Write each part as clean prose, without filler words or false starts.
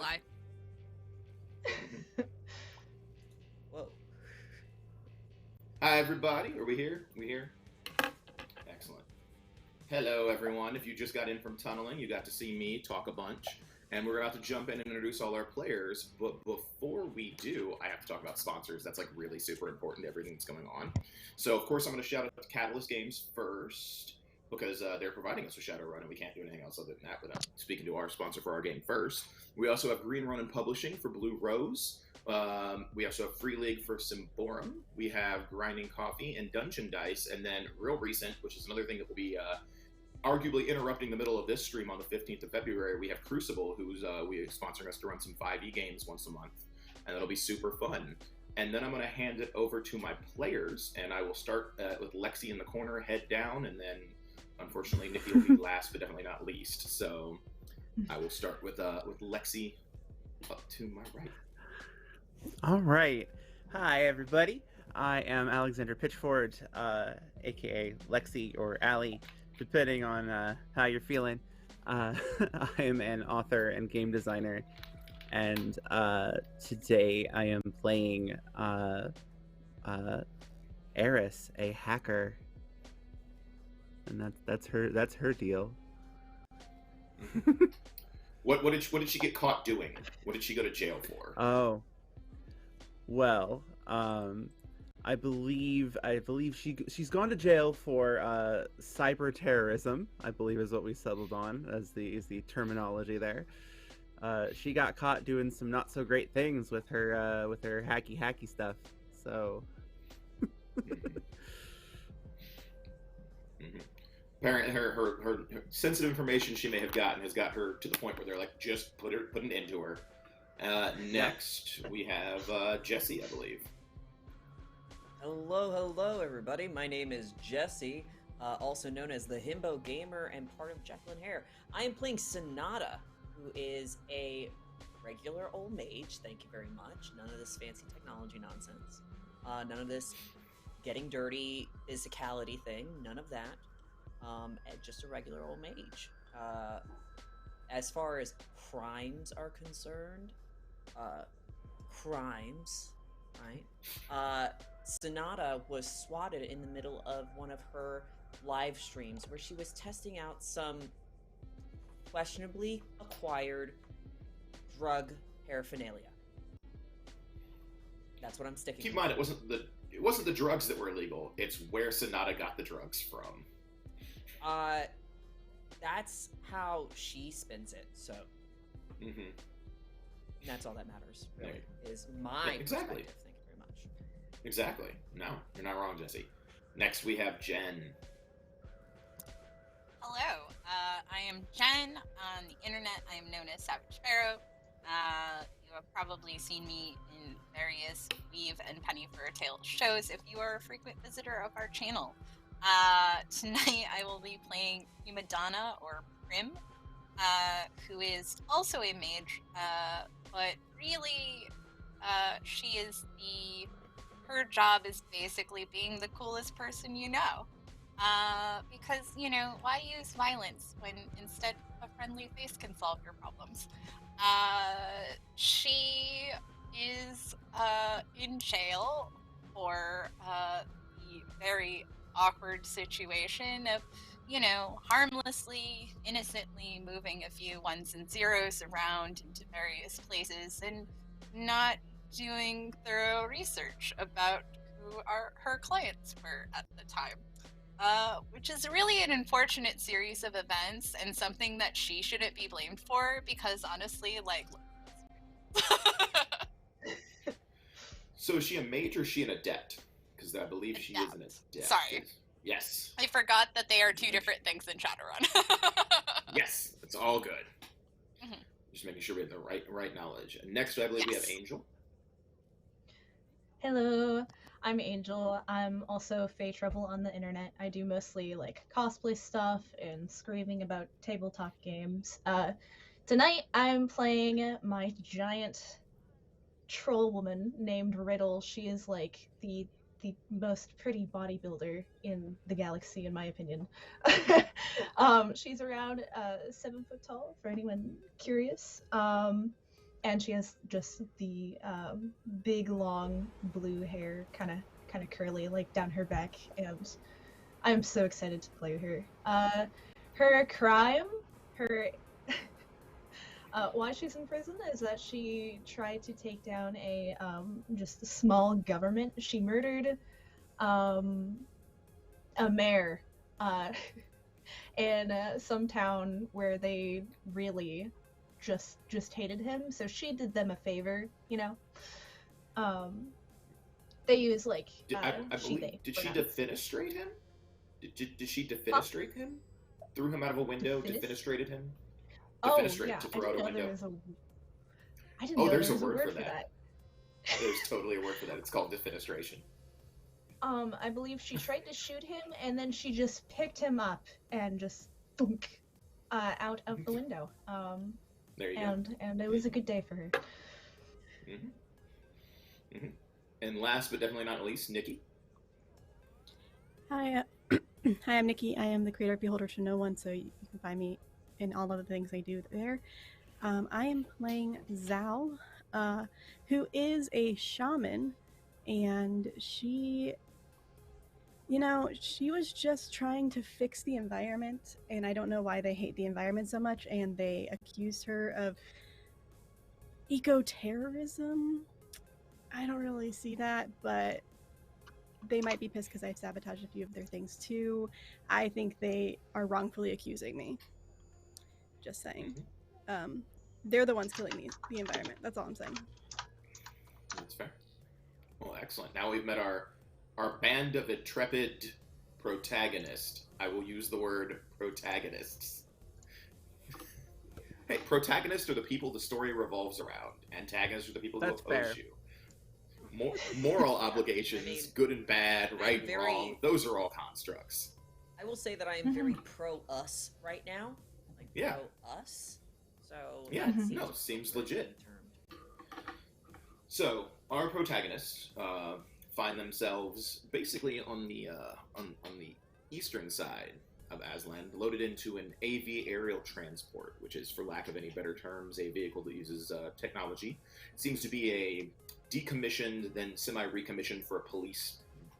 lie. Whoa. Hi, everybody. Are we here? We here? Excellent. Hello, everyone. If you just got in from tunneling, you got to see me talk a bunch. And we're about to jump in and introduce all our players. But before we do, I have to talk about sponsors. That's like really super important to everything that's going on. So, of course, I'm going to shout out to Catalyst Games first, because they're providing us with Shadowrun, and we can't do anything else other than that without speaking to our sponsor for our game first. We also have Green Run and Publishing for Blue Rose. We also have Free League for Symborum. We have Grinding Coffee and Dungeon Dice. And then real recent, which is another thing that will be arguably interrupting the middle of this stream on the 15th of February, we have Crucible, who's sponsoring us to run some 5e games once a month. And that'll be super fun. And then I'm going to hand it over to my players, and I will start with Lexi in the corner, head down, and then unfortunately Nikki will be last, but definitely not least. So I will start with Lexi up to my right. All right. Hi, everybody. I am Alexander Pitchford, aka Lexi or Allie, depending on how you're feeling. I am an author and game designer, and today I am playing Eris, a hacker, and that's her deal. What did she get caught doing? What did she go to jail for? Oh, well, I believe she's gone to jail for cyber terrorism, I believe is what we settled on as the terminology there. She got caught doing some not so great things with her hacky stuff. So Apparently, her sensitive information she may have gotten has got her to the point where they're like, just put an end to her. Next, we have Jesse, I believe. Hello, everybody. My name is Jesse, also known as the Himbo Gamer and part of Jekyll and Hare. I am playing Sonata, who is a regular old mage. Thank you very much. None of this fancy technology nonsense. None of this getting dirty physicality thing. None of that. Just a regular old mage. As far as crimes are concerned, right? Sonata was swatted in the middle of one of her live streams where she was testing out some questionably acquired drug paraphernalia. That's what I'm sticking Keep in with. mind, it wasn't the drugs that were illegal. It's where Sonata got the drugs from. That's how she spins it. So, Mm-hmm. that's all that matters. Really, Yeah. is my Exactly. perspective. Thank you very much. Exactly. No, you're not wrong, Jesse. Next, we have Jen. Hello, I am Jen. On the internet, I am known as Savage Pharaoh. You have probably seen me in various Weave and Penny for a Tale shows if you are a frequent visitor of our channel. Tonight I will be playing Prima Donna, or Prim, who is also a mage, but really, her job is basically being the coolest person you know. Because, why use violence when instead a friendly face can solve your problems? She is in jail for the very awkward situation of, harmlessly, innocently moving a few ones and zeros around into various places and not doing thorough research about who her clients were at the time. Which is really an unfortunate series of events and something that she shouldn't be blamed for, because honestly, So is she a mage or is she an adept? Because I believe she is an adept. Sorry. Yes. I forgot that they are two different things in Shadowrun. Yes, it's all good. Mm-hmm. Just making sure we have the right knowledge. And next, I believe we have Angel. Hello, I'm Angel. I'm also Fae Trouble on the internet. I do mostly cosplay stuff and screaming about tabletop games. Tonight I'm playing my giant troll woman named Riddle. She is the most pretty bodybuilder in the galaxy, in my opinion. She's around 7 foot tall, for anyone curious. and she has just the big long blue hair, kind of curly, like down her back, and I'm so excited to play her. Her crime, her why she's in prison is that she tried to take down a just a small government. She murdered a mayor in some town where they really just hated him. So she did them a favor, you know. They use like did she defenestrate him? Did she defenestrate him? Threw him out of a window, defenestrated him? Defenestrate, yeah, to throw out a window. I didn't know there's there was a word for that. There's totally a word for that. It's called defenestration. I believe she tried to shoot him, and then she just picked him up and just thunk out of the window. There you go. And it was a good day for her. Mm-hmm. Mm-hmm. And last but definitely not least, Nikki. Hi, hi, I'm Nikki. I am the creator of Beholder to No One, so you can find me in all of the things I do there. I am playing Zal, who is a shaman, and she was just trying to fix the environment, and I don't know why they hate the environment so much, and they accused her of eco-terrorism. I don't really see that, but they might be pissed because I sabotaged a few of their things too. I think they are wrongfully accusing me. Just saying. They're the ones killing the environment. That's all I'm saying. That's fair. Well, excellent. Now we've met our band of intrepid protagonists. I will use the word protagonists. Hey, protagonists are the people the story revolves around. Antagonists are the people who oppose you. Moral obligations, good and bad, right and wrong, those are all constructs. I will say that I am very pro-us right now. Like, pro-us. So, yeah, seems legit. So, our protagonists find themselves basically on the eastern side of Azltan, loaded into an AV aerial transport, which is, for lack of any better terms, a vehicle that uses technology. It seems to be a decommissioned, then semi-recommissioned for a police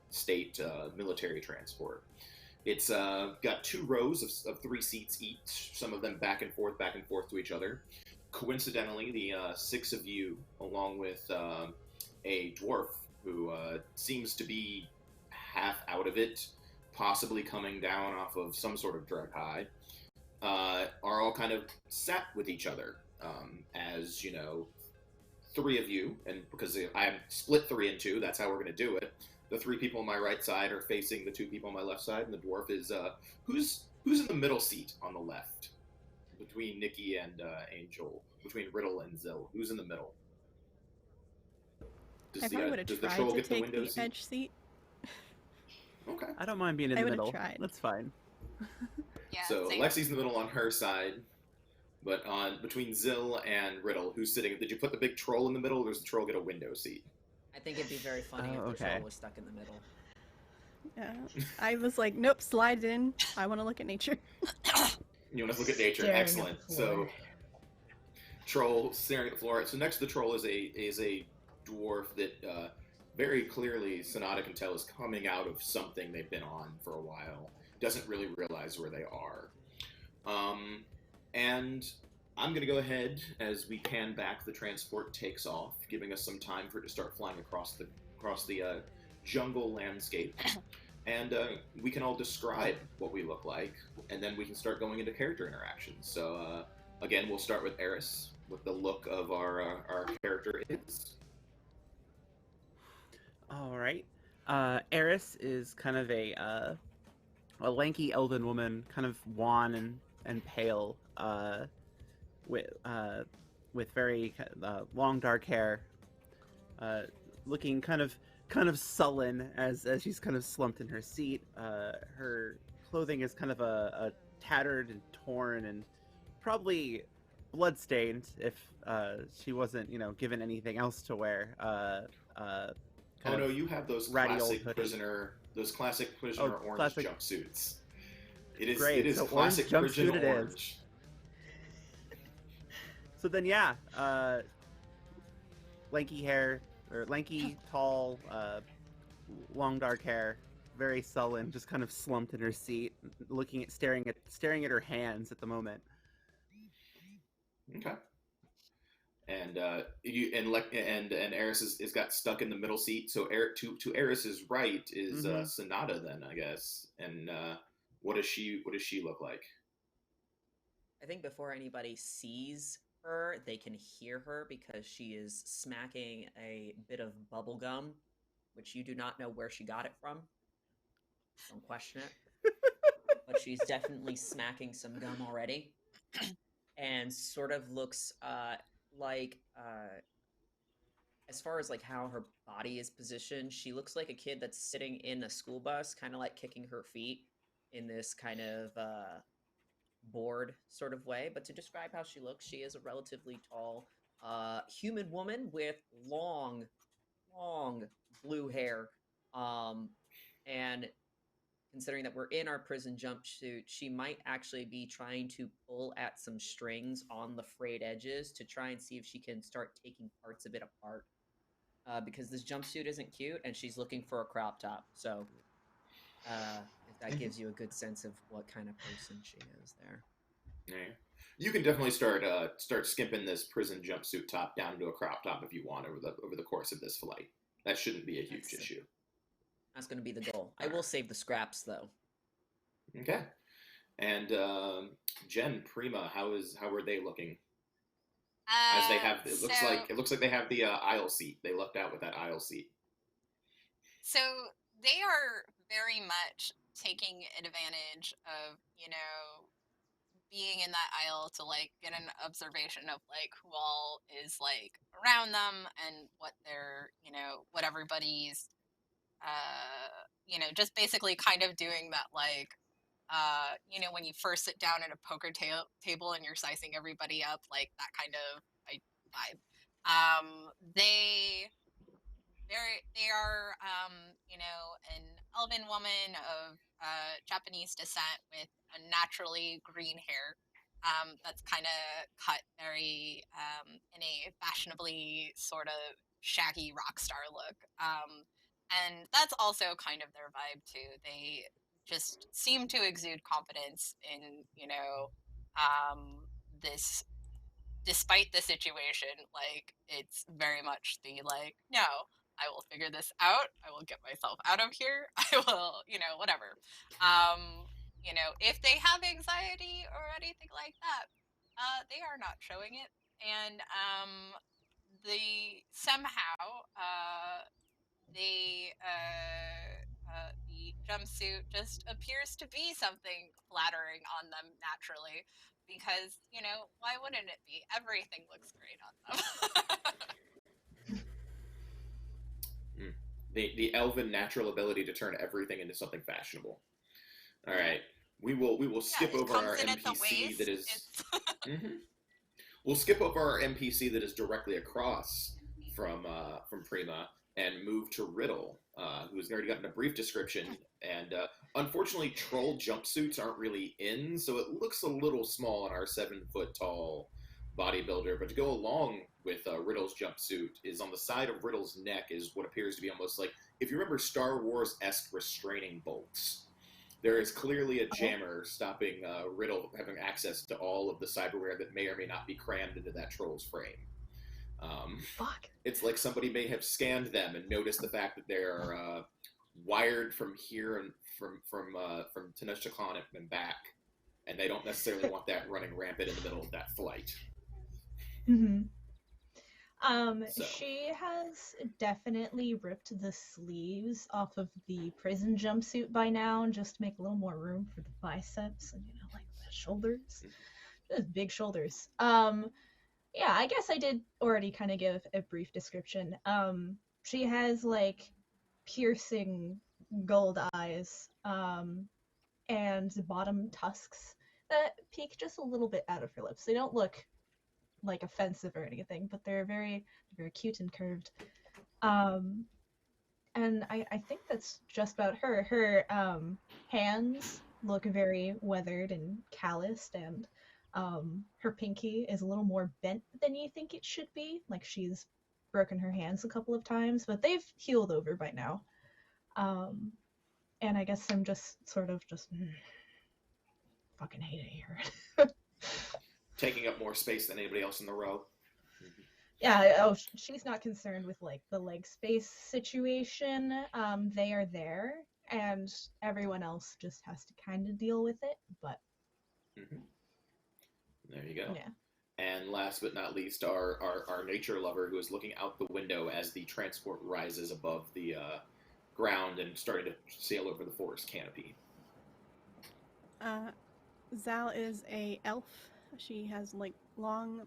state military transport. It's got 2 rows of 3 seats each, some of them back and forth to each other. Coincidentally, the 6 of you, along with a dwarf who seems to be half out of it, possibly coming down off of some sort of drug high, are all kind of sat with each other as, 3 of you, and because I am split 3 in 2, that's how we're going to do it. The 3 people on my right side are facing the 2 people on my left side, and the dwarf is who's in the middle seat on the left between Nikki and Angel, between Riddle and Zill. Who's in the middle? I probably would have tried to take the edge seat. Okay. I don't mind being in the middle. Tried. That's fine. Yeah. So same. Lexi's in the middle on her side. But between Zill and Riddle, who's sitting? Did you put the big troll in the middle, or does the troll get a window seat? I think it'd be very funny if the troll was stuck in the middle. Yeah, I was like, nope, slide in. I want to look at nature. You want to look at nature? Staring Excellent. at the floor. So, troll staring at the floor. So next to the troll is a dwarf that very clearly Sonata can tell is coming out of something they've been on for a while. Doesn't really realize where they are. And I'm going to go ahead as we pan back. The transport takes off, giving us some time for it to start flying across the jungle landscape. And we can all describe what we look like, and then we can start going into character interactions. So again, we'll start with Eris, what the look of our character is. All right. Eris is kind of a lanky elven woman, kind of wan and pale, with very long dark hair, looking kind of sullen as she's kind of slumped in her seat. Her clothing is kind of a tattered and torn and probably bloodstained if she wasn't given anything else to wear. Oh no, you have those classic prisoner orange jumpsuits. It is great. It is so classic orange prison jumpsuit orange. So then, lanky hair, or lanky, tall, long dark hair, very sullen, just kind of slumped in her seat, staring at her hands at the moment. Okay. And Eris is got stuck in the middle seat. So to Eris's right is Sonata then, I guess. And what does she look like? I think before anybody sees her, they can hear her because she is smacking a bit of bubble gum, which you do not know where she got it from. Don't question it. But she's definitely smacking some gum already. And sort of looks like, as far as like how her body is positioned, she looks like a kid that's sitting in a school bus, kind of like kicking her feet in this kind of bored sort of way. But to describe how she looks, she is a relatively tall human woman with long blue hair. And considering that we're in our prison jumpsuit, she might actually be trying to pull at some strings on the frayed edges to try and see if she can start taking parts of it apart. Because this jumpsuit isn't cute, and she's looking for a crop top. So, if that gives you a good sense of what kind of person she is there. Yeah. You can definitely start skimping this prison jumpsuit top down to a crop top if you want over the course of this flight. That shouldn't be a huge issue. That's going to be the goal. I will save the scraps though. Okay. And Jen, Prima, how are they looking? As they have, it looks like they have the aisle seat. They lucked out with that aisle seat. So they are very much taking advantage of, being in that aisle to like get an observation of like who all is like around them and what their, what everybody's, just basically kind of doing that like, when you first sit down at a poker table and you're sizing everybody up, like that kind of vibe. They are, an elven woman of Japanese descent with a naturally green hair that's kind of cut very in a fashionably sort of shaggy rock star look. And that's also kind of their vibe too. They just seem to exude confidence in, this, despite the situation. Like, it's very much the like, no, I will figure this out. I will get myself out of here. I will, whatever. If they have anxiety or anything like that, they are not showing it. And the somehow the jumpsuit just appears to be something flattering on them naturally, because why wouldn't it be? Everything looks great on them. The elven natural ability to turn everything into something fashionable. All right, we will skip over our NPC that is. We'll skip over our NPC that is directly across from Prima and move to Riddle, who's already gotten a brief description. And unfortunately, troll jumpsuits aren't really in, so it looks a little small on our 7-foot tall bodybuilder. But to go along with Riddle's jumpsuit is on the side of Riddle's neck is what appears to be almost like, if you remember Star Wars-esque restraining bolts. There is clearly a jammer stopping Riddle having access to all of the cyberware that may or may not be crammed into that troll's frame. Fuck. It's like somebody may have scanned them and noticed the fact that they're wired from here and from Tenochtitlan and back, and they don't necessarily want that running rampant in the middle of that flight. Mm-hmm. She has definitely ripped the sleeves off of the prison jumpsuit by now, just to make a little more room for the biceps and, like the shoulders. Just big shoulders. Yeah, I guess I did already kind of give a brief description. She has, like, piercing gold eyes, and bottom tusks that peek just a little bit out of her lips. They don't look like offensive or anything, but they're very cute and curved. And I think that's just about her. Her hands look very weathered and calloused, and her pinky is a little more bent than you think it should be. Like she's broken her hands a couple of times, but they've healed over by now. And I guess I'm just sort of fucking hate it here. Taking up more space than anybody else in the row. Yeah, she's not concerned with like the leg space situation. They are there, and everyone else just has to kind of deal with it. But there you go. yeah. And last but not least, our nature lover who is looking out the window as the transport rises above the ground and starting to sail over the forest canopy. Zal is a elf. She has like long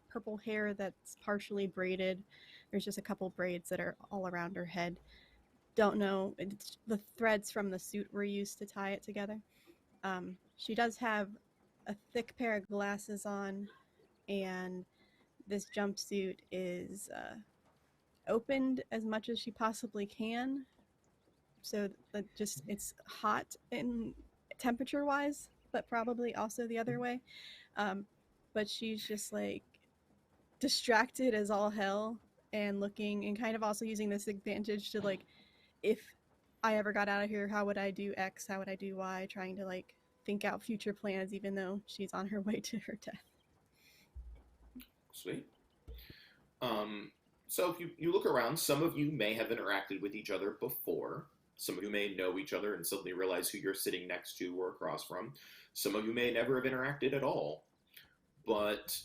purple hair that's partially braided. There's just a couple braids that are all around her head. Don't know. The threads from the suit were used to tie it together. She does have a thick pair of glasses on, and this jumpsuit is opened as much as she possibly can. So that just it's hot in temperature wise, but probably also the other way. But she's just like distracted as all hell and looking and kind of also using this advantage to like, if I ever got out of here, how would I do X? How would I do Y? Trying to like think out future plans, even though she's on her way to her death. Sweet. So if you look around, some of you may have interacted with each other before. Some of you may know each other and suddenly realize who you're sitting next to or across from. Some of you may never have interacted at all. But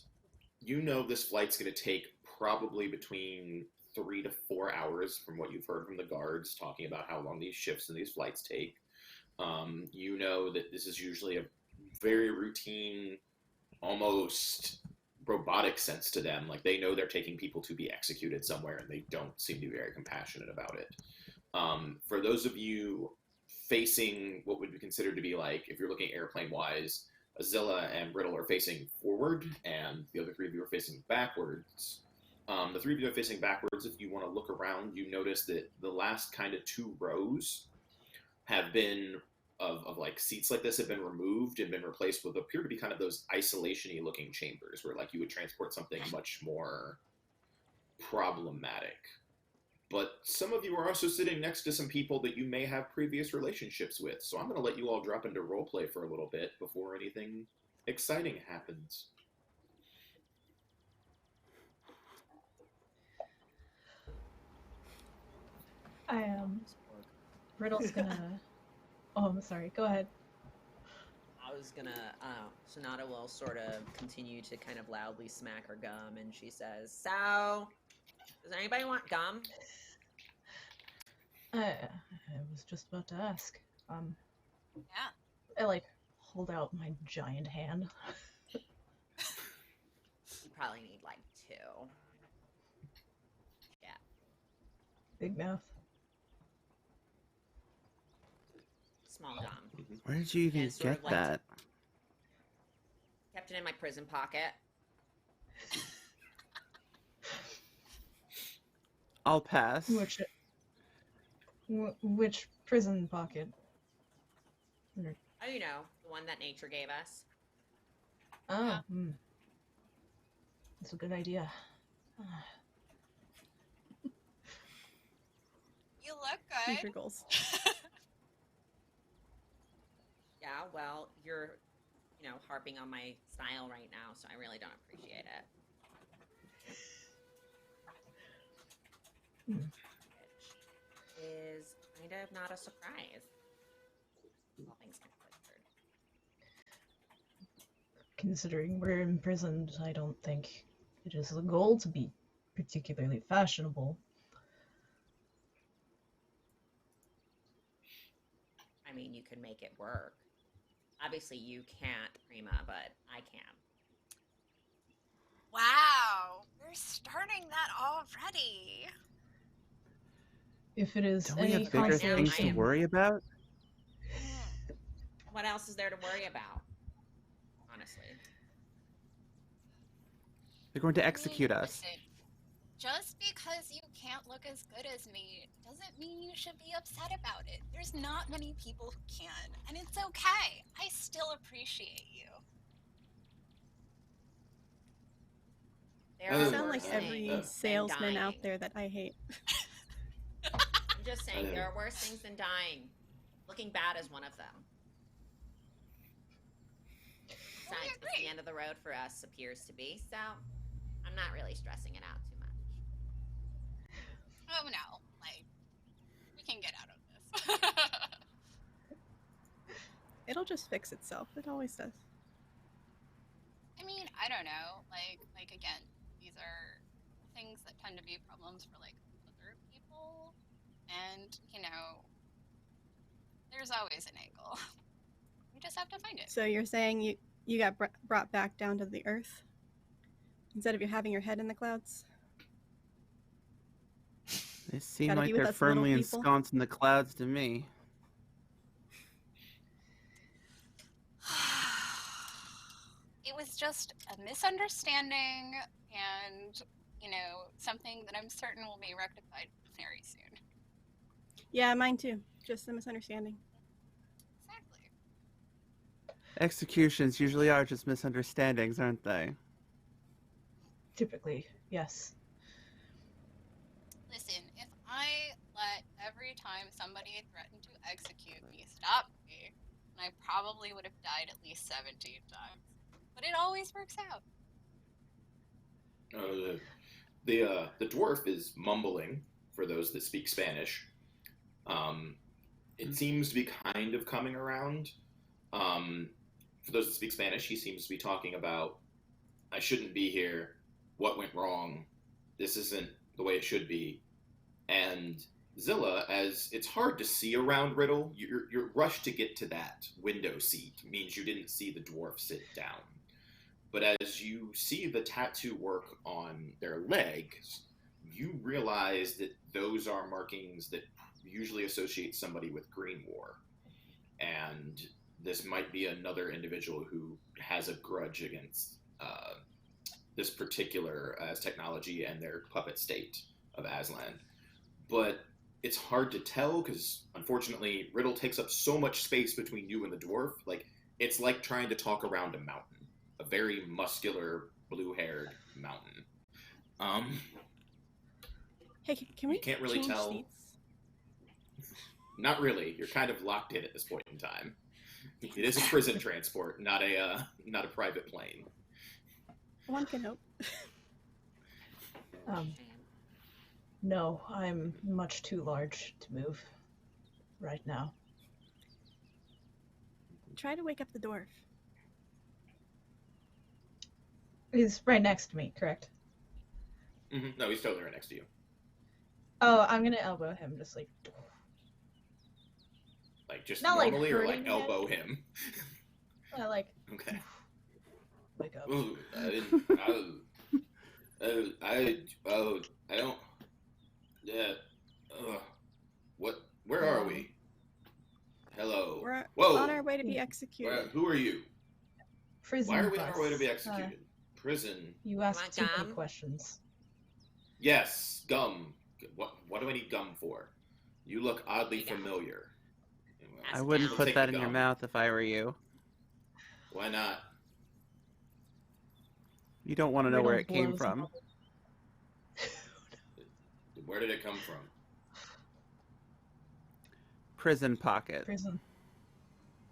you know this flight's going to take probably between 3 to 4 hours from what you've heard from the guards talking about how long these shifts and these flights take. You know that this is usually a very routine, almost robotic sense to them. Like they know they're taking people to be executed somewhere and they don't seem to be very compassionate about it. For those of you facing what would be considered to be like, if you're looking airplane wise, Azilla and RIDDLE are facing forward and the other three of you are facing backwards. The three of you are facing backwards. If you want to look around, you notice that the last kind of 2 rows have been of like seats like this have been removed and been replaced with appear to be kind of those isolation-y looking chambers where like you would transport something much more problematic. But some of you are also sitting next to some people that you may have previous relationships with. So I'm going to let you all drop into roleplay for a little bit before anything exciting happens. Riddle's gonna... Oh, I'm sorry. Go ahead. I was gonna, Sonata will sort of continue to kind of loudly smack her gum, and she says, "So, does anybody want gum?" I was just about to ask. Yeah. I like hold out my giant hand. You probably need like 2. Yeah. Big mouth. Small gum. Where did you even And sort get of like- that? Kept it in my prison pocket. I'll pass. Which prison pocket? Oh, you know, the one that nature gave us. Oh, that's a good idea. You look Future good. goals. Yeah, well, you're, you know, harping on my style right now, so I really don't appreciate it. Which is kind of not a surprise. All things considered. Considering we're imprisoned, I don't think it is the goal to be particularly fashionable. I mean, you can make it work. Obviously, you can't, Prima, but I can. Wow, we're starting that already. If it is Don't we any have bigger things to consolation, worry about? What else is there to worry about? Honestly. They're going to execute us. Listen, just because you can't look as good as me doesn't mean you should be upset about it. There's not many people who can, and it's okay. I still appreciate you. There You are sound like worse every things salesman than out dying. there that I hate. I'm just saying, there are worse things than dying. Looking bad is one of them. Besides, it's the end of the road for us appears to be, so I'm not really stressing it out too much. Oh no, like, we can get out of this. It'll just fix itself. It always does. I mean, I don't know. Like again, these are things that tend to be problems for like other people, and there's always an angle. We just have to find it. So you're saying you got brought back down to the earth instead of you having your head in the clouds? They seem Gotta like be with they're us little firmly people. ensconced in the clouds to me. It was just a misunderstanding, and something that I'm certain will be rectified very soon. Yeah, mine too. Just a misunderstanding. Exactly. Executions usually are just misunderstandings, aren't they? Typically, yes. Listen, if I let every time somebody threatened to execute me stop me, then I probably would have died at least 17 times. But it always works out. The dwarf is mumbling for those that speak Spanish. It seems to be kind of coming around. For those that speak Spanish, he seems to be talking about, I shouldn't be here. What went wrong? This isn't the way it should be. And Zilla, as it's hard to see around Riddle, your rush to get to that window seat means you didn't see the dwarf sit down. But as you see the tattoo work on their legs, you realize that those are markings that usually associate somebody with Green War. And this might be another individual who has a grudge against this particular technology and their puppet state of Azltan. But it's hard to tell because, unfortunately, Riddle takes up so much space between you and the dwarf. Like, it's like trying to talk around a mountain. A very muscular, blue-haired mountain. Hey, can we You can't really change tell. seats? Not really. You're kind of locked in at this point in time. It is a prison transport, not a private plane. One can hope. No, I'm much too large to move right now. Try to wake up the dwarf. He's right next to me, correct? Mm-hmm. No, he's totally right next to you. Oh, I'm gonna elbow him, just like. Like, just Not like normally, or like hurting elbow him? Like. Okay. Wake up. Ooh, I didn't. I don't. Yeah. What? Where are we? Hello. We're Whoa. on our way to be executed. Who are you? Prison Why are we on bus. our way to be executed? Prison. You asked want too many gum? questions. Yes, gum. What do I need gum for? You look oddly Gum. familiar. I wouldn't I'll put take that the in your gum. mouth if I were you. Why not? You don't want to know where it Riddle came blows from. up. Where did it come from? Prison pocket. Prison.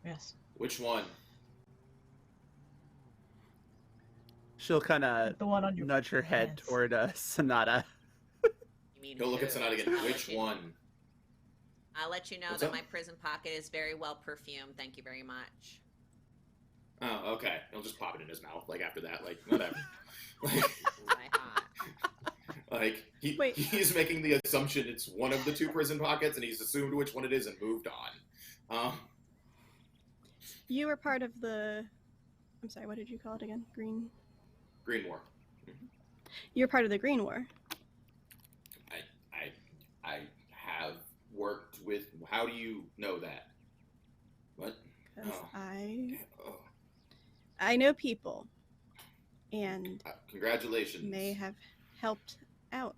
Yes. Which one? She'll kind of The one on your nudge her head pants. toward Sonata. You mean Go look at who? Sonata again. Which one? I'll let you know What's that up? my prison pocket is very well perfumed. Thank you very much. Oh, okay. He'll just pop it in his mouth. Like after that, like whatever. like, What I thought. like Wait. he's making the assumption it's one of the two prison pockets, and he's assumed which one it is and moved on. You were part of the. I'm sorry. What did you call it again? Green. Green War. You're part of the Green War. I have worked with. How do you know that? What? Because Oh. Oh, I know people, and congratulations. may have helped out.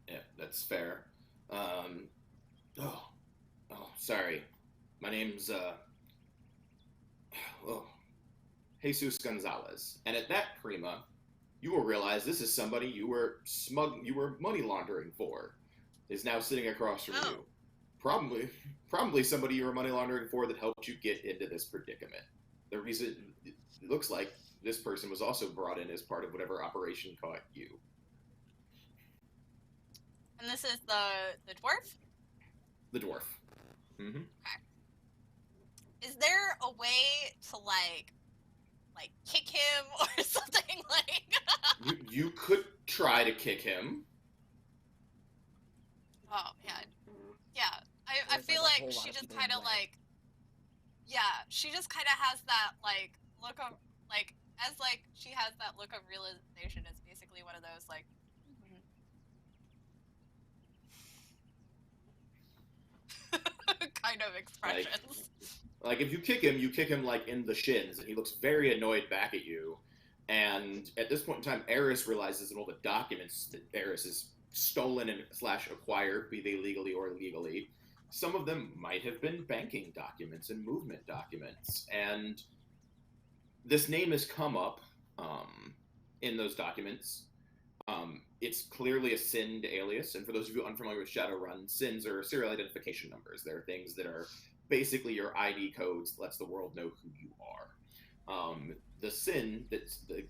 Yeah, that's fair. Sorry. My name's Jesus Gonzalez. And at that, Prima, you will realize this is somebody you were money laundering for, is now sitting across from you. Probably somebody you were money laundering for that helped you get into this predicament. The reason it looks like this person was also brought in as part of whatever operation caught you. And this is the dwarf? The dwarf. Mm-hmm. Okay. Is there a way to like kick him or something like? You could try to kick him. Oh man, yeah. I feel like she just kind of like, yeah, she just kind of has that like look of like as like she has that look of realization. It's basically one of those like. kind of expressions. Like if you kick him like in the shins, and he looks very annoyed back at you. And at this point in time, Eris realizes that all the documents that Eris has stolen and / acquired, be they legally or illegally, some of them might have been banking documents and movement documents. And this name has come up in those documents. It's clearly a SIND alias, and for those of you unfamiliar with Shadowrun, SINs are serial identification numbers. They're things that are basically your ID codes that lets the world know who you are. The SIN that's the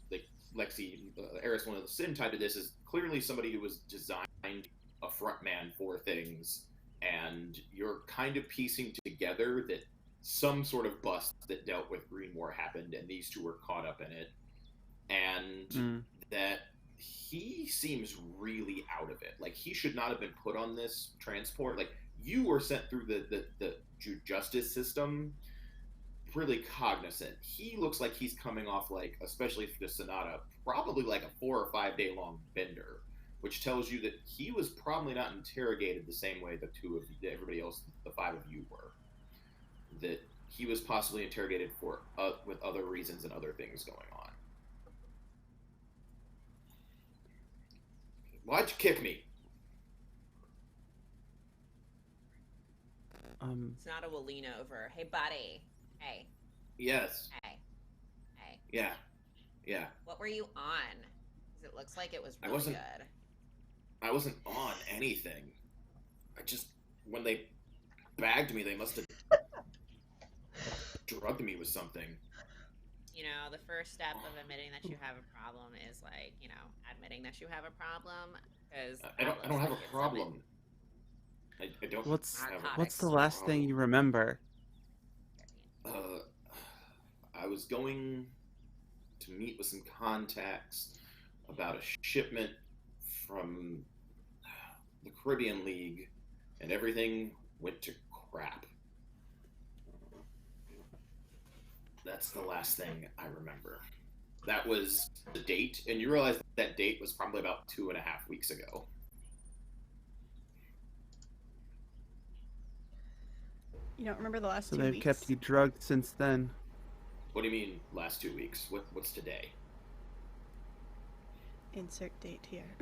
Lexi Eris, one of the SIN type of this, is clearly somebody who was designed a front man for things, and you're kind of piecing together that some sort of bust that dealt with Green War happened, and these two were caught up in it, and that he seems really out of it. Like, he should not have been put on this transport. Like, you were sent through the justice system really cognizant. He looks like he's coming off, like, especially for the Sonata, probably like a 4 or 5 day long bender, which tells you that he was probably not interrogated the same way the two of you, everybody else, the 5 of you were. That he was possibly interrogated for with other reasons and other things going on. Why'd you kick me? Sonata will lean over. Hey, buddy. Hey. Yes. Hey. Hey. Yeah. Yeah. What were you on? Because it looks like it was I really wasn't- good. I wasn't on anything. I just, when they bagged me, they must have drugged me with something. You know, the first step of admitting that you have a problem is, like, you know, admitting that you have a problem. Because I don't have a problem. I don't. What's have a what's the last thing you remember? I was going to meet with some contacts about a shipment from the Caribbean League, and everything went to crap. That's the last thing I remember. That was the date, and you realize that date was probably about 2.5 weeks ago. You don't remember the last So 2 they've weeks? kept you drugged since then. What do you mean, last 2 weeks? What's today? Insert date here.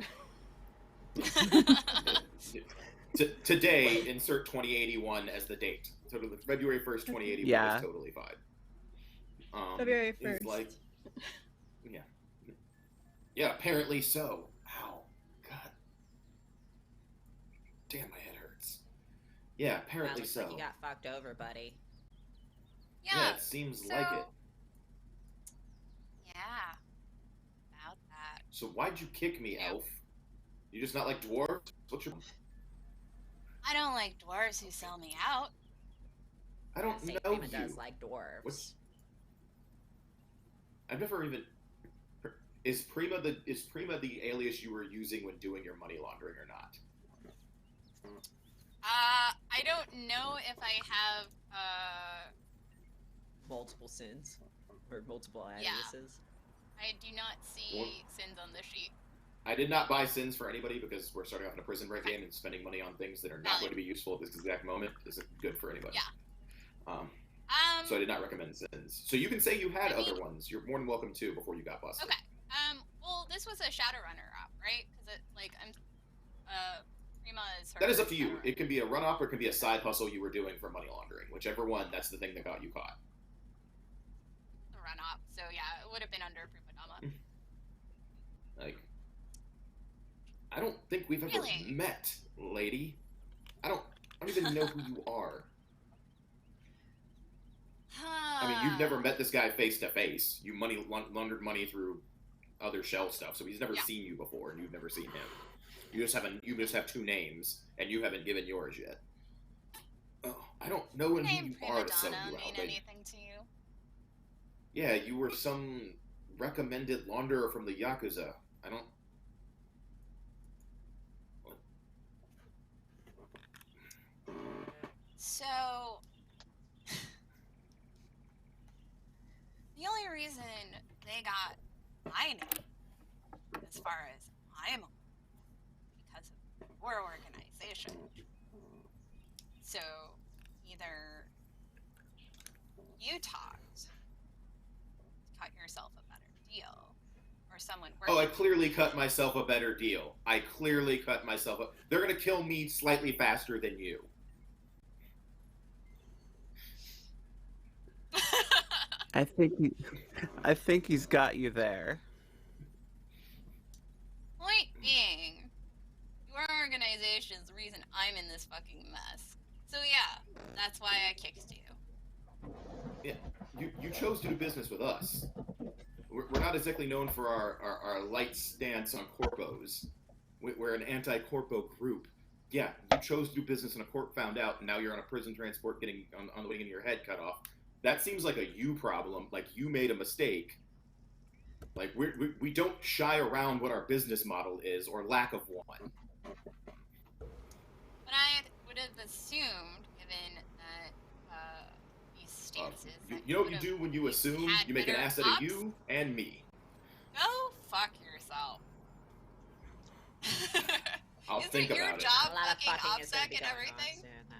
Today, insert 2081 as the date. So February 1st, 2081 Yeah. is totally fine. February it's 1st. Like, yeah. Yeah, apparently so. Ow. God. Damn, my head hurts. Yeah, apparently looks so. like you got fucked over, buddy. Yeah, it seems like it. Yeah. About that. So why'd you kick me, Yeah. Elf? You just not like dwarves? What's your... I don't like dwarves who sell me out. I don't Say know Prima you. does like dwarves. What's... I've never even... Is Prima the alias you were using when doing your money laundering or not? I don't know if I have, Multiple sins or multiple Yeah. aliases. I do not see sins on the sheet. I did not buy sins for anybody because we're starting off in a prison break game, and spending money on things that are not going to be useful at this exact moment isn't good for anybody. Yeah. So I did not recommend sins. So you can say you had I mean- other ones. You're more than welcome to before you got busted. Okay. Well, this was a Shadowrunner op, right? Because Prima is her. That is up to you. Shadowrunner. It can be a run-up or it can be a side hustle you were doing for money laundering. Whichever one, that's the thing that got you caught. A run op. So yeah, it would have been under Prima Dama. think we've ever Really? met, lady. I don't even know who you are. I mean, you've never met this guy face to face. You laundered money through other shell stuff, so he's never seen you before, and you've never seen him. You just have two names, and you haven't given yours yet. Oh, I don't know who you are to sell you out. Mean anything to you? Yeah, you were some recommended launderer from the Yakuza. I don't. What? So, the only reason they got my name, as far as I'm aware, because of your organization. So, either you talked, cut yourself a better deal, or someone working. Oh, I clearly cut myself a better deal. They're gonna kill me slightly faster than you. I think he's got you there. Point being, your organization's the reason I'm in this fucking mess. So yeah, that's why I kicked you. Yeah, you chose to do business with us. We're not exactly known for our light stance on corpos. We're an anti-corpo group. Yeah, you chose to do business and a court found out, and now you're on a prison transport getting on the way getting your head cut off. That seems like a you problem, like you made a mistake. Like, we don't shy around what our business model is, or lack of one. But I would have assumed, given that these stances... you know what you do when you assume? You make an ass out of you and me. Go fuck yourself. I'll think about it. Isn't your job A lot of fucking fucking is gonna be OPSEC and going on everything? soon now.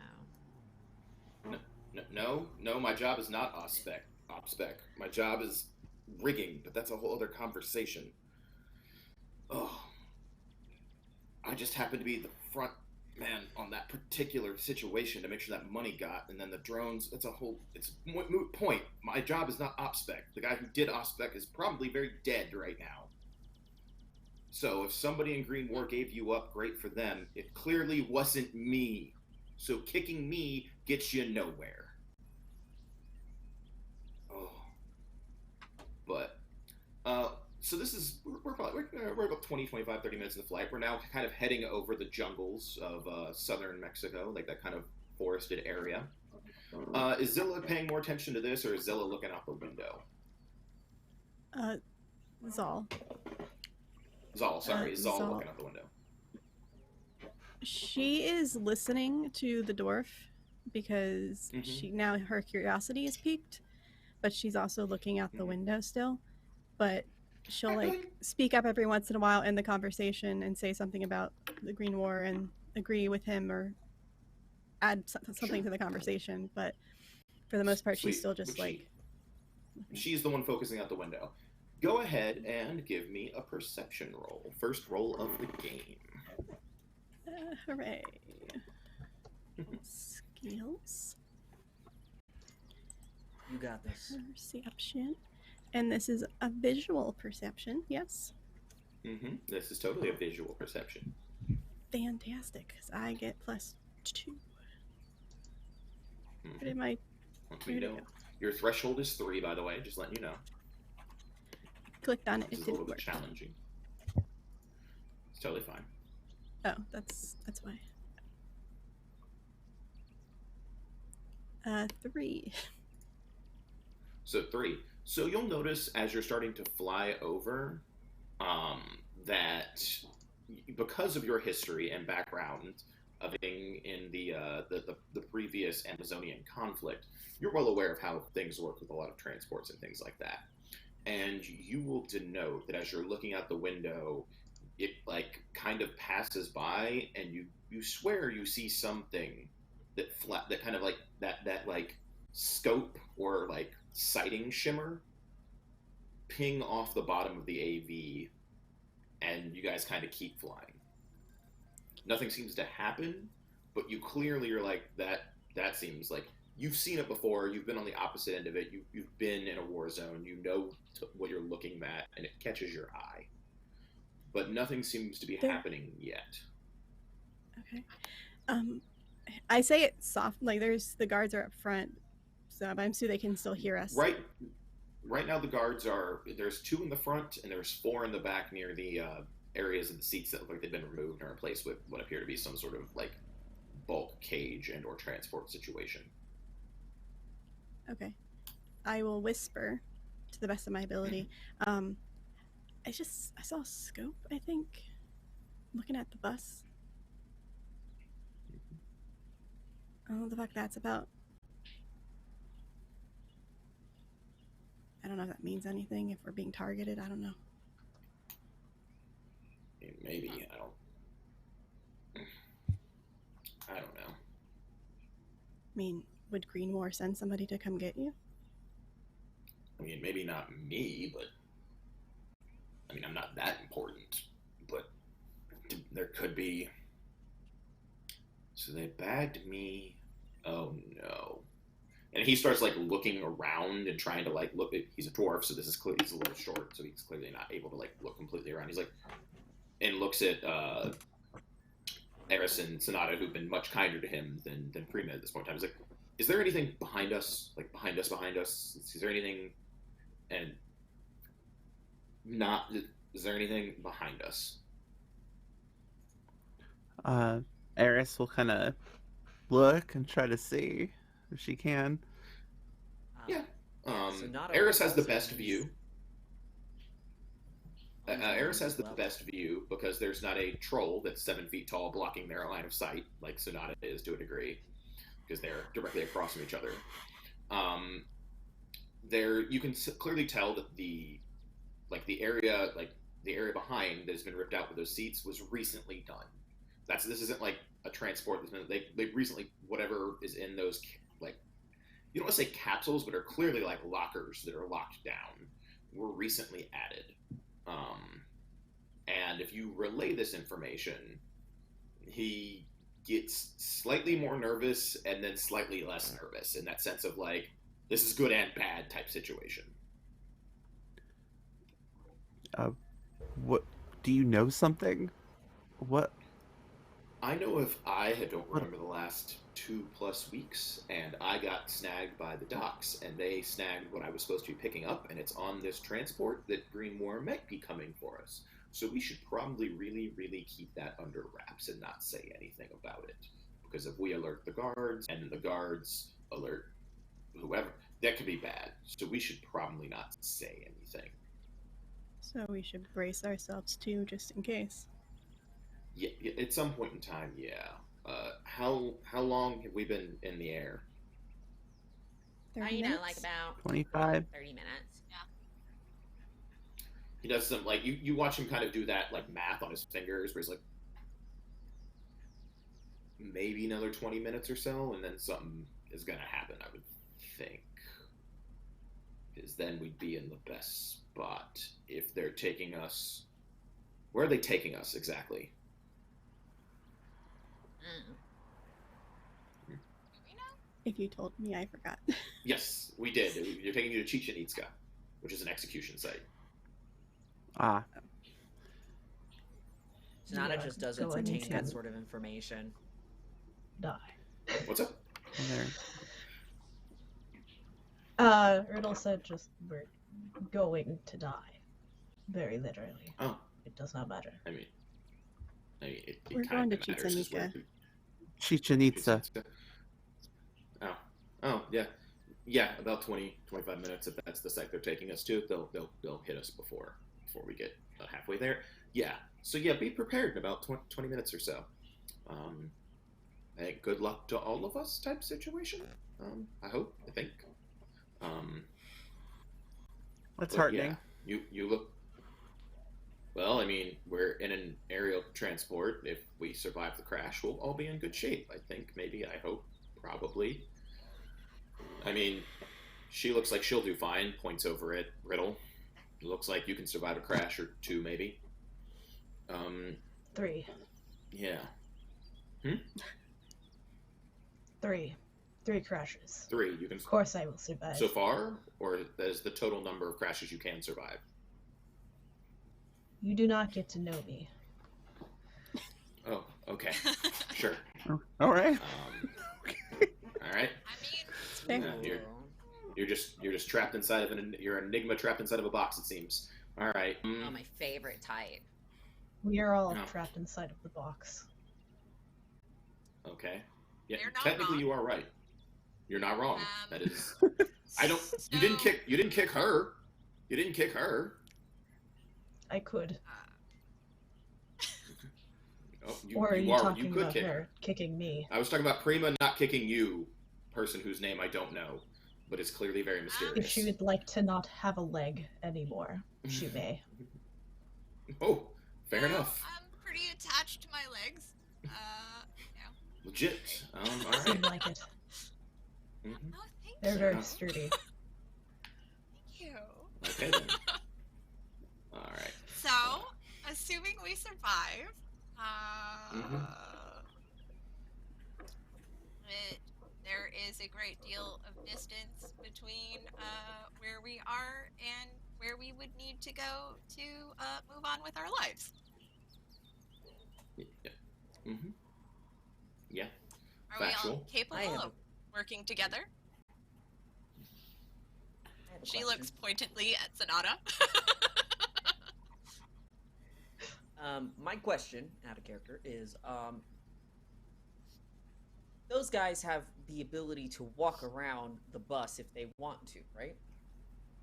No, my job is not OPSEC. My job is rigging, but that's a whole other conversation. Oh, I just happen to be the front man on that particular situation to make sure that money got, and then the drones, it's moot point. My job is not OPSEC. The guy who did OPSEC is probably very dead right now. So if somebody in Green War gave you up, great for them. It clearly wasn't me. So kicking me gets you nowhere. Oh. But, so this is, we're about 20, 25, 30 minutes in the flight. We're now kind of heading over the jungles of southern Mexico, like that kind of forested area. Is Zilla paying more attention to this, or is Zilla looking out the window? Zal. Zal, sorry. Is Zal Zal. looking out the window? She is listening to the dwarf because now her curiosity is piqued, but she's also looking out the window still. But she'll speak up every once in a while in the conversation and say something about the Green War and agree with him or add something to the conversation. But for the most part, she's still just she's the one focusing out the window. Go ahead and give me a perception roll. First roll of the game. Hooray. Skills. You got this. Perception. And this is a visual perception, yes? This is totally a visual perception. Fantastic, because I get +2. Where did my... You know, your threshold is 3, by the way, just letting you know. Clicked on it, This it is a little didn't bit work. challenging. It's totally fine. Oh, that's why. 3. So 3. So you'll notice as you're starting to fly over, that because of your history and background of being in the previous Amazonian conflict, you're well aware of how things work with a lot of transports and things like that. And you will denote that as you're looking out the window, it kind of passes by, and you swear you see something that kind of that scope or sighting shimmer ping off the bottom of the AV, and you guys kind of keep flying. Nothing seems to happen, but you clearly are that seems like you've seen it before. You've been on the opposite end of it. You've been in a war zone. You know what you're looking at, and it catches your eye. but nothing seems to be There- happening yet. Okay. I say it soft, like there's the guards are up front, so I'm assuming they can still hear us. Right now the guards there's 2 in the front and there's 4 in the back near the areas of the seats that look like they've been removed and replaced with what appear to be some sort of like bulk cage and or transport situation. Okay. I will whisper to the best of my ability. I saw a scope, I think, looking at the bus. I don't know what the fuck that's about. I don't know if that means anything, if we're being targeted, I don't know. Maybe, I don't know. I mean, would Greenmoor send somebody to come get you? I mean, maybe not me, but I mean, I'm not that important, but there could be. So they bagged me. Oh no. And he starts like looking around and trying to like look at, he's a dwarf, so this is clearly, he's a little short, so he's clearly not able to like look completely around. He's like, and looks at Eris and Sonata, who've been much kinder to him than Prima at this point in time. He's like, is there anything behind us? Like behind us? Is there anything? And not, is there anything behind us? Eris will kind of look and try to see if she can. Yeah. Sonata Eris has the also best has- view. Eris has the best view because there's not a troll that's 7 feet tall blocking their line of sight like Sonata is to a degree, because they're directly across from each other. There, you can clearly tell that the area behind that has been ripped out with those seats was recently done. This isn't like a transport that's been, they recently, whatever is in those, like, you don't want to say capsules, but are clearly like lockers that are locked down, were recently added. And if you relay this information, he gets slightly more nervous and then slightly less nervous in that sense of like, this is good and bad type situation. What? Do you know something? What? I know if I don't remember the last 2+ weeks, and I got snagged by the docks, and they snagged what I was supposed to be picking up, and it's on this transport that Greenmoor might be coming for us. So we should probably really, really keep that under wraps and not say anything about it. Because if we alert the guards, and the guards alert whoever, that could be bad. So we should probably not say anything. So we should brace ourselves too, just in case. Yeah, at some point in time, yeah. How long have we been in the air? 30 You know, minutes? like about 25? 30 minutes. He does some, like, you watch him kind of do that, like, math on his fingers, where he's like, maybe another 20 minutes or so, and then something is going to happen, I would think. Because then we'd be in the best spot if they're taking us. Where are they taking us, exactly? If you told me, I forgot. Yes, we did. You're taking you to Chichen Itza, which is an execution site. Ah, Sonata You are just doesn't going retain that to sort of information. Die. What's up? there. Riddle said just we're going to die. Very literally. Oh, It does not matter. I mean it We're kind going of to matters. Is where- Chichen Itza. Oh, yeah. About 20-25 minutes. If that's the site they're taking us to, they'll hit us before we get about halfway there. Yeah. So yeah, be prepared in about 20 minutes or so. I think good luck to all of us type situation. I hope. I think. That's But heartening. yeah, you look. Well, I mean, we're in an aerial transport. If we survive the crash, we'll all be in good shape. I think, maybe, I hope, probably. I mean, she looks like she'll do fine. Points over at Riddle. It looks like you can survive a crash or two, maybe. 3. Yeah. 3. 3 crashes. 3. You can. Of course I will survive. So far, or that is the total number of crashes you can survive? You do not get to know me. Oh, okay. Sure. All right. All right. I mean, Fair. Yeah, you're just trapped inside of you're an enigma trapped inside of a box, it seems. All right. Oh, my favorite type. We are all No. trapped inside of the box. Okay. Yeah, You're not technically wrong. you are right. You're not wrong. That is. I don't. so, You didn't kick. You didn't kick her. You didn't kick her. I could. Oh, Or are you you talking could about kick her kicking me? I was talking about Prima not kicking you, person whose name I don't know, but is clearly very mysterious. If she would like to not have a leg anymore, she may. Oh, fair well, enough. I'm pretty attached to my legs. Yeah. Legit. All Seem right. like it. Mhm. Oh, thank They're you. very sturdy. Thank you. Okay then. All right. So, assuming we survive, there is a great deal of distance between where we are and where we would need to go to move on with our lives. Yeah. Mm-hmm. Yeah. Are we all Factual. I capable have of working together? I have a She question. looks pointedly at Sonata. My question, out of character, is those guys have the ability to walk around the bus if they want to, right?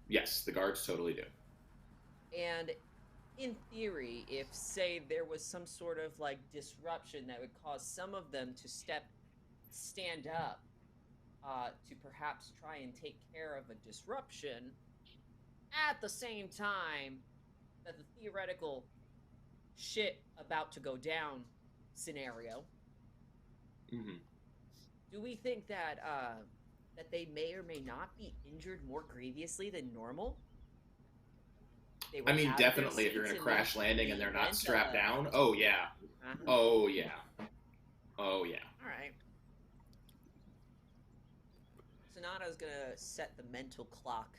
Yes, the guards totally do. And in theory, if, say, there was some sort of, like, disruption that would cause some of them to stand up to perhaps try and take care of a disruption, at the same time that the theoretical shit about to go down scenario, Mm-hmm. do we think that that they may or may not be injured more grievously than normal? They I were mean, out of their definitely if you're in a seats crash the landing and they're not event of strapped a- down. Oh yeah. Uh-huh. Oh yeah. Oh yeah. All right. Sonata's gonna set the mental clock.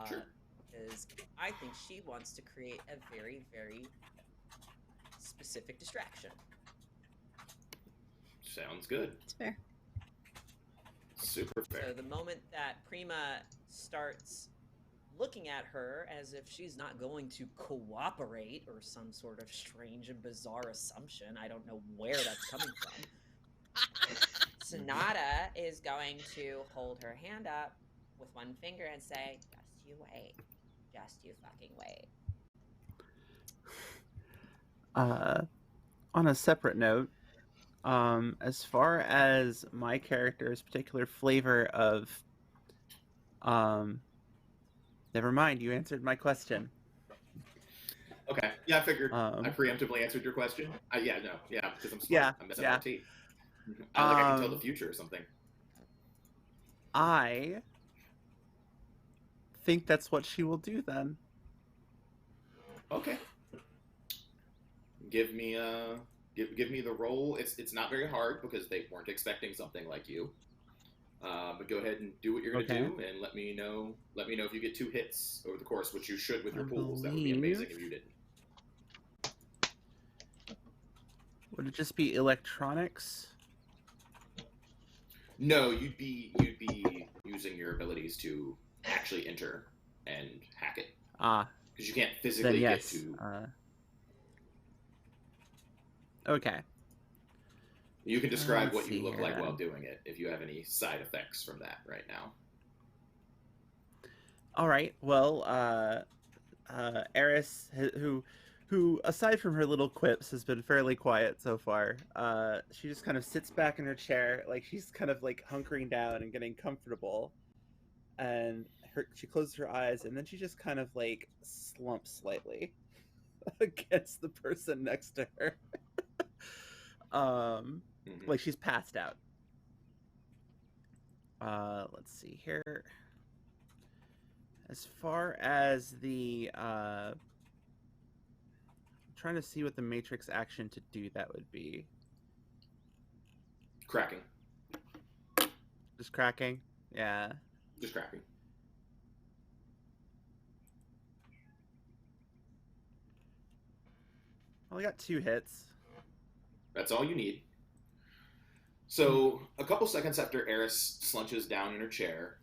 Sure. Because I think she wants to create a very, very specific distraction. Sounds good. It's fair. Super fair. So the moment that Prima starts looking at her as if she's not going to cooperate, or some sort of strange and bizarre assumption, I don't know where that's coming from, Sonata is going to hold her hand up with one finger and say, just you wait. Just you fucking wait. On a separate note, as far as my character's particular flavor of, never mind, you answered my question. Okay. Yeah, I figured. I Um, preemptively answered your question. Yeah, because I'm smart. Yeah, I'm yeah. SMRT. I don't think I can tell the future or something. I think that's what she will do then. Okay. Give me the role. It's not very hard because they weren't expecting something like you. But go ahead and do what you're gonna Okay. do, and let me know. Let me know if you get 2 hits over the course, which you should with your I pools. That would be believe- amazing if you didn't. Would it just be electronics? No, you'd be using your abilities to actually enter and hack it Ah, because you can't then physically yes. get to. Okay. You can describe let's what you see look here like while then. doing it if you have any side effects from that right now. All right. Well, Eris, who aside from her little quips has been fairly quiet so far. She just kind of sits back in her chair, like she's kind of like hunkering down and getting comfortable, and she closes her eyes, and then she just kind of like slumps slightly against the person next to her. Mhm. Like she's passed out. Let's see here. As far as the I'm trying to see what the matrix action to do that would be. Cracking. Just cracking? Yeah. Just cracking. Only got 2 hits. That's all you need. So, a couple seconds after Eris slunches down in her chair,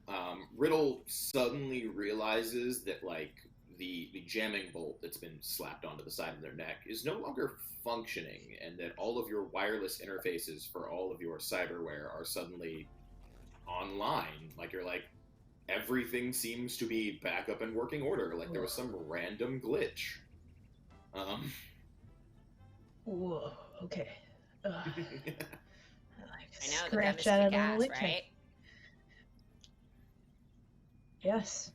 Riddle suddenly realizes that, like, the jamming bolt that's been slapped onto the side of their neck is no longer functioning, and that all of your wireless interfaces for all of your cyberware are suddenly online. Like, you're like, everything seems to be back up in working order. Like, there was some random glitch. Whoa, okay. I know, the Scratch gun is out of kick-ass, the right? Yes.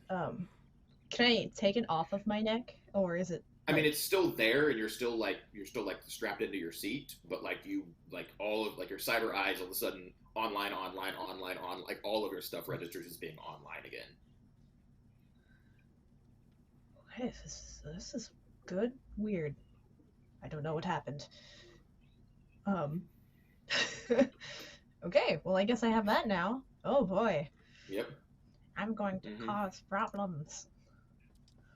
Can I take it off of my neck, or is it? I mean, it's still there, and you're still like strapped into your seat, but like all of like your cyber eyes all of a sudden online, like all of your stuff registers as being online again. Okay, this is good. Weird. I don't know what happened. Okay, well, I guess I have that now. Oh boy. Yep. I'm going to cause problems.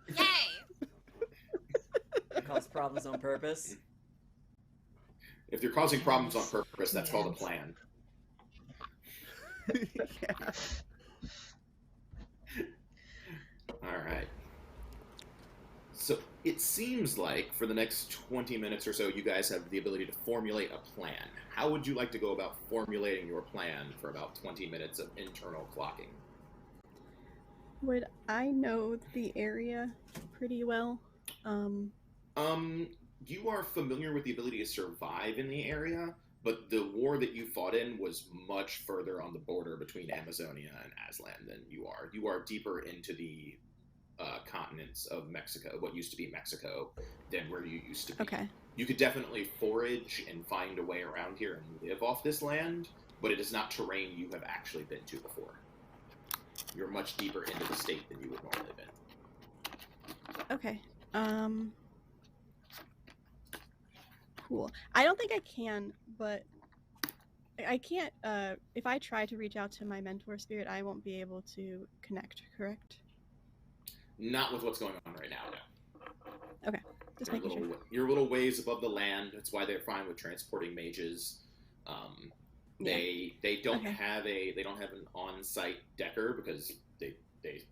Yay! Cause problems on purpose. If you're causing problems on purpose, that's called a plan. Yeah. All right. So it seems like for the next 20 minutes or so, you guys have the ability to formulate a plan. How would you like to go about formulating your plan for about 20 minutes of internal clocking? Would I know the area pretty well? You are familiar with the ability to survive in the area, but the war that you fought in was much further on the border between Amazonia and Azltan than you are. You are deeper into the continents of Mexico, what used to be Mexico, than where you used to be. Okay. You could definitely forage and find a way around here and live off this land, but it is not terrain you have actually been to before. You're much deeper into the state than you would normally been. Okay. Cool. I don't think I can, but I can't. If I try to reach out to my mentor spirit, I won't be able to connect. Correct? Not with what's going on right now, no. Okay. Just making sure. You're a little ways above the land. That's why they're fine with transporting mages. They don't have an on-site decker because they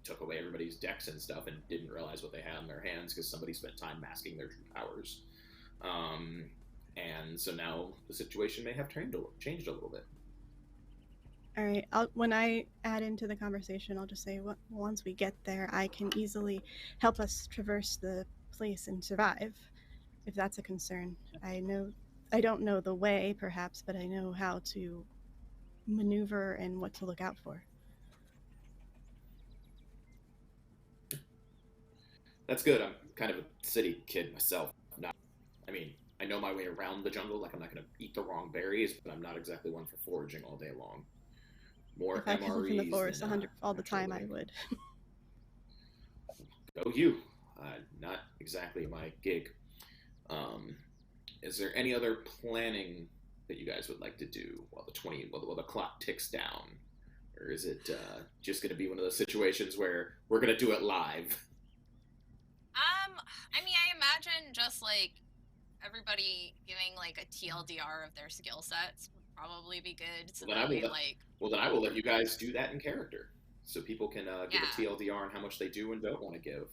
took away everybody's decks and stuff and didn't realize what they had in their hands because somebody spent time masking their true powers. And so now the situation may have changed a little bit. All right. When I add into the conversation, I'll just say, once we get there, I can easily help us traverse the place and survive, if that's a concern. I don't know the way, perhaps, but I know how to maneuver and what to look out for. That's good. I'm kind of a city kid myself. I know my way around the jungle. Like, I'm not going to eat the wrong berries, but I'm not exactly one for foraging all day long. More if I could live in the MREs forest than, all the time, living. I would. Go you. Not exactly my gig. Is there any other planning that you guys would like to do while the clock ticks down? Or is it just going to be one of those situations where we're going to do it live? I mean, I imagine just like everybody giving like a TLDR of their skill sets would probably be good. So then I will let you guys do that in character, so people can give a TLDR on how much they do and don't want to give.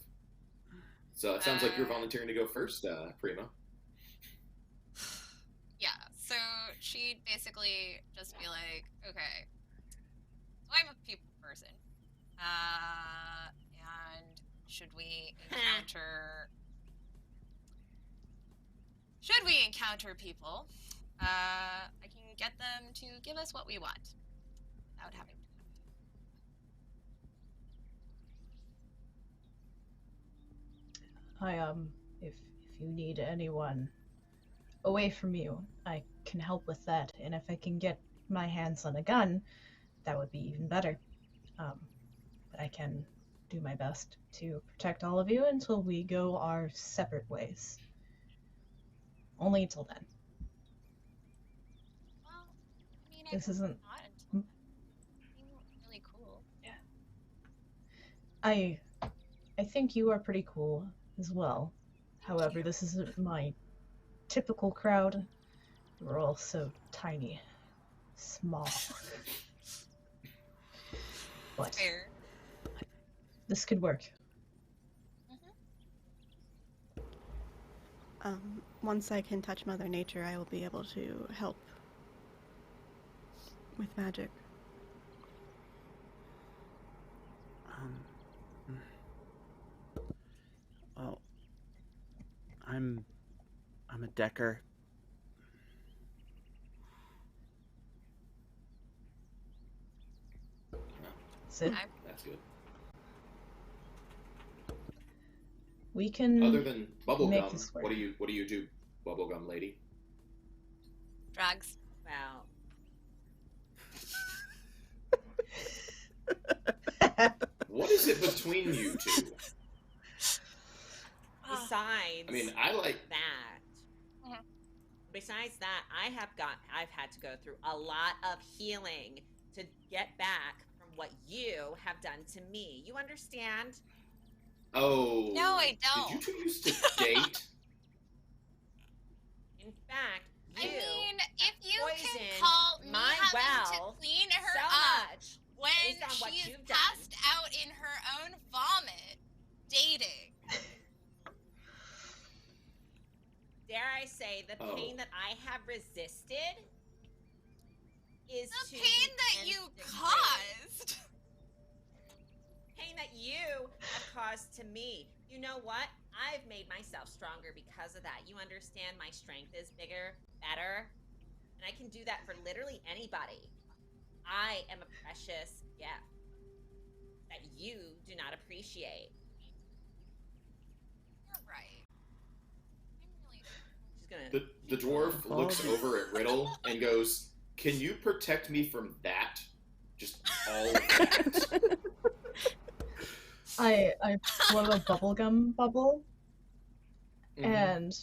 So it sounds like you're volunteering to go first, Prima. Yeah. So she'd basically just be like, okay, so I'm a people person, and should we encounter people, I can get them to give us what we want without having to. If you need anyone away from you, I can help with that, and if I can get my hands on a gun, that would be even better. But I can do my best to protect all of you until we go our separate ways. Only until then. Well, I mean, This isn't really cool. Yeah. I think you are pretty cool as well. However, this isn't my typical crowd. We're all so tiny, small. But Fair. this could work. Once I can touch Mother Nature, I will be able to help with magic. Well, I'm a decker. So That's good. we can Other than make bubblegum, this work. what do you do, bubblegum lady? Drugs. Wow. What is it between you two? Besides I mean, I like. that, Mhm. besides that, I've had to go through a lot of healing to get back from what you have done to me. You understand? Oh. No, I don't. Did you two used to date? In fact, I you mean, if you poisoned can call me my having well to clean her so up much when based on what she is you've done. passed out in her own vomit, dating. Dare I say, the Oh. pain that I have resisted is The to pain the that nth you degree. caused. Pain that you have caused to me. You know what? I've made myself stronger because of that. You understand my strength is bigger, better, and I can do that for literally anybody. I am a precious gift that you do not appreciate. You're right. I'm really She's gonna. The dwarf looks Apologies. over at Riddle and goes, "Can you protect me from that? Just all of that." I blow a bubblegum bubble Mhm. and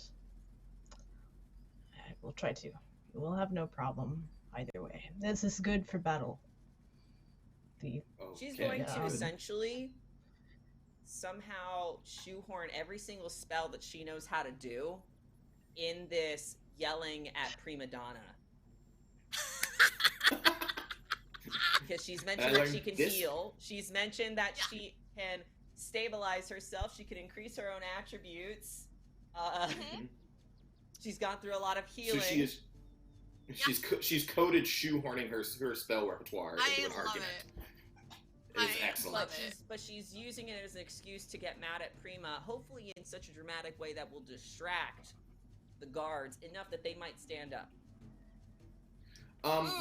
I will try to. We'll have no problem either way. This is good for battle. She's Okay, going to Um, essentially somehow shoehorn every single spell that she knows how to do in this yelling at Prima Donna. Because she's mentioned that she can heal. She's mentioned that she can stabilize herself. She can increase her own attributes. She's gone through a lot of healing. So she is. She's coded shoehorning her spell repertoire into an love argument. it. It is I excellent. love it. But she's using it as an excuse to get mad at Prima, hopefully in such a dramatic way that will distract the guards enough that they might stand up.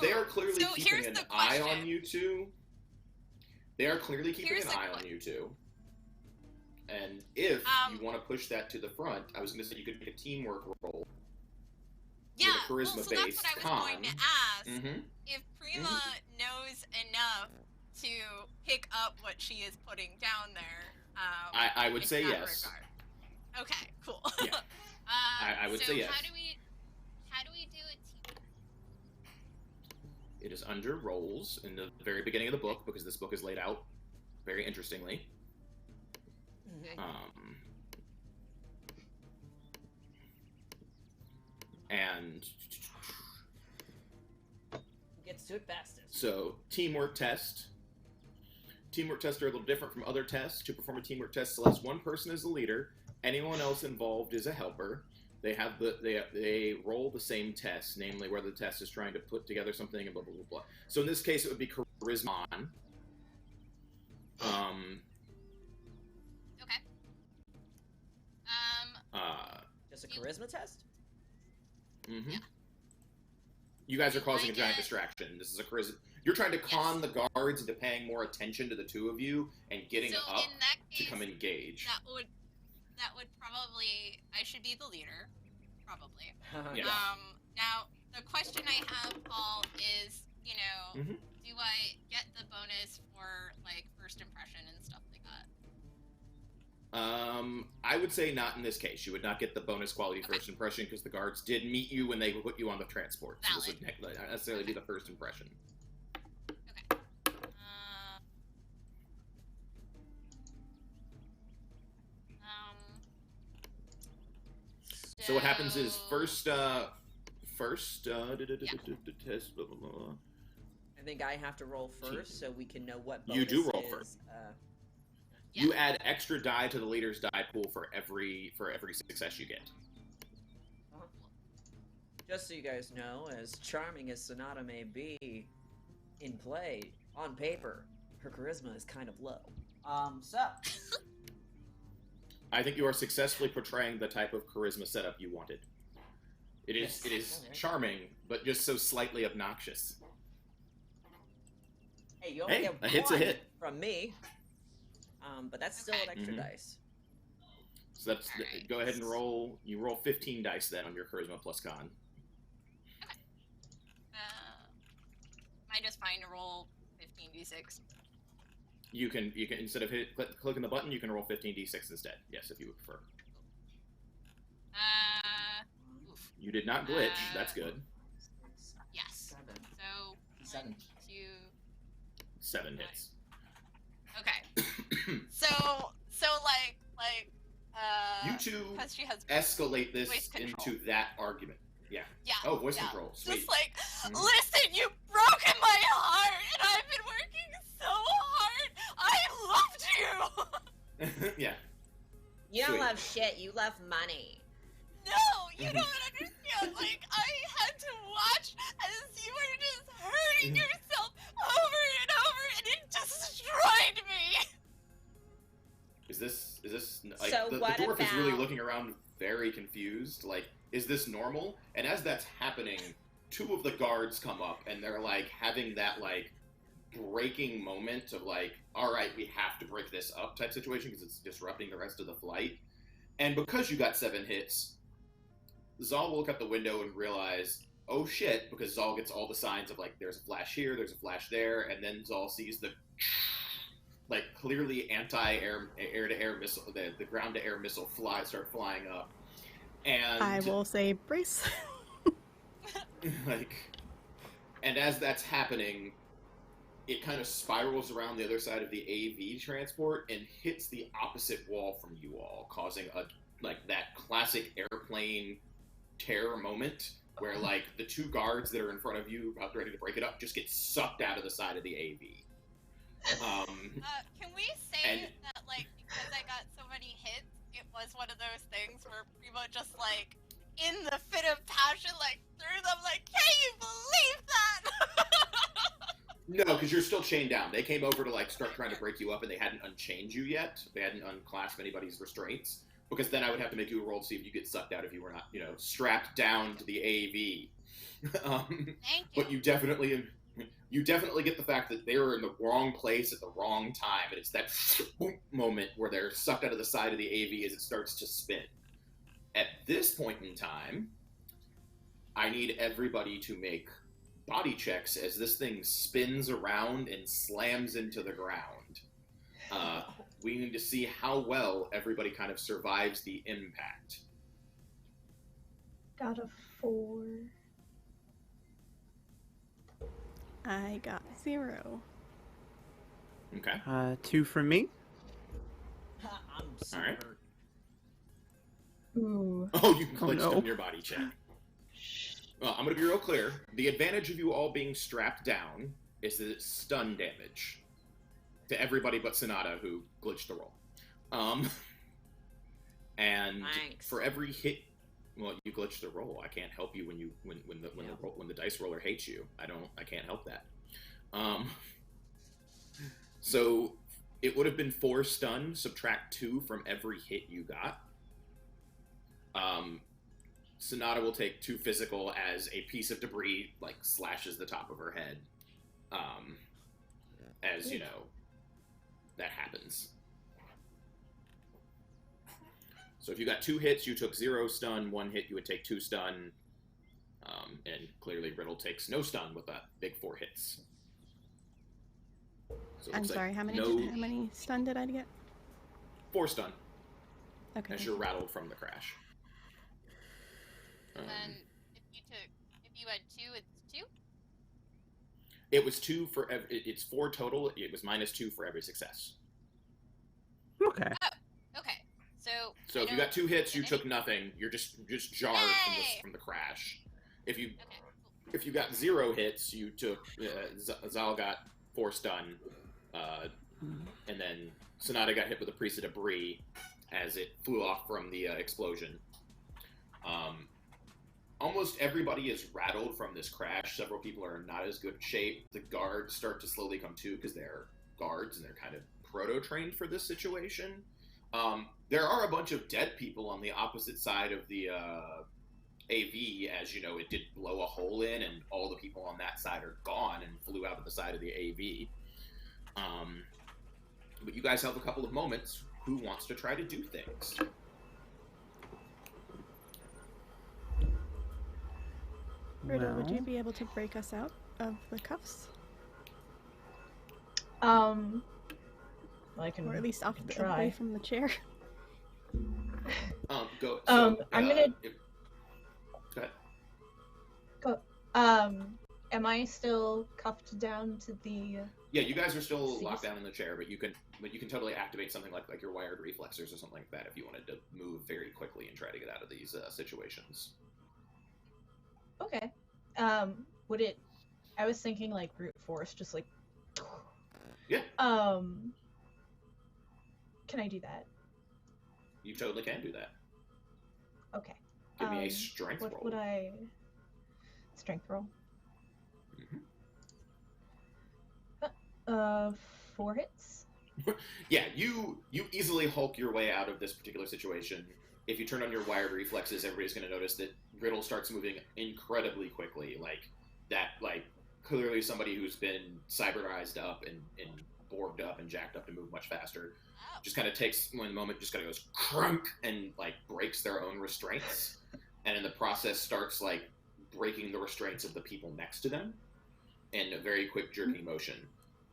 They are clearly So keeping here's an the eye on question. you two. They are clearly keeping Here's an the eye on you two. And if you want to push that to the front, I was going to say you could make a teamwork roll. Yeah, with a well, so charisma-based that's what I was going to ask. Mm-hmm. If Prima knows enough to pick up what she is putting down there, I would in say that yes. regard. Okay, cool. Yeah. I would so say yes. How do we do it? It is under roles in the very beginning of the book because this book is laid out very interestingly. Okay. And Who gets to it fastest? so teamwork test. Teamwork tests are a little different from other tests. To perform a teamwork test, unless one person is the leader, anyone else involved is a helper. They have they roll the same test, namely whether the test is trying to put together something and blah blah blah blah. So in this case, it would be charisma. Okay. Just a charisma test? Mm-hmm. Yeah. You guys are causing I a giant get- distraction. This is a charisma. You're trying to con the guards into paying more attention to the two of you and getting so up in that to case, come engage. that would probably I should be the leader, probably. Yeah. Now the question I have, Paul, is Mhm. do I get the bonus for like first impression and stuff like that? I would say not in this case. You would not get the bonus quality first impression because the guards did meet you when they put you on the transport. So this would not necessarily be the first impression. Okay. So what happens is first test. Blah, blah, blah. I think I have to roll first so we can know what bonus You do roll first. Yeah. You add extra die to the leader's die pool for every success you get. Just so you guys know, as charming as Sonata may be, in play, on paper, her charisma is kind of low. So... I think you are successfully portraying the type of charisma setup you wanted. It is Okay. charming, but just so slightly obnoxious. Hey, you only Hey, get a hit's a one hit. from me. But that's still an extra Mhm. dice. So that's Alright. go ahead and roll. You roll 15 dice then on your charisma plus con. Am I just fine to roll 15d6? You can instead of clicking the button, you can roll 15d6 instead. Yes, if you would prefer. Oof. You did not glitch. That's good. Yes. So, 7. 1, 2... 7 hits. Okay. You two because she has escalate this voice control. into that argument. Yeah. Yeah. Oh, voice yeah. control. Sweet. Just like, Mhm. listen, you've broken my heart, and I've been working so hard. I loved you. Yeah. You don't Sweet. love shit. You love money. No, you don't understand. Like, I had to watch as you were just hurting yourself over and over, and it destroyed me. Is this like So the what dwarf is really about- looking around very confused, like, is this normal? And as that's happening, 2 of the guards come up and they're like having that like breaking moment of like, all right, we have to break this up type situation because it's disrupting the rest of the flight. And because you got 7 hits, Zal will look out the window and realize, oh shit, because Zal gets all the signs of like there's a flash here, there's a flash there, and then Zal sees the like clearly anti-air air-to-air missile, the ground-to-air missile start flying up, and I will say brace. like, and as that's happening, it kind of spirals around the other side of the AV transport and hits the opposite wall from you all, causing a like that classic airplane tear moment where like the 2 guards that are in front of you about ready to break it up just get sucked out of the side of the AV. Can we say And- that, like, because I got so many hits, it was one of those things where Prima just, like, in the fit of passion, like, threw them, like, can you believe that? No, because you're still chained down. They came over to like start trying to break you up, and they hadn't unchained you yet. They hadn't unclasped anybody's restraints. Because then I would have to make you a roll to see if you get sucked out if you were not, strapped down to the AV. Thank you. But you definitely get the fact that they were in the wrong place at the wrong time, and it's that boom moment where they're sucked out of the side of the AV as it starts to spin. At this point in time, I need everybody to make body checks as this thing spins around and slams into the ground. We need to see how well everybody kind of survives the impact. Got a 4. I got 0. Okay. 2 from me. I'm so All right. hurt. Ooh. Oh, you Oh, glitched no. on your body check. Well, I'm going to be real clear. The advantage of you all being strapped down is that it's stun damage to everybody but Sonata, who glitched the roll. And Thanks. for every hit, well, you glitched the roll. I can't help you when the dice roller hates you. I can't help that. So it would have been 4 stun. Subtract 2 from every hit you got. Sonata will take 2 physical as a piece of debris like slashes the top of her head. As you know, that happens. So if you got 2 hits, you took 0 stun. 1 hit, you would take 2 stun. And clearly Riddle takes no stun with that big 4 hits. So it I'm looks like sorry, how many stun did I get? 4 stun Okay. as you're rattled from the crash. And if you had 2, it's 2? It was 2 for it's 4 total. It was -2 for every success. Okay. Okay. So So if you got 2 hits, you took nothing. You're just jarred from the crash. If you got 0 hits, you took Zal got 4 stun, and then Sonata got hit with a piece of debris as it flew off from the explosion. Almost everybody is rattled from this crash. Several people are in not as good shape. The guards start to slowly come to because they're guards and they're kind of proto-trained for this situation. There are a bunch of dead people on the opposite side of the AV, as you know, it did blow a hole in, and all the people on that side are gone and flew out of the side of the AV. But you guys have a couple of moments. Who wants to try to do things? Riddle, would you be able to break us out of the cuffs? Well, I can, or at least off try. away from the chair. Go. So, I'm gonna. Go ahead. Go. Am I still cuffed down to the? Yeah, you guys are still seats? locked down in the chair, but you can totally activate something like your wired reflexes or something like that if you wanted to move very quickly and try to get out of these situations. Okay. Would it? I was thinking like brute force, just like. Yeah. Can I do that? You totally can do that. Okay. Give me a strength roll. What would I? Strength roll. Mm-hmm. 4 hits. Yeah, you easily Hulk your way out of this particular situation. If you turn on your wired reflexes, everybody's going to notice that Riddle starts moving incredibly quickly. Like clearly somebody who's been cyberized up and borged up and jacked up to move much faster. Just kind of takes one moment, just kind of goes crunk and like breaks their own restraints, and in the process starts like breaking the restraints of the people next to them in a very quick jerky motion.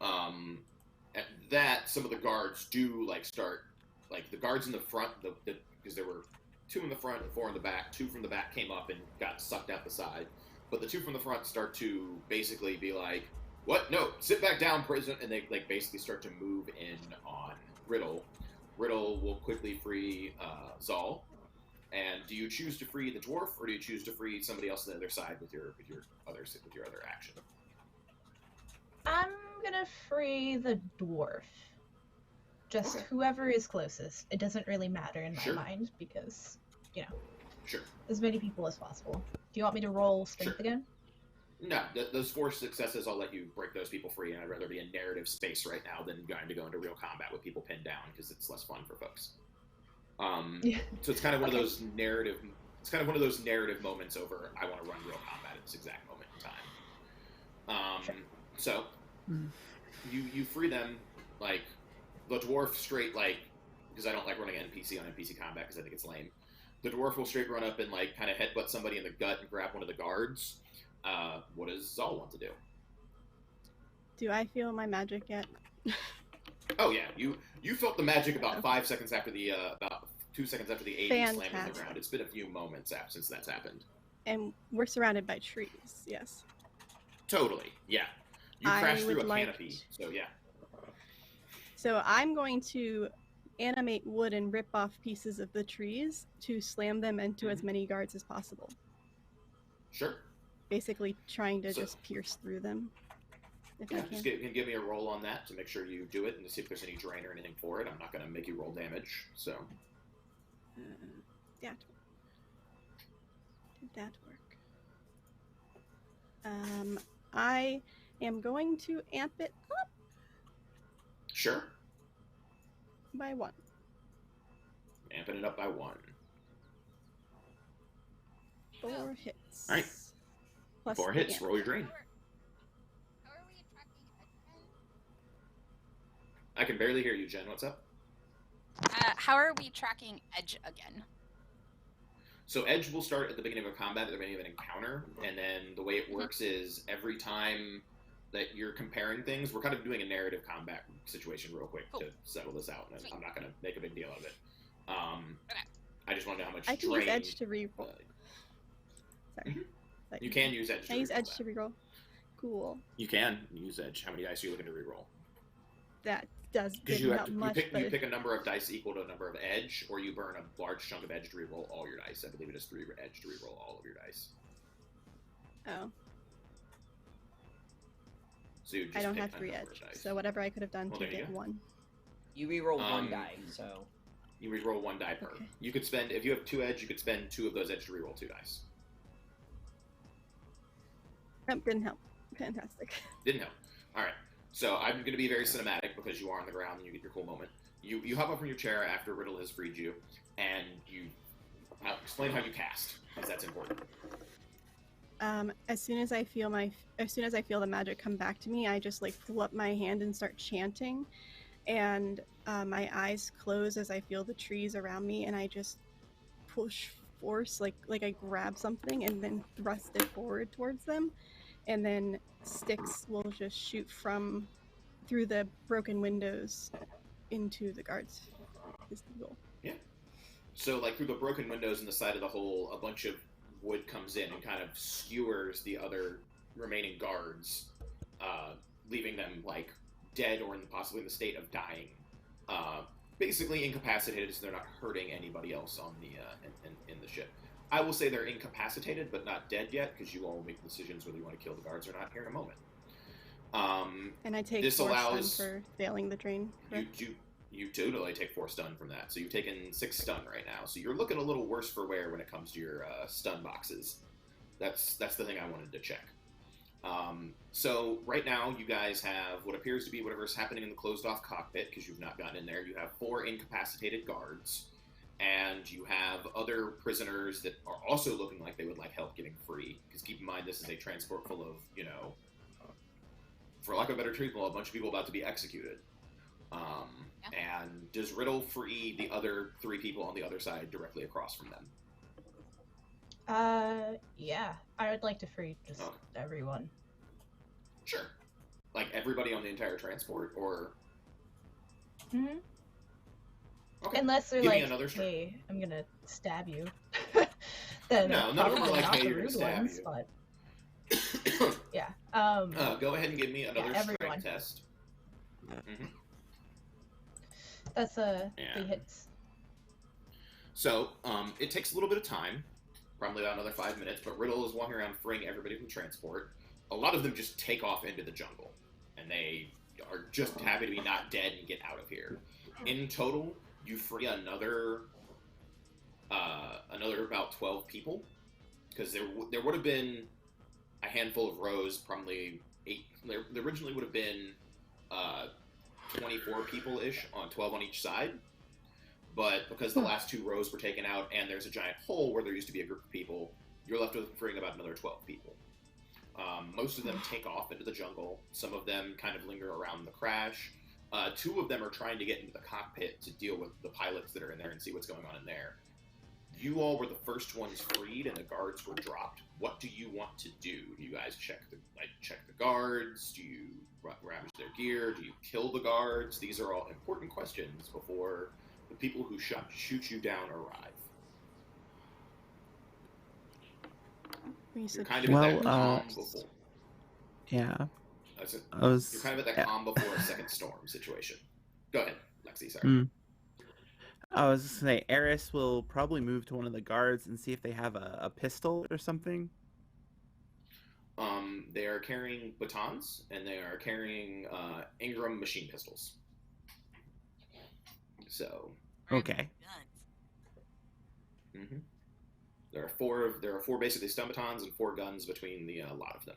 At that, some of the guards do like start like the guards in the front, because there were 2 in the front and 4 in the back. 2 from the back came up and got sucked out the side, but the 2 from the front start to basically be like, "What? No, sit back down, prison!" And they like basically start to move in on Riddle. Riddle will quickly free Zal. And do you choose to free the dwarf, or do you choose to free somebody else on the other side with your other action? I'm gonna free the dwarf. Just Okay. whoever is closest. It doesn't really matter in my Sure. mind because, Sure. as many people as possible. Do you want me to roll strength Sure. again? No, those 4 successes, I'll let you break those people free, and I'd rather be in narrative space right now than going to go into real combat with people pinned down, because it's less fun for folks. Yeah. So it's kind of one of those narrative. It's kind of one of those narrative moments over. I want to run real combat at this exact moment in time. Sure. So you free them, like the dwarf straight, like, because I don't like running NPC on NPC combat because I think it's lame. The dwarf will straight run up and like kind of headbutt somebody in the gut and grab one of the guards. What does Zal want to do? Do I feel my magic yet? Oh yeah, you felt the magic about 5 seconds after the about 2 seconds after the AV slammed in the ground. It's been a few moments since that's happened. And we're surrounded by trees. Yes. Totally, yeah. You crashed through a canopy, so yeah. So I'm going to animate wood and rip off pieces of the trees to slam them into as many guards as possible. Sure. Basically trying to just pierce through them. If I Just give me a roll on that to make sure you do it and to see if there's any drain or anything for it. I'm not going to make you roll damage, so. Did that work? I am going to amp it up Sure. by 1. Amping it up by 1. 4 hits. All right. Plus 4 the hits, amp. roll your drain. How are we attracting attention? I can barely hear you, Jen. What's up? How are we tracking Edge again? So Edge will start at the beginning of a combat, at the beginning of an encounter, and then the way it works is every time that you're comparing things, we're kind of doing a narrative combat situation real quick to settle this out, and I'm not going to make a big deal of it. I just want to know how much I can drain... use Edge to reroll. Sorry. Mhm. You can use Edge to Can I use reroll Edge that. to reroll? Cool. You can use Edge. How many dice are you looking to reroll? That Because didn't help much. you pick a number of dice equal to a number of edge, or you burn a large chunk of edge to reroll all your dice. I believe it is 3 edge to reroll all of your dice. Oh. So you just I don't pick have a 3 number edge, of dice. so whatever I could have done Well, to there you get go. 1. You reroll one die, so You reroll 1 die per. Okay. You could spend, if you have 2 edge, you could spend 2 of those edge to reroll 2 dice. That didn't help. Fantastic. Didn't help. All right. So I'm going to be very cinematic because you are on the ground and you get your cool moment. You hop up from your chair after Riddle has freed you, and you explain how you cast, because that's important. As soon as I feel the magic come back to me, I just like pull up my hand and start chanting, and my eyes close as I feel the trees around me, and I just force like I grab something and then thrust it forward towards them, and then sticks will just shoot through the broken windows into the guards. Is the goal. Yeah. So like through the broken windows in the side of the hole, a bunch of wood comes in and kind of skewers the other remaining guards, leaving them like dead or possibly in the state of dying, basically incapacitated, so they're not hurting anybody else on the in the ship. I will say they're incapacitated, but not dead yet, because you all will make decisions whether you want to kill the guards or not here in a moment. And I take this 4 allows stun for failing the drain. Correct? you totally take 4 stun from that, so you've taken 6 stun right now. So you're looking a little worse for wear when it comes to your stun boxes. That's the thing I wanted to check. So right now you guys have what appears to be whatever's happening in the closed off cockpit, because you've not gotten in there. You have 4 incapacitated guards, and you have other prisoners that are also looking like they would like help getting free, because keep in mind this is a transport full of, for lack of a better term, a bunch of people about to be executed. And does Riddle free the other 3 people on the other side directly across from them? Yeah. I would like to free just everyone. Sure. Like everybody on the entire transport, or... Mm-hmm. Okay. Unless they're Give me like, another strike. hey, I'm gonna stab you. Then No, none of them are probably like, not hey, the you're gonna rude stab ones, you. but yeah. Go ahead and give me another everyone. strength test. Mm-hmm. That's 3 hits. So, it takes a little bit of time, probably about another 5 minutes, but Riddle is walking around freeing everybody from transport. A lot of them just take off into the jungle, and they are just happy to be not dead and get out of here. In total, you free another about 12 people, because there would have been a handful of rows, probably 8. There originally would have been 24 people-ish, on 12 on each side, but because the last 2 rows were taken out and there's a giant hole where there used to be a group of people, you're left with freeing about another 12 people. Most of them take off into the jungle. Some of them kind of linger around the crash. 2 of them are trying to get into the cockpit to deal with the pilots that are in there and see what's going on in there. You all were the first ones freed, and the guards were dropped. What do you want to do? Do you guys check the guards? Do you ravage their gear? Do you kill the guards? These are all important questions before the people who shoot you down arrive. You're kind of in that calm before. Yeah. You're kind of at that calm before a second storm situation. Go ahead, Lexi. Sorry. I was just gonna say, Eris will probably move to one of the guards and see if they have a pistol or something. They are carrying batons, and they are carrying Ingram machine pistols. So. Okay. Mm-hmm. There are four basically stun batons and 4 guns between the lot of them.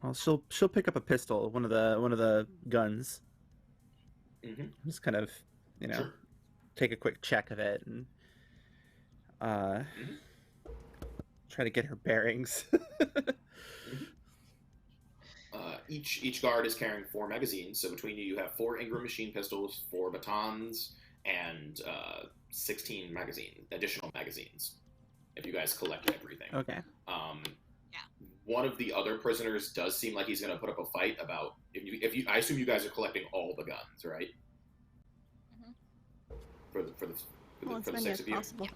Well, she'll pick up a pistol, one of the guns. Mm-hmm. Just kind of, Sure. take a quick check of it and try to get her bearings. Each guard is carrying 4 magazines, so between you have 4 Ingram machine pistols, 4 batons, and 16 additional magazines. If you guys collect everything. Okay. One of the other prisoners does seem like he's going to put up a fight about if you. I assume you guys are collecting all the guns, right? Mm-hmm. For the 6 of you. Possible.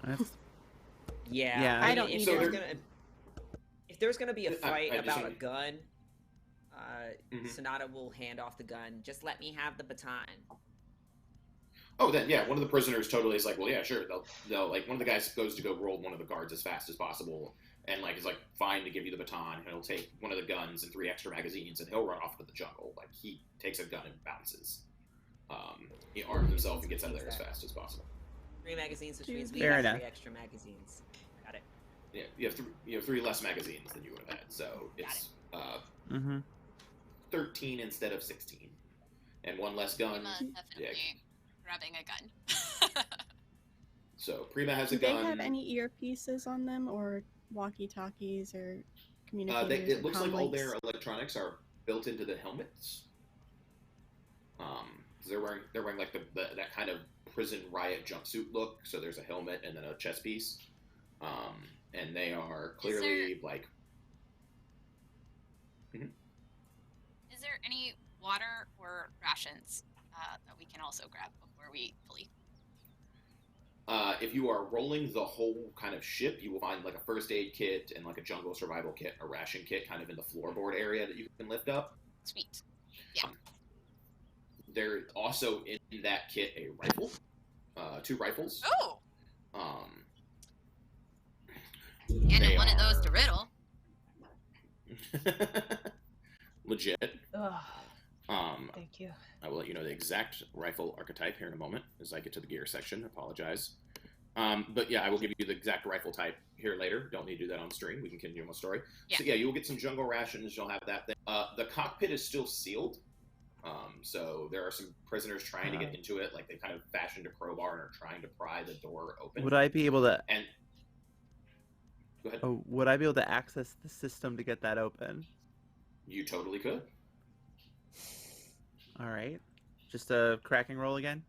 Yeah. I don't need if there's gonna be a fight I just about a want- gun, Sonata will hand off the gun. Just let me have the baton. Oh, then yeah, one of the prisoners totally is like, well, yeah, sure. They'll like one of the guys goes to go roll one of the guards as fast as possible, and like is like fine to give you the baton. And he'll take one of the guns and 3 extra magazines, and he'll run off into the jungle. Like he takes a gun and bounces. He arms himself and gets out of there as fast as possible. 3 magazines, which means we Fair have enough. 3 extra magazines. Got it. Yeah, you have 3 less magazines than you would have had, so it's 13 instead of 16, and 1 less gun. Prima definitely grabbing a gun. So Prima has Do a they gun. have any earpieces on them or walkie-talkies or communicators? It looks or like all comlinks? their electronics are built into the helmets. They're wearing like that kind of prison riot jumpsuit look. So there's a helmet and then a chest piece, and they are clearly like. Is there any water or rations that we can also grab before we flee? If you are rolling the whole kind of ship, you will find like a first aid kit and like a jungle survival kit, a ration kit kind of in the floorboard area that you can lift up. Sweet. Yeah. There's also in that kit a rifle, 2 rifles. Oh! They Handing one of those are- to Riddle. Legit. Ugh, Um, thank you. I will let you know the exact rifle archetype here in a moment as I get to the gear section. Apologize. But yeah, I will give you the exact rifle type here later. Don't need to do that on stream. We can continue on the story. Yeah. So yeah, you will get some jungle rations. You'll have that thing. The cockpit is still sealed. So there are some prisoners trying to get into it. Like they kind of fashioned a crowbar and are trying to pry the door open. Would I be able to? And go ahead. Oh, would I be able to access the system to get that open? You totally could. All right. Just a cracking roll again.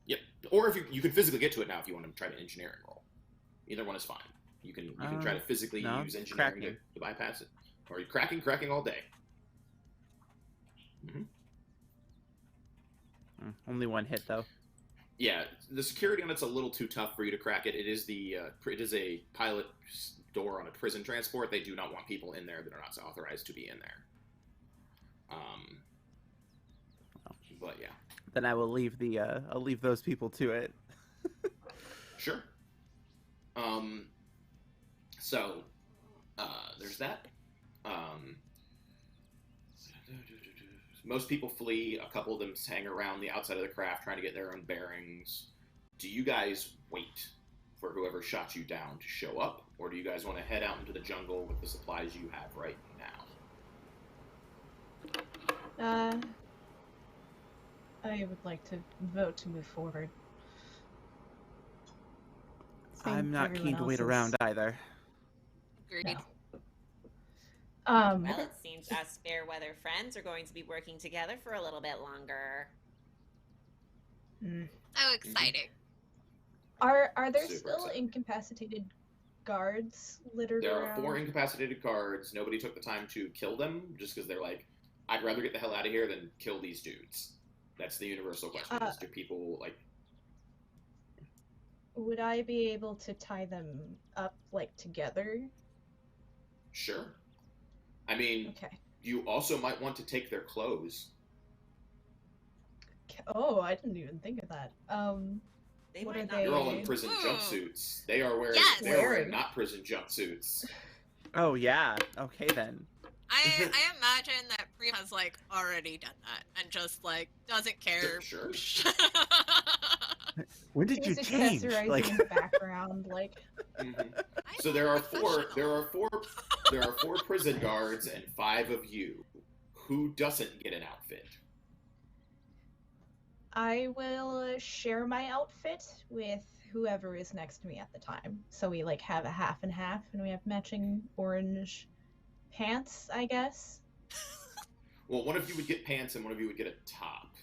Yep. Or if you can physically get to it now if you want to try to engineering roll. Either one is fine. You can try to physically no, use engineering cracking. to bypass it. Or you cracking all day. Only 1 hit though. Yeah, the security on it's a little too tough for you to crack it. It is a pilot door on a prison transport. They do not want people in there that are not authorized to be in there. But yeah, Then I will leave I'll leave those people to it. sure. So there's that. Most people flee. A couple of them hang around the outside of the craft trying to get their own bearings. Do you guys wait for whoever shot you down to show up? Or do you guys want to head out into the jungle with the supplies you have right now? I would like to vote to move forward. I'm not everyone keen to wait else's. around either. Agreed. No. Well, it seems us fair weather friends are going to be working together for a little bit longer. So exciting. Are there Super still exciting. incapacitated guards littered There around? are 4 incapacitated guards. Nobody took the time to kill them just because they're like, I'd rather get the hell out of here than kill these dudes. That's the universal question. Is do people like... Would I be able to tie them up like together? Sure. I mean, Okay. you also might want to take their clothes. Oh, I didn't even think of that. They What might are not they- You're all be- in prison Ooh. jumpsuits. They are wearing. Yes. They're wearing Wearing. not prison jumpsuits. Oh yeah. Okay then. I imagine that Prima's like already done that and just like doesn't care. Sure. When did you She's change? accessorizing Like, in the background, like Mhm. I'm So there a are four. professional. There are 4 prison guards and 5 of you. Who doesn't get an outfit? I will share my outfit with whoever is next to me at the time. So we like have a half and half, and we have matching orange pants, I guess. Well, one of you would get pants and one of you would get a top.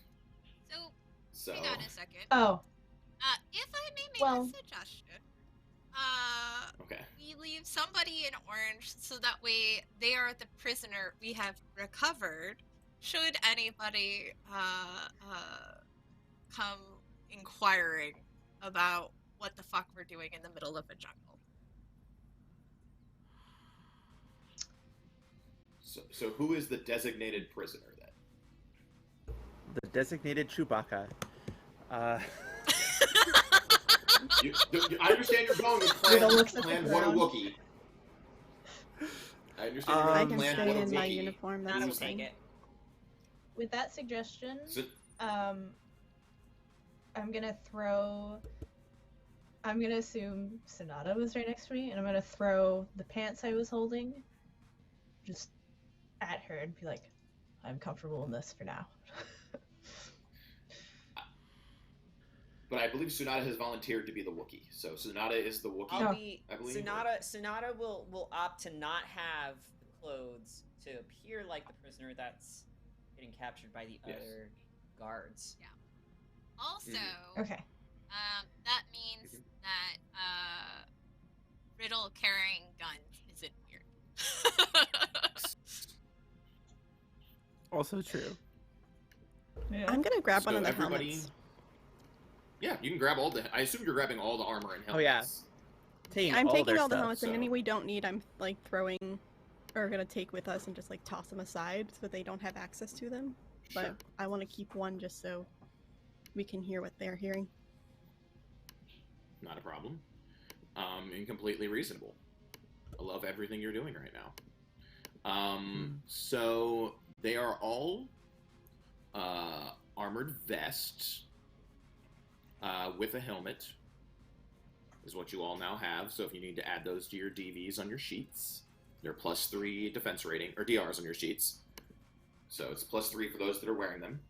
So, So hang on a second. Oh, If I may make Well- a suggestion, okay. we leave somebody in orange so that way they are the prisoner we have recovered. Should anybody come inquiring about what the fuck we're doing in the middle of a jungle? So who is the designated prisoner then? The designated Chewbacca. I understand you're going with Riddle looks at the plan what a ground. Wookiee. I understand you're I going can with plan stay what a in my Wookiee. uniform. Sonata will That's take fine. it. With that suggestion, So, I'm gonna assume Sonata was right next to me, and I'm gonna throw the pants I was holding just at her and be like, I'm comfortable in this for now. but I believe Sonata has volunteered to be the Wookiee. So Sonata is the Wookiee. I'll Oh. be I believe. Sonata will opt to not have the clothes to appear like the prisoner that's getting captured by the Yes. other guards. Also, Okay. that means that Riddle carrying guns isn't weird. Also true. Yeah. I'm gonna grab one So of the everybody- helmets. Yeah, you can grab all the. I assume you're grabbing all the armor and Oh, yeah. helmets. Taking I'm all taking their all the stuff, helmets, and so- any we don't need, I'm like throwing, or gonna take with us and just like toss them aside so they don't have access to them. But Sure. I want to keep one just so we can hear what they're hearing. Not a problem. And completely reasonable. I love everything you're doing right now. So they are all armored vests with a helmet, is what you all now have. So if you need to add those to your DVs on your sheets, they're +3 defense rating, or DRs on your sheets. So it's +3 for those that are wearing them.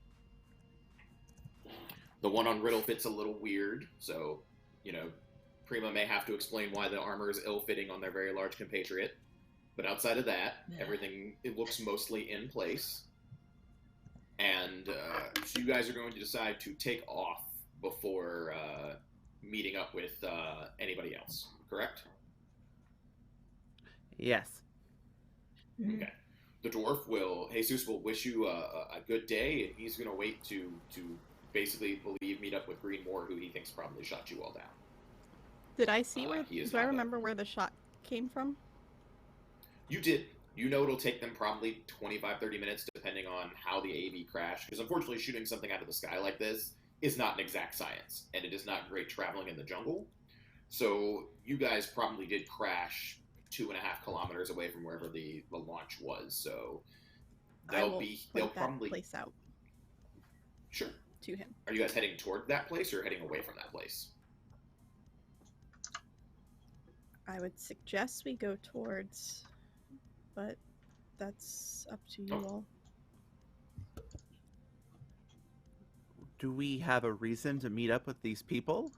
The one on Riddle fits a little weird, so, you know, Prima may have to explain why the armor is ill-fitting on their very large compatriot. But outside of that, Yeah. everything, it looks mostly in place. And so you guys are going to decide to take off before meeting up with anybody else, correct? Yes. Okay. The dwarf Jesus will wish you a good day, and he's going to wait to basically meet up with Greenmore, who he thinks probably shot you all down. Did I see where? he is Do I not there. remember where the shot came from? You did. You know it'll take them probably 25-30 minutes, depending on how the AV crashed, because unfortunately shooting something out of the sky like this is not an exact science, and it is not great traveling in the jungle. So you guys probably did crash 2.5 kilometers away from wherever the launch was. So I will they'll point that probably place out Sure. to him. Are you guys heading toward that place or heading away from that place? I would suggest we go towards, but that's up to you Oh. all. Do we have a reason to meet up with these people?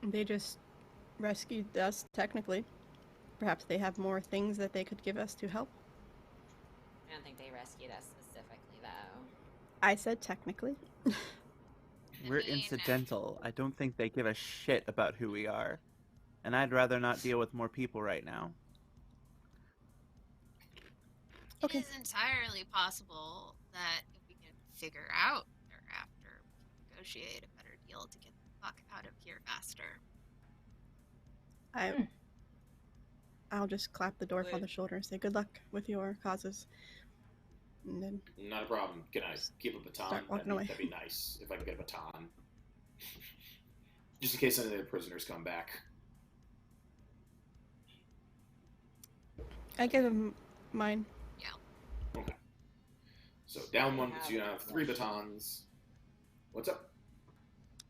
They just rescued us, technically. Perhaps they have more things that they could give us to help. I don't think they rescued us specifically, though. I said technically. We're mean, incidental. I don't think they give a shit about who we are. And I'd rather not deal with more people right now. Okay. It is entirely possible that if we can figure out thereafter, we can negotiate a better deal to get the fuck out of here faster. I'll just clap the dwarf on Wait. the shoulder and say, "Good luck with your causes." And then Not a problem. Can I keep a baton? Start walking away. That'd be nice if I could get a baton. Just in case any of the prisoners come back. I give him mine. Okay. So down one, have so you a have 3 question. batons. What's up?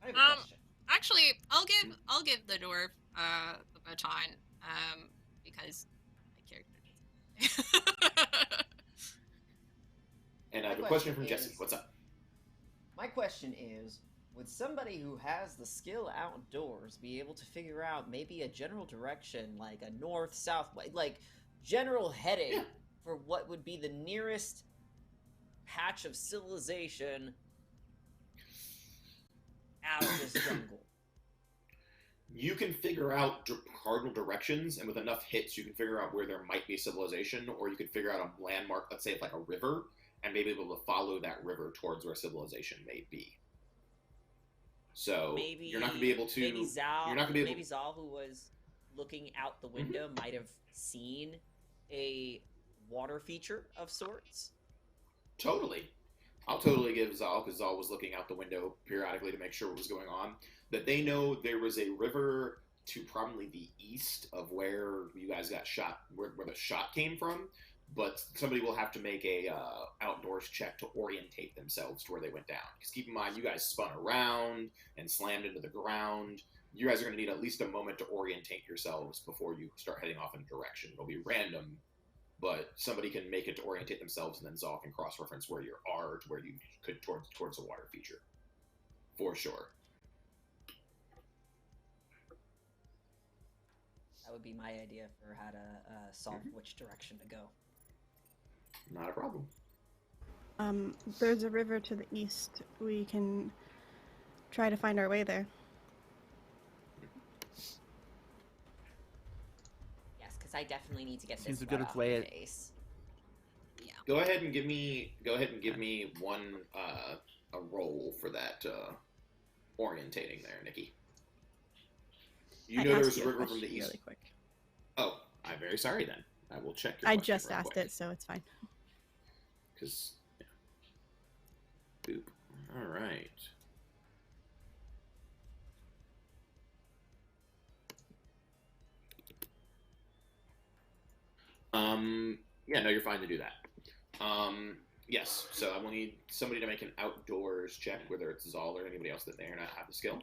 I have a question. Actually, I'll give the dwarf the baton because my character needs it. And I have My a question from question Jesse. is- What's up? My question is, would somebody who has the skill outdoors be able to figure out maybe a general direction, like a north-south way, like general heading Yeah. for what would be the nearest patch of civilization out of this jungle? You can figure out cardinal directions, and with enough hits, you can figure out where there might be civilization, or you could figure out a landmark, let's say it's like a river, and maybe able to follow that river towards where civilization may be. So Maybe you're not going to be able to. Maybe Zal, you're not gonna be able- Zal, who was looking out the window, might have seen a water feature of sorts? Totally. I'll totally give Zal, because Zal was looking out the window periodically to make sure what was going on, that they know there was a river to probably the east of where you guys got shot, where the shot came from, but somebody will have to make a outdoors check to orientate themselves to where they went down. Because keep in mind, you guys spun around and slammed into the ground. You guys are going to need at least a moment to orientate yourselves before you start heading off in a direction. It'll be random, but somebody can make it to orientate themselves, and then Zal can cross-reference where you are to where you could towards the water feature. For sure. That would be my idea for how to solve which direction to go. Not a problem. There's a river to the east. We can try to find our way there. Yes, because I definitely need to get Seems this a good red off way my it- face. Go ahead and give me one a roll for that orientating there, Nikki. You know there's a river from the east. Really quick. Oh, I'm very sorry then. I will check your I question just real asked quick. it, so it's fine. Because, yeah. Boop. All right. Yeah, no, you're fine to do that. Yes, so I will need somebody to make an outdoors check, whether it's Zal or anybody else that may or not have the skill.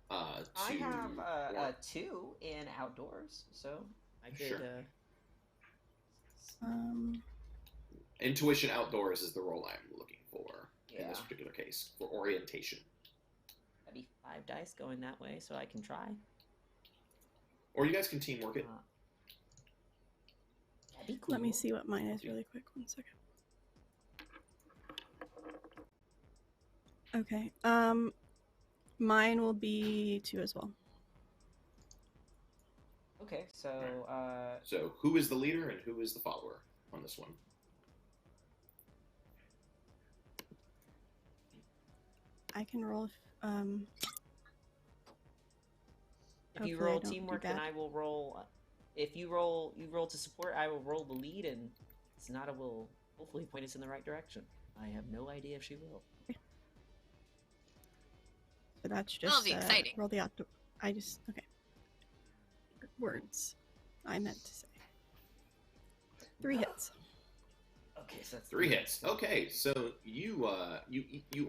I have a 2 in outdoors, so I could. Sure. Um, Intuition outdoors is the role I'm looking for in this Yeah. particular case for orientation. That'd be 5 dice going that way, so I can try. Or you guys can teamwork it. That'd be cool. Let me see what mine is really quick. 1 second. Okay. Mine will be 2 as well. Okay, so So who is the leader and who is the follower on this one? I can roll. if you Hopefully I roll don't do teamwork, then bad. I will roll. If you roll to support, I will roll the lead, and Sonata will hopefully point us in the right direction. I have no idea if she will. So that's That'll just be exciting. roll the outdoor. Okay. Words. I meant to say 3 hits. Okay, so that's 3 hits. Okay, so you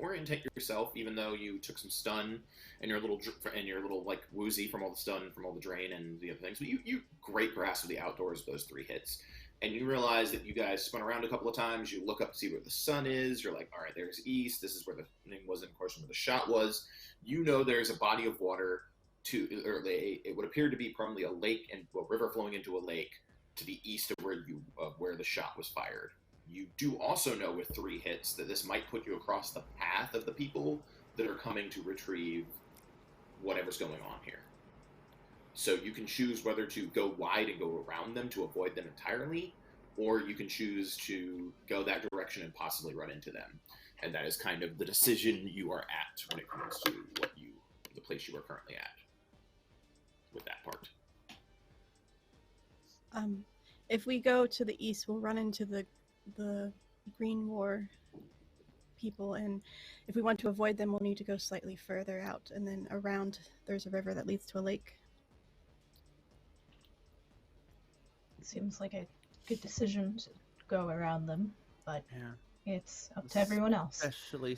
orientate yourself, even though you took some stun and you're a little like woozy from all the stun, from all the drain and the other things. But you great grasp of the outdoors those 3 hits, and you realize that you guys spun around a couple of times. You look up to see where the sun is. You're like, all right, there's east. This is where the thing was, and of course where the shot was. You know there's a body of water it would appear to be probably a lake and a river flowing into a lake to the east of where the shot was fired. You do also know with 3 hits that this might put you across the path of the people that are coming to retrieve whatever's going on here. So you can choose whether to go wide and go around them to avoid them entirely, or you can choose to go that direction and possibly run into them. And that is kind of the decision you are at when it comes to the place you are currently at with that part. If we go to the east, we'll run into the Green War people, and if we want to avoid them, we'll need to go slightly further out, and then around there's a river that leads to a lake. Seems like a good decision to go around them, but Yeah. it's up to everyone else. Especially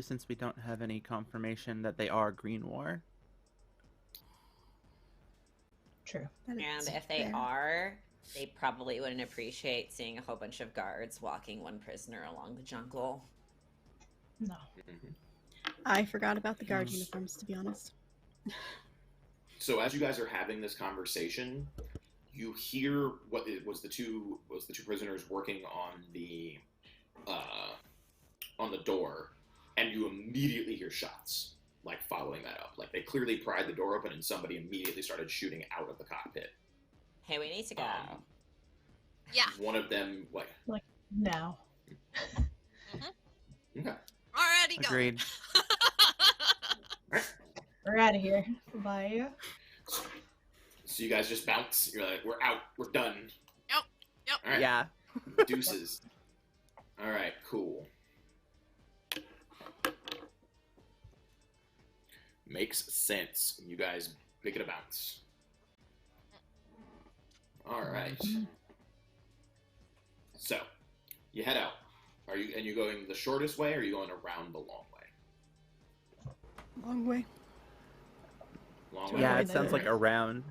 since we don't have any confirmation that they are Green War. True. That And is if they fair. are, they probably wouldn't appreciate seeing a whole bunch of guards walking one prisoner along the jungle. No. Mm-hmm. I forgot about the guard uniforms, to be honest. So as you guys are having this conversation, you hear what was the two prisoners working on the door, and you immediately hear shots like following that up. Like they clearly pried the door open, and somebody immediately started shooting out of the cockpit. Hey, we need to go. Yeah. One of them, Like now. okay. Already go. Agreed. We're out of here. Bye. So you guys just bounce. You're like, we're out. We're done. Nope. Yep. All right. Yeah. Deuces. All right, cool. Makes sense. You guys pick it a bounce. All right. So, you head out. Are you going the shortest way, or are you going around the long way? Long way. Long way. Yeah, it Avoid sounds the- like around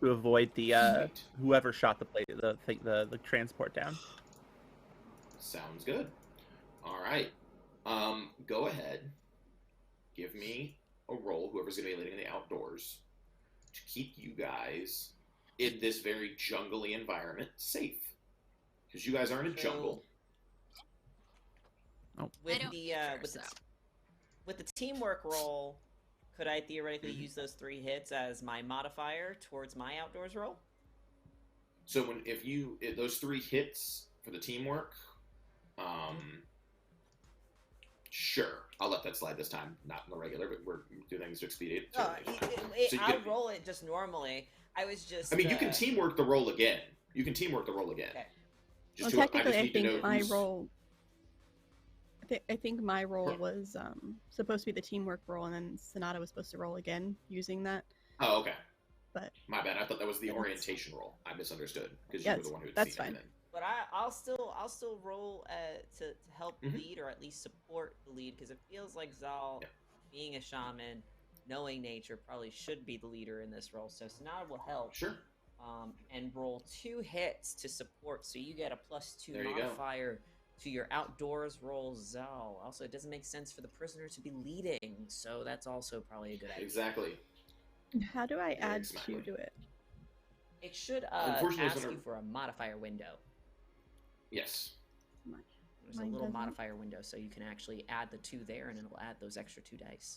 to avoid the Sweet. whoever shot the transport down. Sounds good. All right. Go ahead. Give me a roll, whoever's going to be leading the outdoors, to keep you guys in this very jungly environment safe. Because you guys are in a jungle. With don't the think with so. with the teamwork roll, could I theoretically use those 3 hits as my modifier towards my outdoors roll? So if those 3 hits for the teamwork, sure, I'll let that slide this time. Not in the regular, but we're doing things to expedite. So you I'll can- roll it just normally. I was just. I mean, you can teamwork the roll again. You can teamwork the roll again. Okay. Just Well, to, I technically, just I need to know think my who's- role. I think my role Yeah. was supposed to be the teamwork role, and then Sonata was supposed to roll again using that. Oh, okay. But My bad. I thought that was the Yes. orientation roll. I misunderstood because Yeah, you were the one who had that's seen fine. everything. But I'll still roll to help Mhm. lead, or at least support the lead, because it feels like Zal, Yeah. being a shaman, knowing nature, probably should be the leader in this role. So Sonata will help. Sure. And roll 2 hits to support, so you get a +2 There you go. modifier to your outdoors roll, Zal. Also, it doesn't make sense for the prisoner to be leading, so that's also probably a good idea. Exactly. how do I add exactly. 2 to it? It should Unfortunately, it's ask gonna- you for a modifier window. Yes. There's a Mine little doesn't. modifier window, so you can actually add the 2 there, and it'll add those extra 2 dice.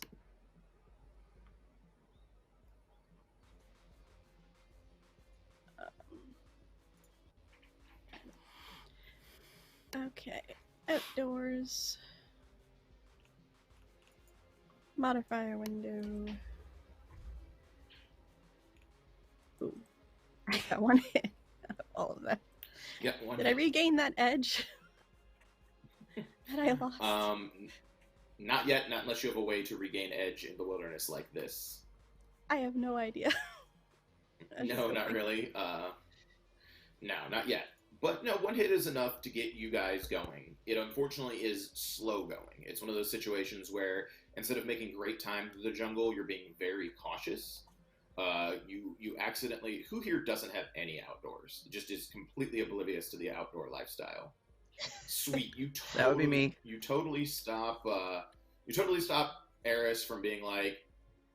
Okay, outdoors. Modifier window. Ooh, I got 1 hit. All of that. Yeah. One Did I hit. regain that edge that I lost? Not yet. Not unless you have a way to regain edge in the wilderness like this. I have no idea. I'm No, just not hoping. really. No, not yet. But no, 1 hit is enough to get you guys going. It unfortunately is slow going. It's one of those situations where instead of making great time through the jungle, you're being very cautious. You accidentally. Who here doesn't have any outdoors? Just is completely oblivious to the outdoor lifestyle. Sweet, you totally, That would be me. You totally stop. You totally stop Eris from being like,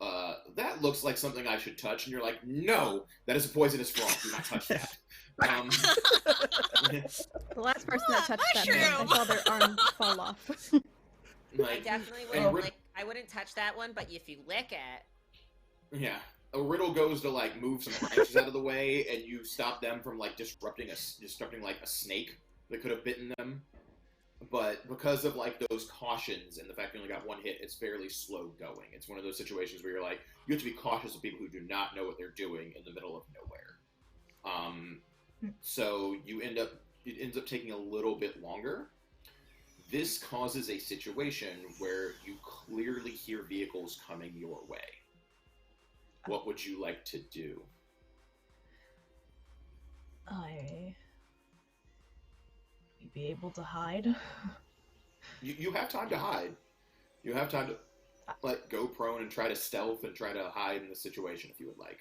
that looks like something I should touch, and you're like, no, that is a poisonous frog. Do not touch that. The last person that touched that, man, I mushroom! saw their arm fall off. I like, definitely and wouldn't Rid- I wouldn't touch that one, but if you lick it, yeah. A Riddle goes to like move some branches out of the way, and you stop them from like disrupting like a snake that could have bitten them. But because of like those cautions and the fact you only got 1 hit, it's fairly slow going. It's one of those situations where you're like, you have to be cautious of people who do not know what they're doing in the middle of nowhere. So it ends up taking a little bit longer. This causes a situation where you clearly hear vehicles coming your way. What would you like to do? I be able to hide. You have time to hide. You have time to like go prone and try to stealth and try to hide in the situation if you would like.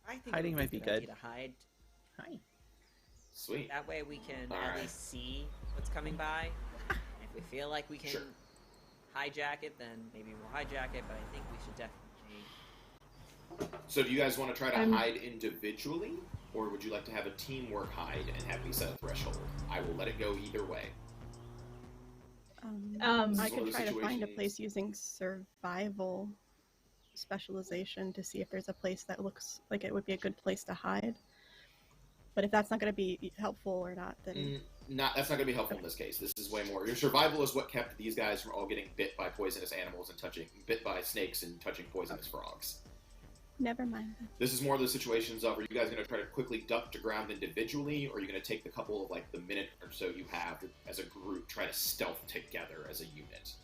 I think Hiding it would might be a be good idea good. to hide. Hi. Sweet. That way we can All at right. least see what's coming by. If we feel like we can Sure. hijack it, then maybe we'll hijack it. But I think we should definitely. So do you guys want to try to I'm- hide individually, or would you like to have a teamwork hide and have me set a threshold? I will let it go either way. Um, I This is one could of try the to find a situations- place using survival specialization to see if there's a place that looks like it would be a good place to hide. But if that's not going to be helpful or not, then That's not going to be helpful in this case. This is way more. Your survival is what kept these guys from all getting bit by poisonous animals and bit by snakes and touching poisonous frogs. Never mind. This is more of the situations of, are you guys going to try to quickly duck to ground individually, or are you going to take the couple of, like, the minute or so you have as a group, try to stealth together as a unit?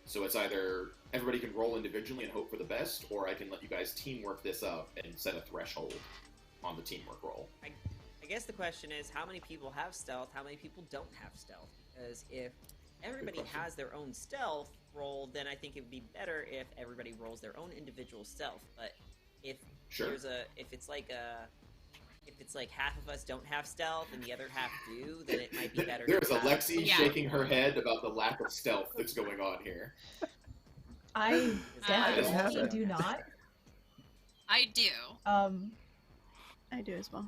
So it's either everybody can roll individually and hope for the best, or I can let you guys teamwork this up and set a threshold on the teamwork roll. I guess the question is, how many people have stealth, how many people don't have stealth? Because if everybody has their own stealth roll, then I think it would be better if everybody rolls their own individual stealth. But if there's if it's like half of us don't have stealth and the other half do, then it might be better. There's Alexi shaking her head about the lack of stealth that's going on here. I definitely do not. I do. I do as well.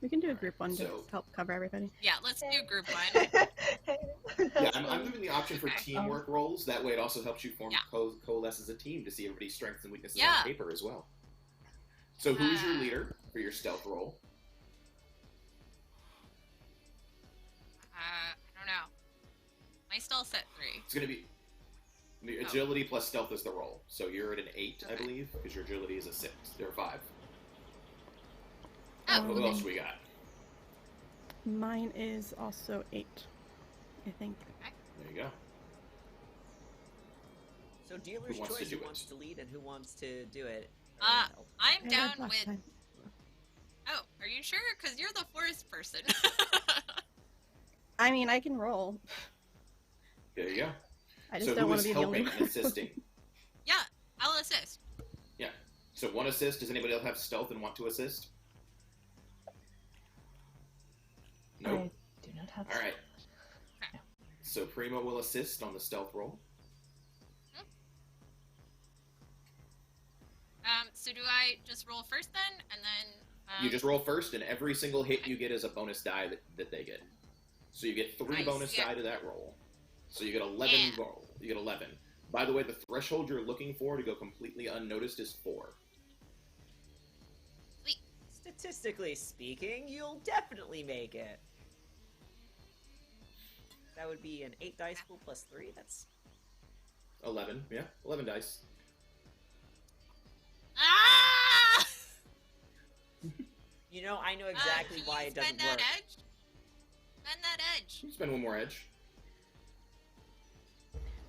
We can do a group one to help cover everybody. Yeah, let's do group one. Yeah, I'm giving the option for teamwork rolls. That way it also helps you coalesce as a team to see everybody's strengths and weaknesses on paper as well. So who's your leader for your stealth roll? I don't know. My stealth's at 3. It's going to be agility plus stealth is the roll. So you're at an 8, I believe, because your agility is a 6. There are 5. Oh. What else we got? Mine is also 8, I think. There you go. So dealer's choice, who wants to lead and who wants to do it? I'm down with... Time. Oh, are you sure? Because you're the forest person. I mean, I can roll. There you go. I just don't want to be the only one. And assisting? Yeah, I'll assist. Yeah. So one assist. Does anybody else have stealth and want to assist? No. I do not have. All right. Okay. So Prima will assist on the stealth roll. So do I just roll first then, and then... You just roll first, and every single hit you get is a bonus die that they get. So you get 3 bonus die to that roll. So you get 11 roll. You get 11. By the way, the threshold you're looking for to go completely unnoticed is 4. Sweet. Statistically speaking, you'll definitely make it. That would be an 8 dice pool plus 3. That's 11. Yeah, 11 dice. Ah! You know, I know exactly why it doesn't work. Edge? Spend that edge. You can spend one more edge.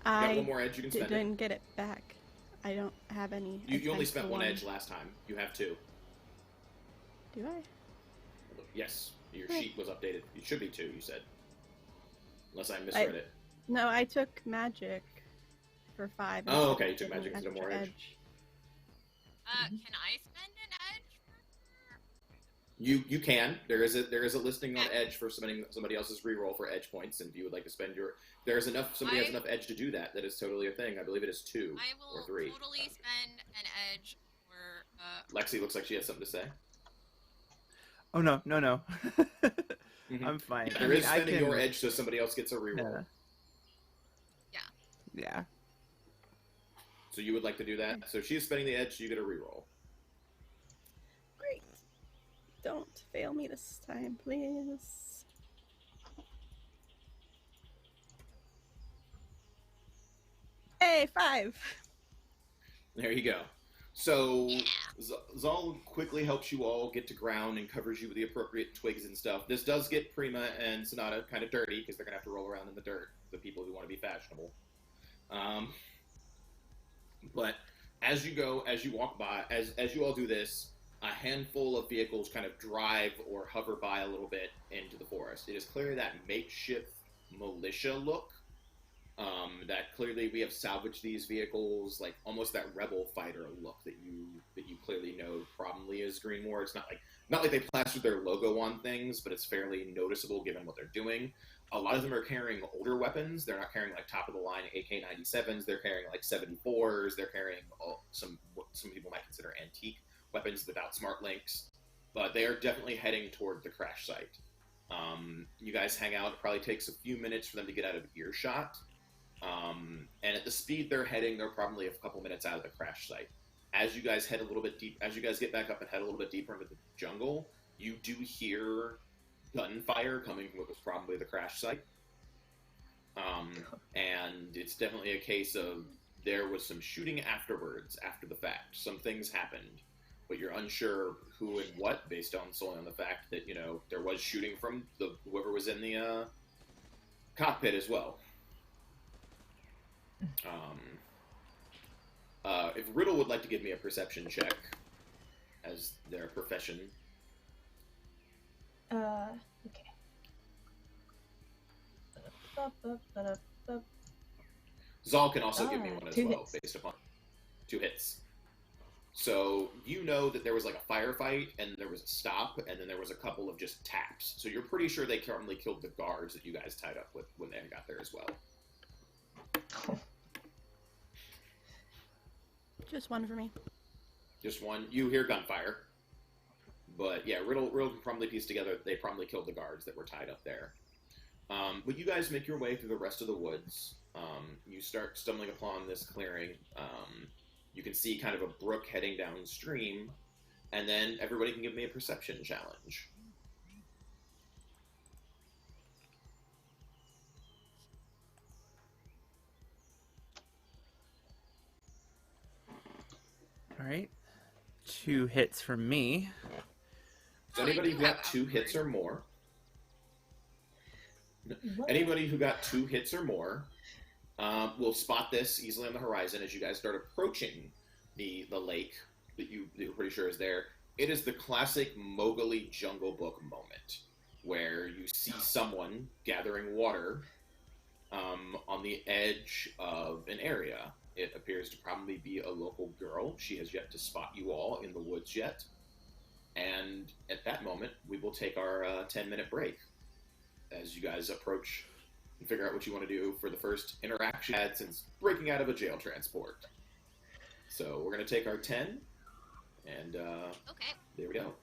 I one more edge, you can spend didn't get it back. I don't have any. You only spent 1 edge last time. You have 2. Do I? Yes, your sheet was updated. It should be 2, you said. Unless I misread it. No, I took magic for 5. Oh, okay, you took magic instead of more edge. Can I spend an edge? You can. There is a listing on edge for somebody else's reroll for edge points, and if you would like to spend your somebody has enough edge to do that. That is totally a thing. I believe it is 2 or 3. I will totally spend an edge for Lexi looks like she has something to say. Oh no. I'm fine. Yeah, there is spending your edge so somebody else gets a reroll. Yeah. So you would like to do that? So she is spending the edge, so you get a reroll. Great. Don't fail me this time, please. Hey, 5. There you go. So Zal quickly helps you all get to ground and covers you with the appropriate twigs and stuff. This does get Prima and Sonata kind of dirty because they're going to have to roll around in the dirt, the people who want to be fashionable. But as you walk by, as you all do this, a handful of vehicles kind of drive or hover by a little bit into the forest. It is clearly that makeshift militia look. That clearly we have salvaged these vehicles, like almost that rebel fighter look that you clearly know probably is Green War. It's not like they plastered their logo on things, but it's fairly noticeable given what they're doing. A lot of them are carrying older weapons. They're not carrying like top of the line AK-97s. They're carrying like 74s. They're carrying what some people might consider antique weapons without smart links. But they are definitely heading toward the crash site. You guys hang out. It probably takes a few minutes for them to get out of earshot. And at the speed they're heading, they're probably a couple minutes out of the crash site. As you guys head a little bit deep, as you guys get back up and head a little bit deeper into the jungle, you do hear gunfire coming from what was probably the crash site. And it's definitely a case of there was some shooting afterwards, after the fact. Some things happened, but you're unsure who and what, based on solely on the fact that, you know, there was shooting from whoever was in the cockpit as well. If Riddle would like to give me a perception check as their profession. Okay. Zal can also give me one as 2 well, hits. based upon 2 hits. So you know that there was like a firefight, and there was a stop, and then there was a couple of just taps. So you're pretty sure they currently killed the guards that you guys tied up with when they got there as well. Just one for me. Just one. You hear gunfire. But yeah, Riddle can probably piece together they probably killed the guards that were tied up there. But you guys make your way through the rest of the woods. You start stumbling upon this clearing. You can see kind of a brook heading downstream, and then everybody can give me a perception challenge. All right. 2 hits from me. So anybody who got 2 hits or more, anybody who got 2 hits or more will spot this easily on the horizon as you guys start approaching the lake that you're pretty sure is there. It is the classic Mowgli Jungle Book moment where you see someone gathering water on the edge of an area. It appears to probably be a local girl. She has yet to spot you all in the woods yet. And at that moment, we will take our 10-minute break as you guys approach and figure out what you want to do for the first interaction you had since breaking out of a jail transport. So we're going to take our 10, and Okay. there we go.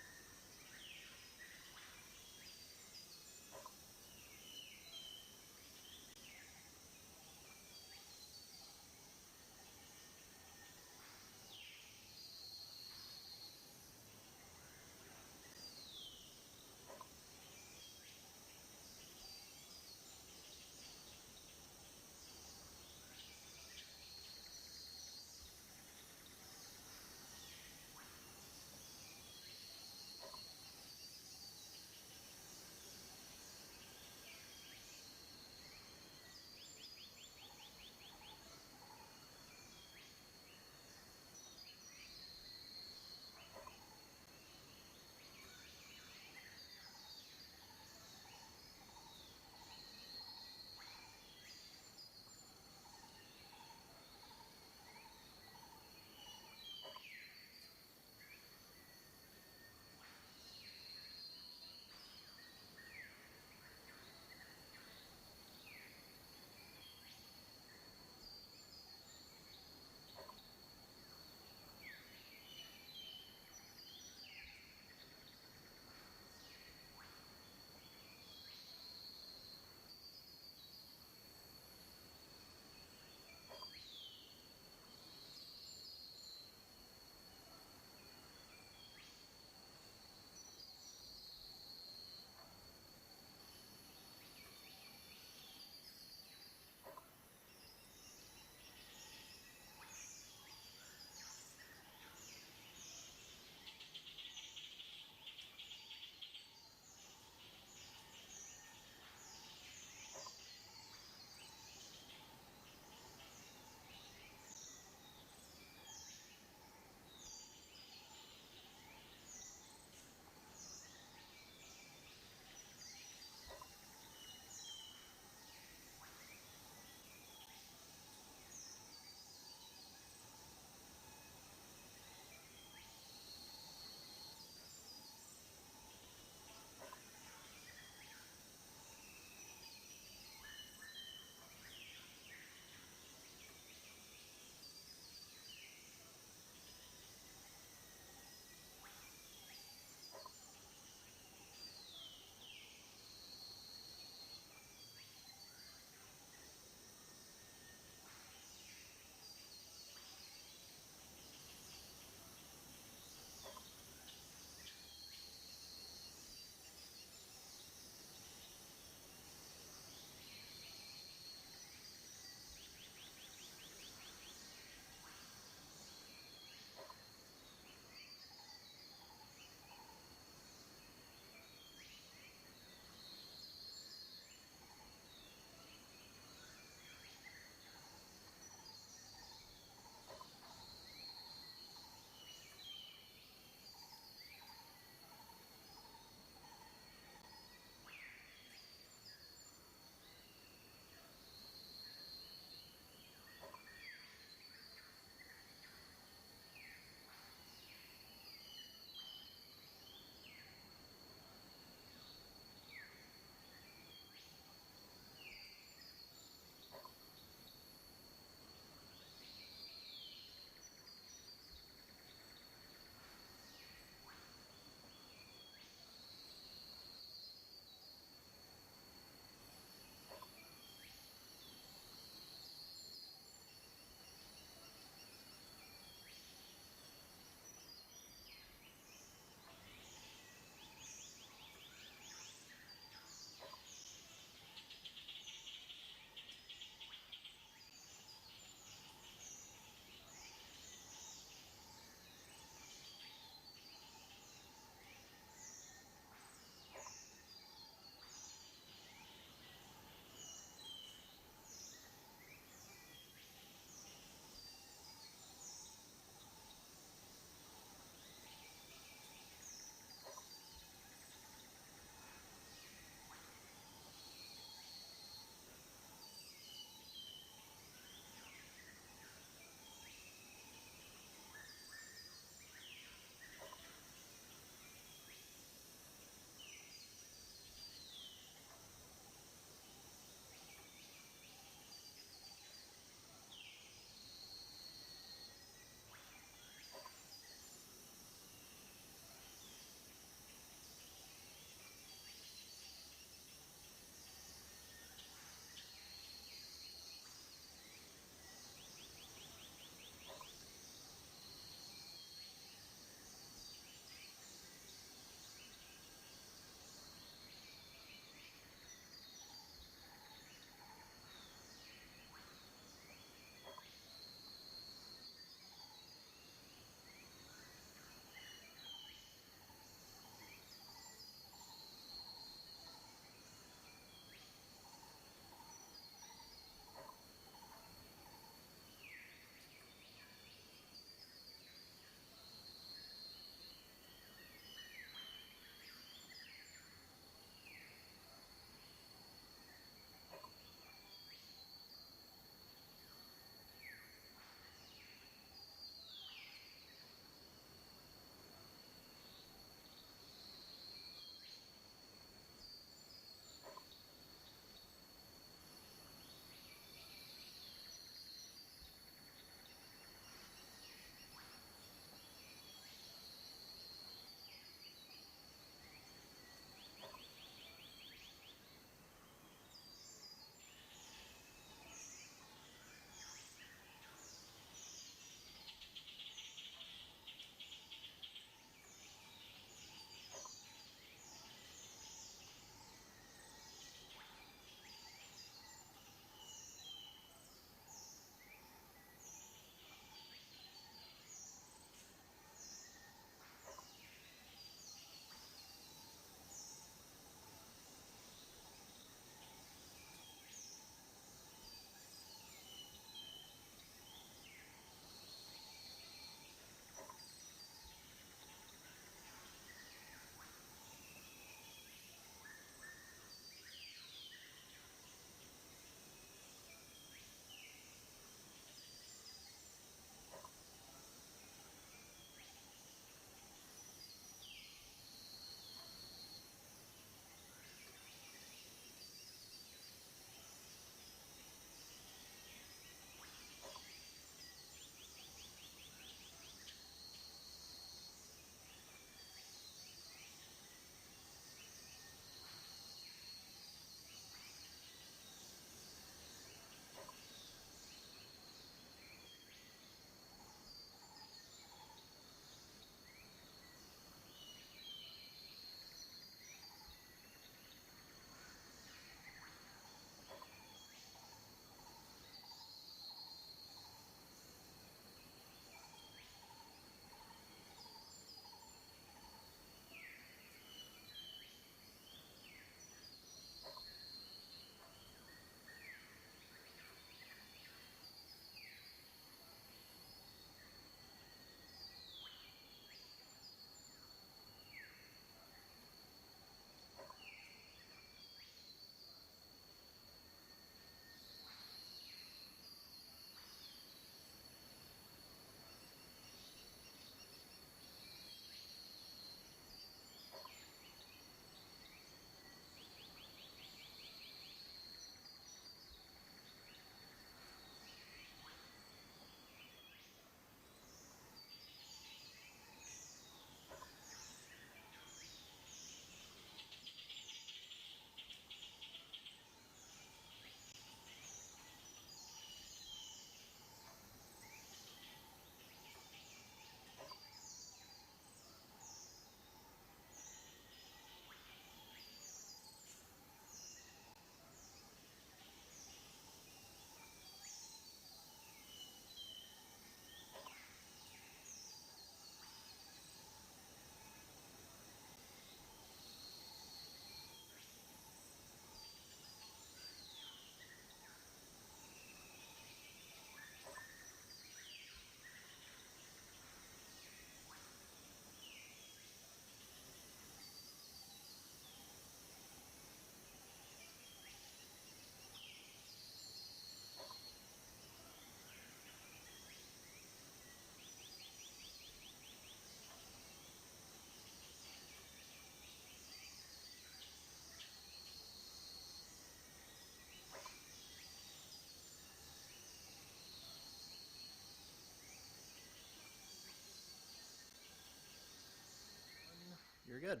you're good.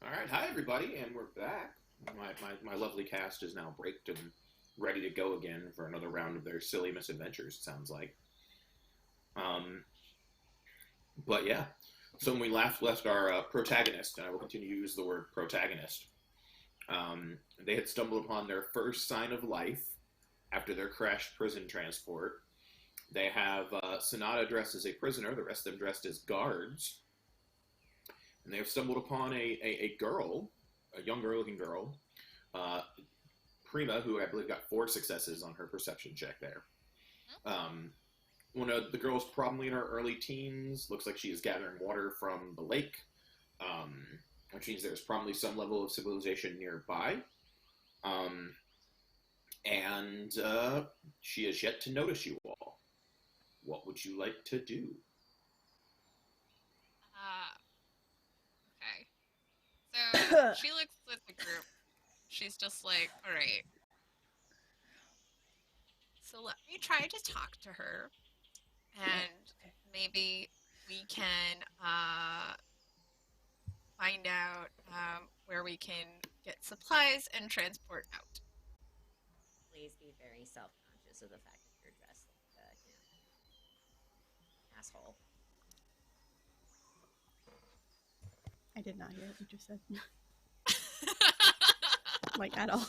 All right, hi everybody, and we're back. My lovely cast is now braked and ready to go again for another round of their silly misadventures. It sounds like. But yeah, so when we left our protagonist, and I will continue to use the word protagonist. They had stumbled upon their first sign of life after their crashed prison transport. They have Sonata dressed as a prisoner, the rest of them dressed as guards. And they have stumbled upon a girl, a young girl-looking girl, Prima, who I believe got 4 successes on her perception check there. One of the girls, probably in her early teens, looks like she is gathering water from the lake, which means there's probably some level of civilization nearby. And she has yet to notice you all. What would you like to do? Okay. So she looks at the group. She's just like, all right. So let me try to talk to her, and maybe we can find out where we can get supplies and transport out. Please be very self-conscious of the fact that you're dressed like an asshole. I did not hear what you just said. Like, at all.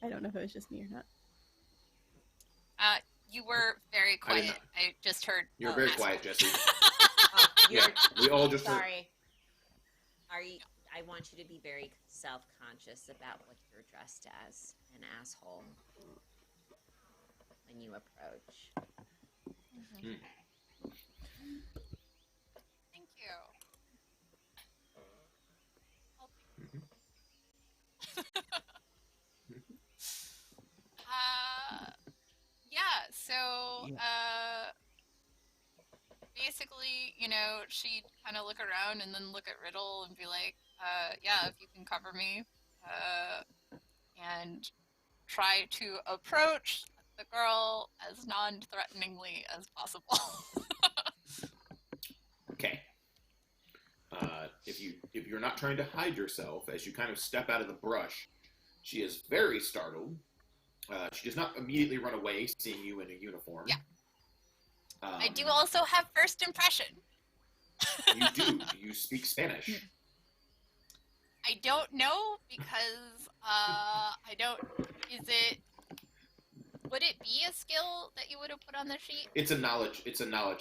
I don't know if it was just me or not. You were very quiet. I just heard. You're very quiet, Jesse. You're, We all just heard. sorry. I want you to be very self-conscious about what you're dressed as, an asshole, when you approach. Mm-hmm. Thank you. Yeah, so basically, you know, she'd kind of look around and then look at Riddle and be like, yeah, if you can cover me, and try to approach the girl as non-threateningly as possible. Okay. If you're not trying to hide yourself, as you kind of step out of the brush, she is very startled. She does not immediately run away, seeing you in a uniform. Yeah. I do also have first impression. You do. Do you speak Spanish? I don't know because I don't. Would it be a skill that you would have put on the sheet? It's a knowledge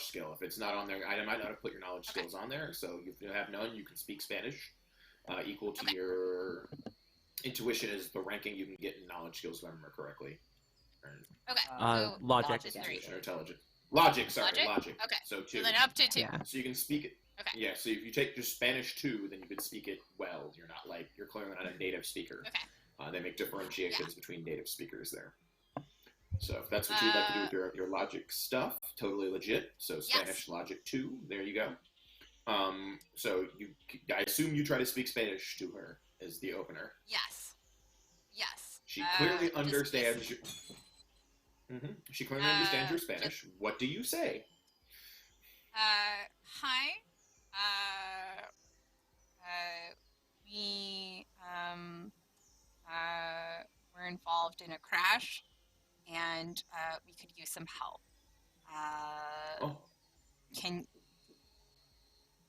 skill. If it's not on there, I might not have put your knowledge skills on there. So if you have none, you can speak Spanish, equal to your intuition is the ranking you can get in knowledge skills, if I remember correctly. Okay. Logic. Logic is 3. Intuition or intelligence. Logic. Okay. So 2. So then up to 2. Yeah. So you can speak it. Okay. Yeah. So if you take just Spanish 2, then you can speak it well. You're clearly not a native speaker. Okay. They make differentiations between native speakers there. So if that's what you'd like to do with your logic stuff, totally legit. So Spanish logic 2, there you go. So I assume you try to speak Spanish to her as the opener. Yes. She clearly understands you. She clearly understands your Spanish. What do you say? Hi. We were involved in a crash, and we could use some help.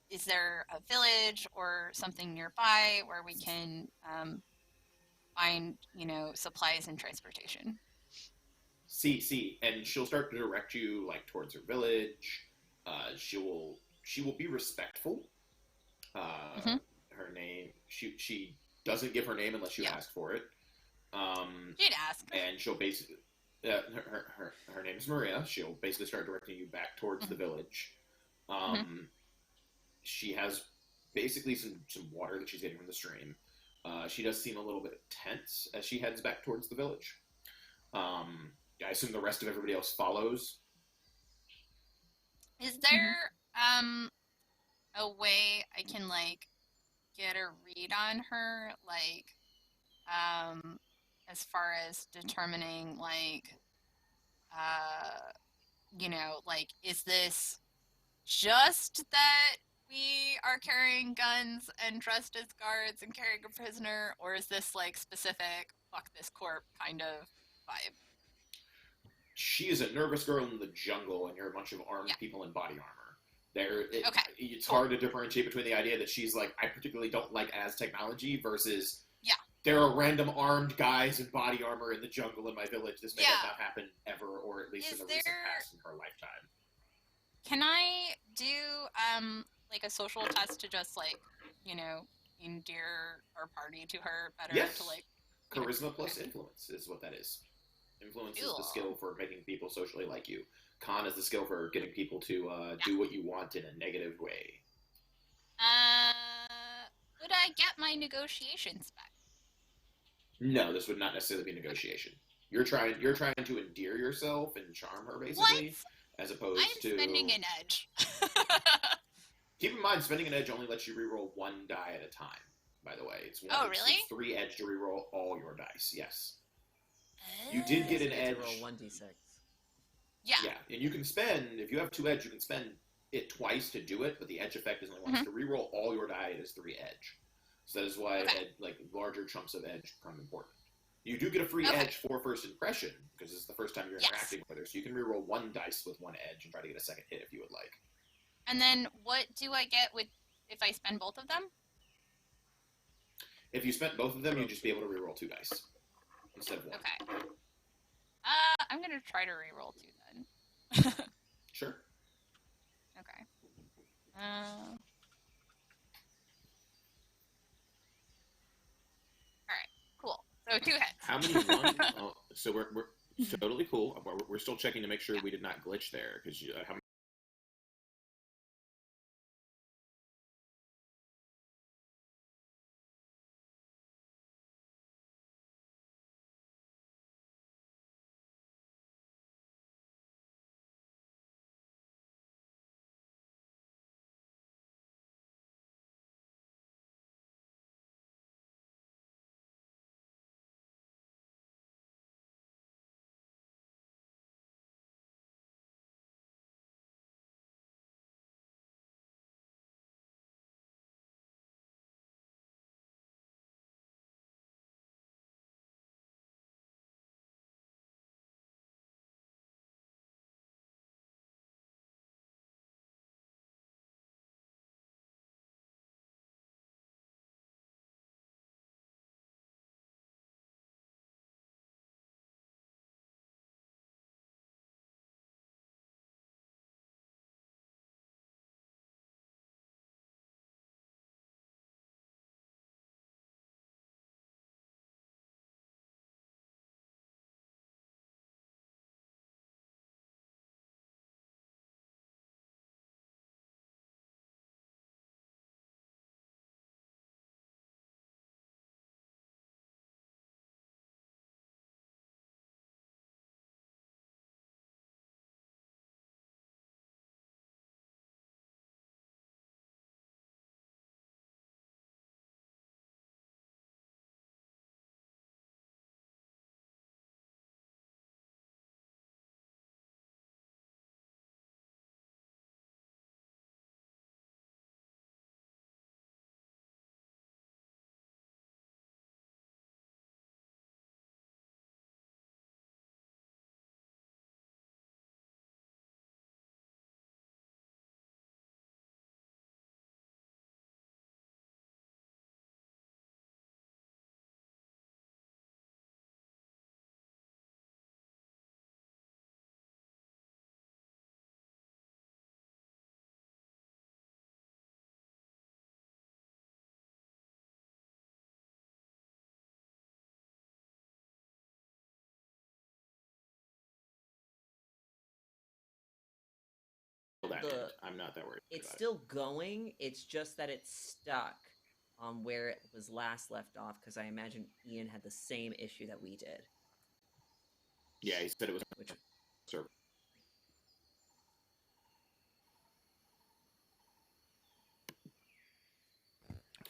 Is there a village or something nearby where we can find, supplies and transportation? See, and she'll start to direct you towards her village. She will be respectful. Her name, she doesn't give her name unless you ask for it. She'd ask. And she'll basically, her name is Maria. She'll basically start directing you back towards the village. She has basically some water that she's getting from the stream. She does seem a little bit tense as she heads back towards the village. I assume the rest of everybody else follows. Is there a way I can get a read on her, as far as determining is this just that we are carrying guns and dressed as guards and carrying a prisoner, or is this like specific fuck this corp kind of vibe? She is a nervous girl in the jungle, and you're a bunch of armed people in body armor. Okay, It's hard to differentiate between the idea that she's like, I particularly don't like as technology versus there are random armed guys in body armor in the jungle in my village. This may have not happened ever, or at least in the recent past in her lifetime. Can I do like a social test to just like, you know, endear our party to her better? Yes. To like Charisma plus influence is what that is. Influence is the skill for making people socially like you. Con is the skill for getting people to do what you want in a negative way. Would I get my negotiations back? No, this would not necessarily be negotiation. You're trying to endear yourself and charm her, basically, as opposed to spending an edge. Keep in mind, spending an edge only lets you reroll one die at a time. By the way, it's one. Oh, really? It's 3 edge to reroll all your dice. Yes. You did get an edge. Roll 1d6. Yeah. Yeah, and you can spend, if you have 2 edge, you can spend it twice to do it, but the edge effect is only once. To reroll all your die, it is 3 edge. So that is why larger chunks of edge become important. You do get a free edge for first impression, because it's the first time you're interacting with her, so you can reroll 1 dice with 1 edge and try to get a second hit if you would like. And then what do I get with if I spend both of them? If you spent both of them, you'd just be able to reroll 2 dice instead of 1. Okay. I'm gonna try to reroll 2 then. Sure. Okay. Alright, cool. So 2 hits. How many ones? So we're totally cool. We're still checking to make sure we did not glitch there, because how many? I'm not that worried. It's still going. It's just that it's stuck on where it was last left off, because I imagine Ian had the same issue that we did. Yeah, he said it was.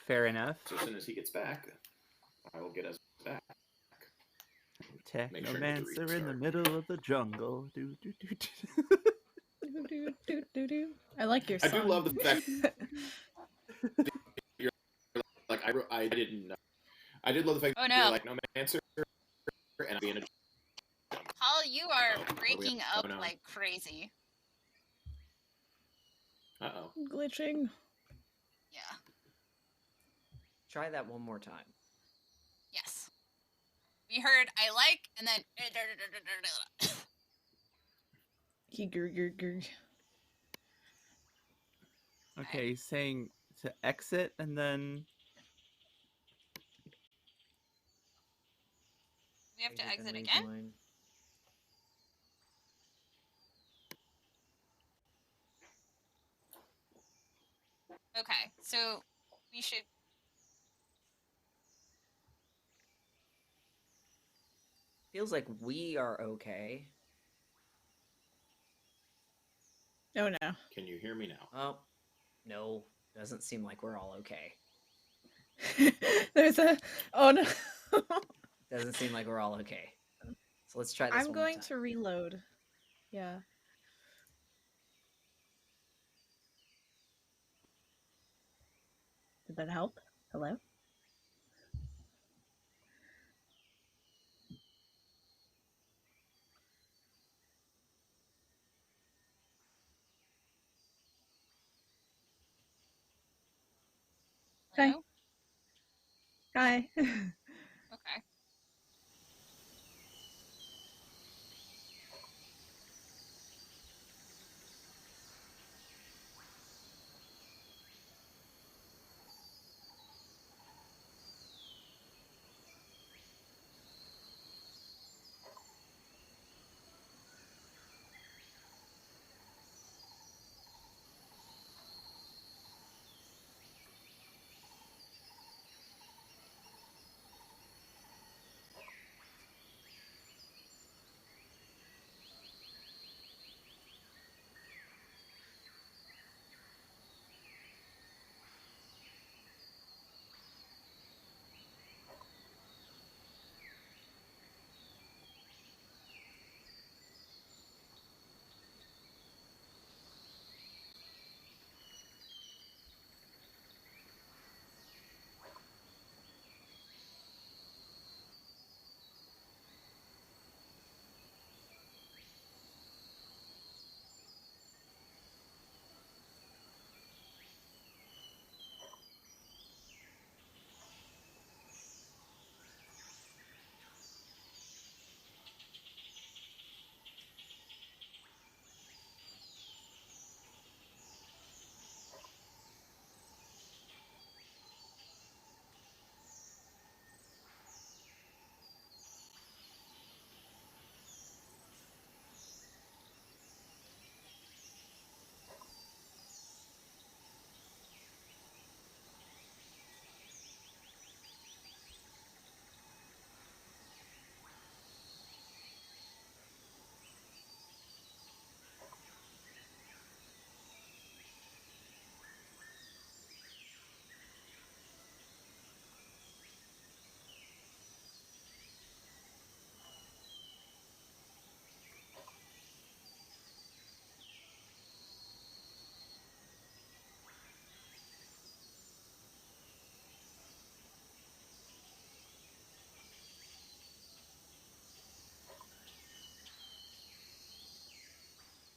Fair enough. So as soon as he gets back, I will get us back. Technomancer in the middle of the jungle. I like your I song. do love the fact you're like I didn't know. I did love the fact Oh that you're no, like no answer and I'm being a Paul, you are oh, what do we breaking have up going on? like crazy. Uh-oh. Glitching. Yeah. Try that one more time. Yes. We heard I like, and then. Okay, he's saying to exit and then We have to Exit and exit again? rejoin. Okay, so we should. Feels like we are okay. Oh no. Can you hear me now? Oh, no. Doesn't seem like we're all okay. There's a. Oh no. Doesn't seem like we're all okay. So let's try this I'm one going more time. to reload. Yeah. Did that help? Hello? Okay. Hello? Hi. Okay.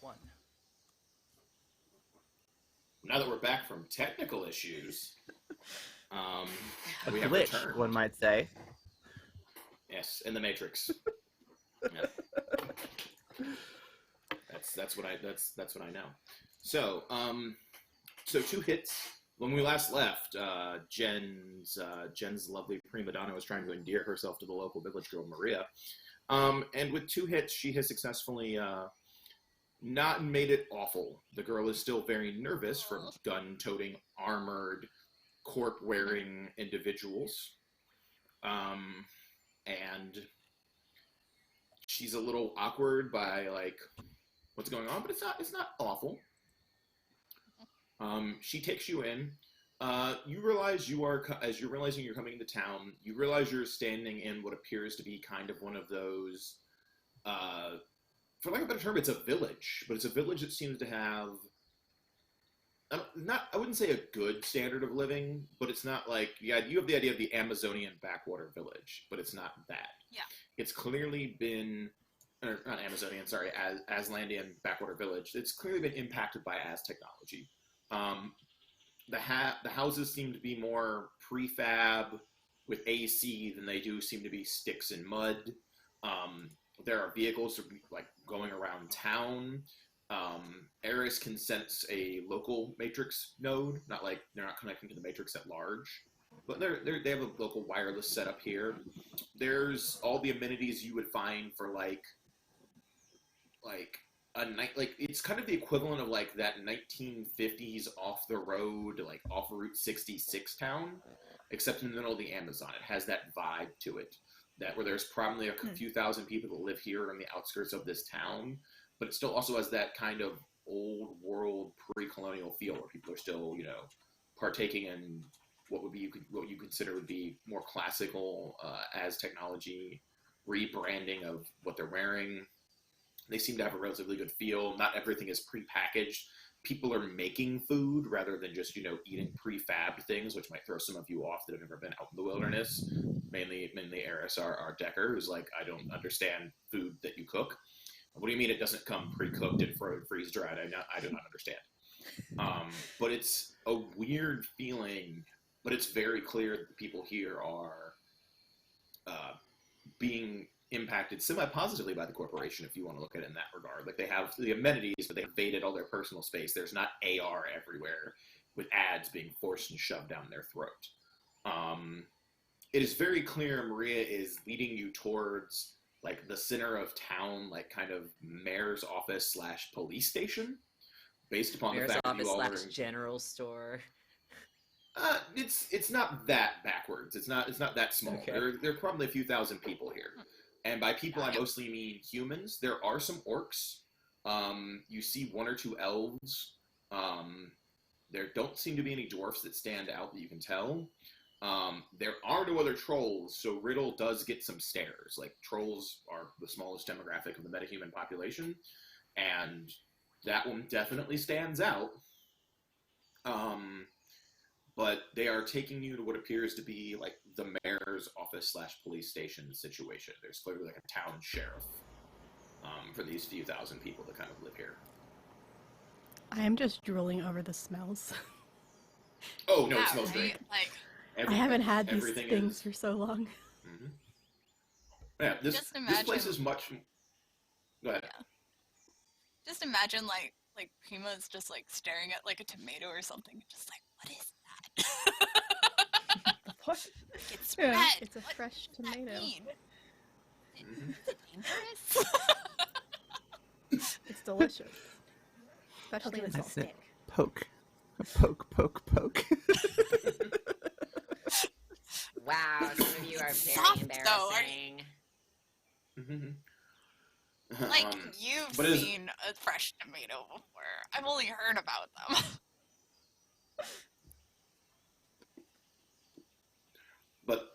One. Now that we're back from technical issues, a we have glitch, returned. one might say. Yes, in the Matrix. Yeah. That's what I know. So, so 2 hits. When we last left, Jen's lovely Prima Donna was trying to endear herself to the local village girl Maria, and with 2 hits, she has successfully not made it awful. The girl is still very nervous from gun-toting, armored, corp-wearing individuals, and she's a little awkward by like what's going on, but it's not awful. She takes you in. You realize as you're realizing you're coming into town, you realize you're standing in what appears to be kind of one of those for lack of a better term, it's a village, but it's a village that seems to have I wouldn't say a good standard of living, but it's not like, you have the idea of the Amazonian backwater village, but it's not that. Yeah. It's clearly been, or not Amazonian, sorry, Azlandian backwater village. It's clearly been impacted by Az technology. The houses seem to be more prefab with AC than they do seem to be sticks and mud. There are vehicles like going around town. Eris can sense a local matrix node, not like they're not connecting to the matrix at large, but they have a local wireless setup here. There's all the amenities you would find for like a night, like it's kind of the equivalent of like that 1950s off the road, like off Route 66 town, except in the middle of the Amazon. It has that vibe to it, that where there's probably a few thousand people that live here on the outskirts of this town, but it still also has that kind of old world pre-colonial feel where people are still, partaking in what you consider would be more classical as technology rebranding of what they're wearing. They seem to have a relatively good feel. Not everything is pre-packaged. People are making food rather than just, eating prefab things, which might throw some of you off that have never been out in the wilderness. Mainly Eris, our decker, who's like, I don't understand food that you cook. What do you mean it doesn't come pre-cooked and freeze-dried? I do not understand. But it's a weird feeling, but it's very clear that the people here are being impacted semi-positively by the corporation, if you want to look at it in that regard. Like, they have the amenities, but they invaded all their personal space. There's not AR everywhere with ads being forced and shoved down their throat. It is very clear Maria is leading you towards like the center of town, like kind of mayor's office / police station, based upon Mayor's the fact that you all are office / general store. It's not that backwards. It's not that small. Okay. There are probably a few thousand people here, and by people I mostly mean humans. There are some orcs. You see one or two elves. There don't seem to be any dwarfs that stand out that you can tell. There are no other trolls, so RIDDLE does get some stares. Like, trolls are the smallest demographic of the metahuman population, and that one definitely stands out. But they are taking you to what appears to be like the mayor's office / police station situation. There's clearly like a town sheriff for these few thousand people that kind of live here. I am just drooling over the smells. Oh no, Yeah, it smells great. Like, I haven't had these everything things for so long. Mm-hmm. Yeah, this place is much. Go ahead. Yeah. Just imagine like Prima's just like staring at like a tomato or something, just like, what is that? What? It's Yeah, red. it's a What fresh does that tomato. mean? Mhm. Is it dangerous? It's delicious. Especially when it's all That's it. thick. Poke. Poke. Wow, some of you are very Soft, though, embarrassing. Mm-hmm. Like, you've but is- seen a fresh tomato before. I've only heard about them. But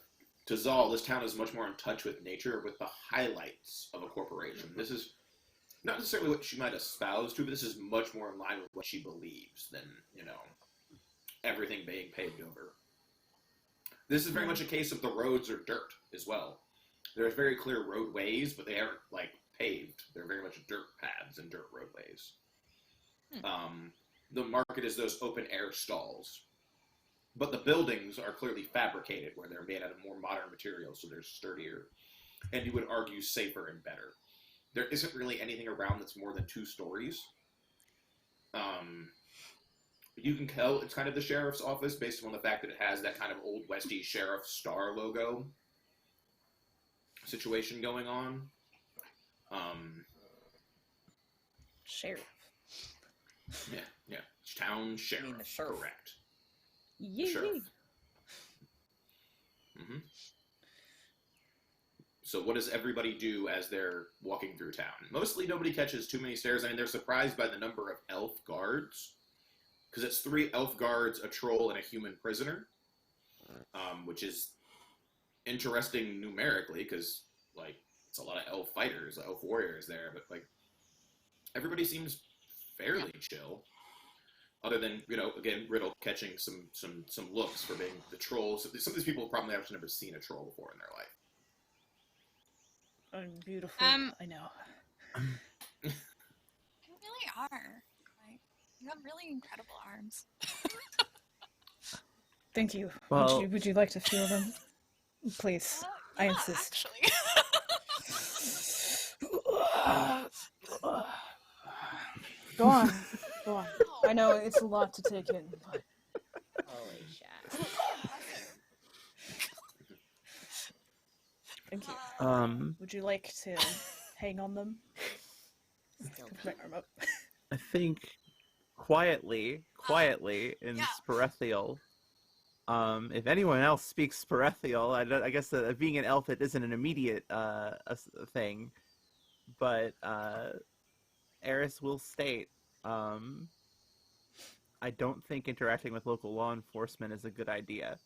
to Zal, this town is much more in touch with nature, with the highlights of a corporation. This is not necessarily what she might espouse to, but this is much more in line with what she believes than, everything being paved over. This is very much a case of the roads are dirt as well. There's very clear roadways, but they aren't like paved. They're very much dirt paths and dirt roadways. The market is those open air stalls. But the buildings are clearly fabricated, where they're made out of more modern materials, so they're sturdier, and you would argue safer and better. There isn't really anything around that's more than 2 stories. You can tell it's kind of the sheriff's office based on the fact that it has that kind of old Westy sheriff star logo situation going on. Sheriff. Yeah. Town sheriff. I mean the sheriff. Correct. Yee. Sheriff. Mm-hmm. So what does everybody do as they're walking through town? Mostly nobody catches too many stares. I mean, they're surprised by the number of elf guards, because it's 3 elf guards, a troll, and a human prisoner, which is interesting numerically, because like it's a lot of elf fighters, elf warriors there, but like everybody seems fairly chill. Other than, again, Riddle catching some looks for being the troll. So some of these people probably have never seen a troll before in their life. I'm beautiful. I know. You really are. Like, you have really incredible arms. Thank you. Well- Would you like to feel them? Please, I Yeah, insist. Actually. Go on. Go on. I know it's a lot to take in, but Holy shit. thank you. Um, Would you like to hang on them? Still Put my arm up. I think quietly in Yeah. Sparethial. If anyone else speaks Sparethial, I guess being an elf, it isn't an immediate thing. But Eris will state, I don't think interacting with local law enforcement is a good idea.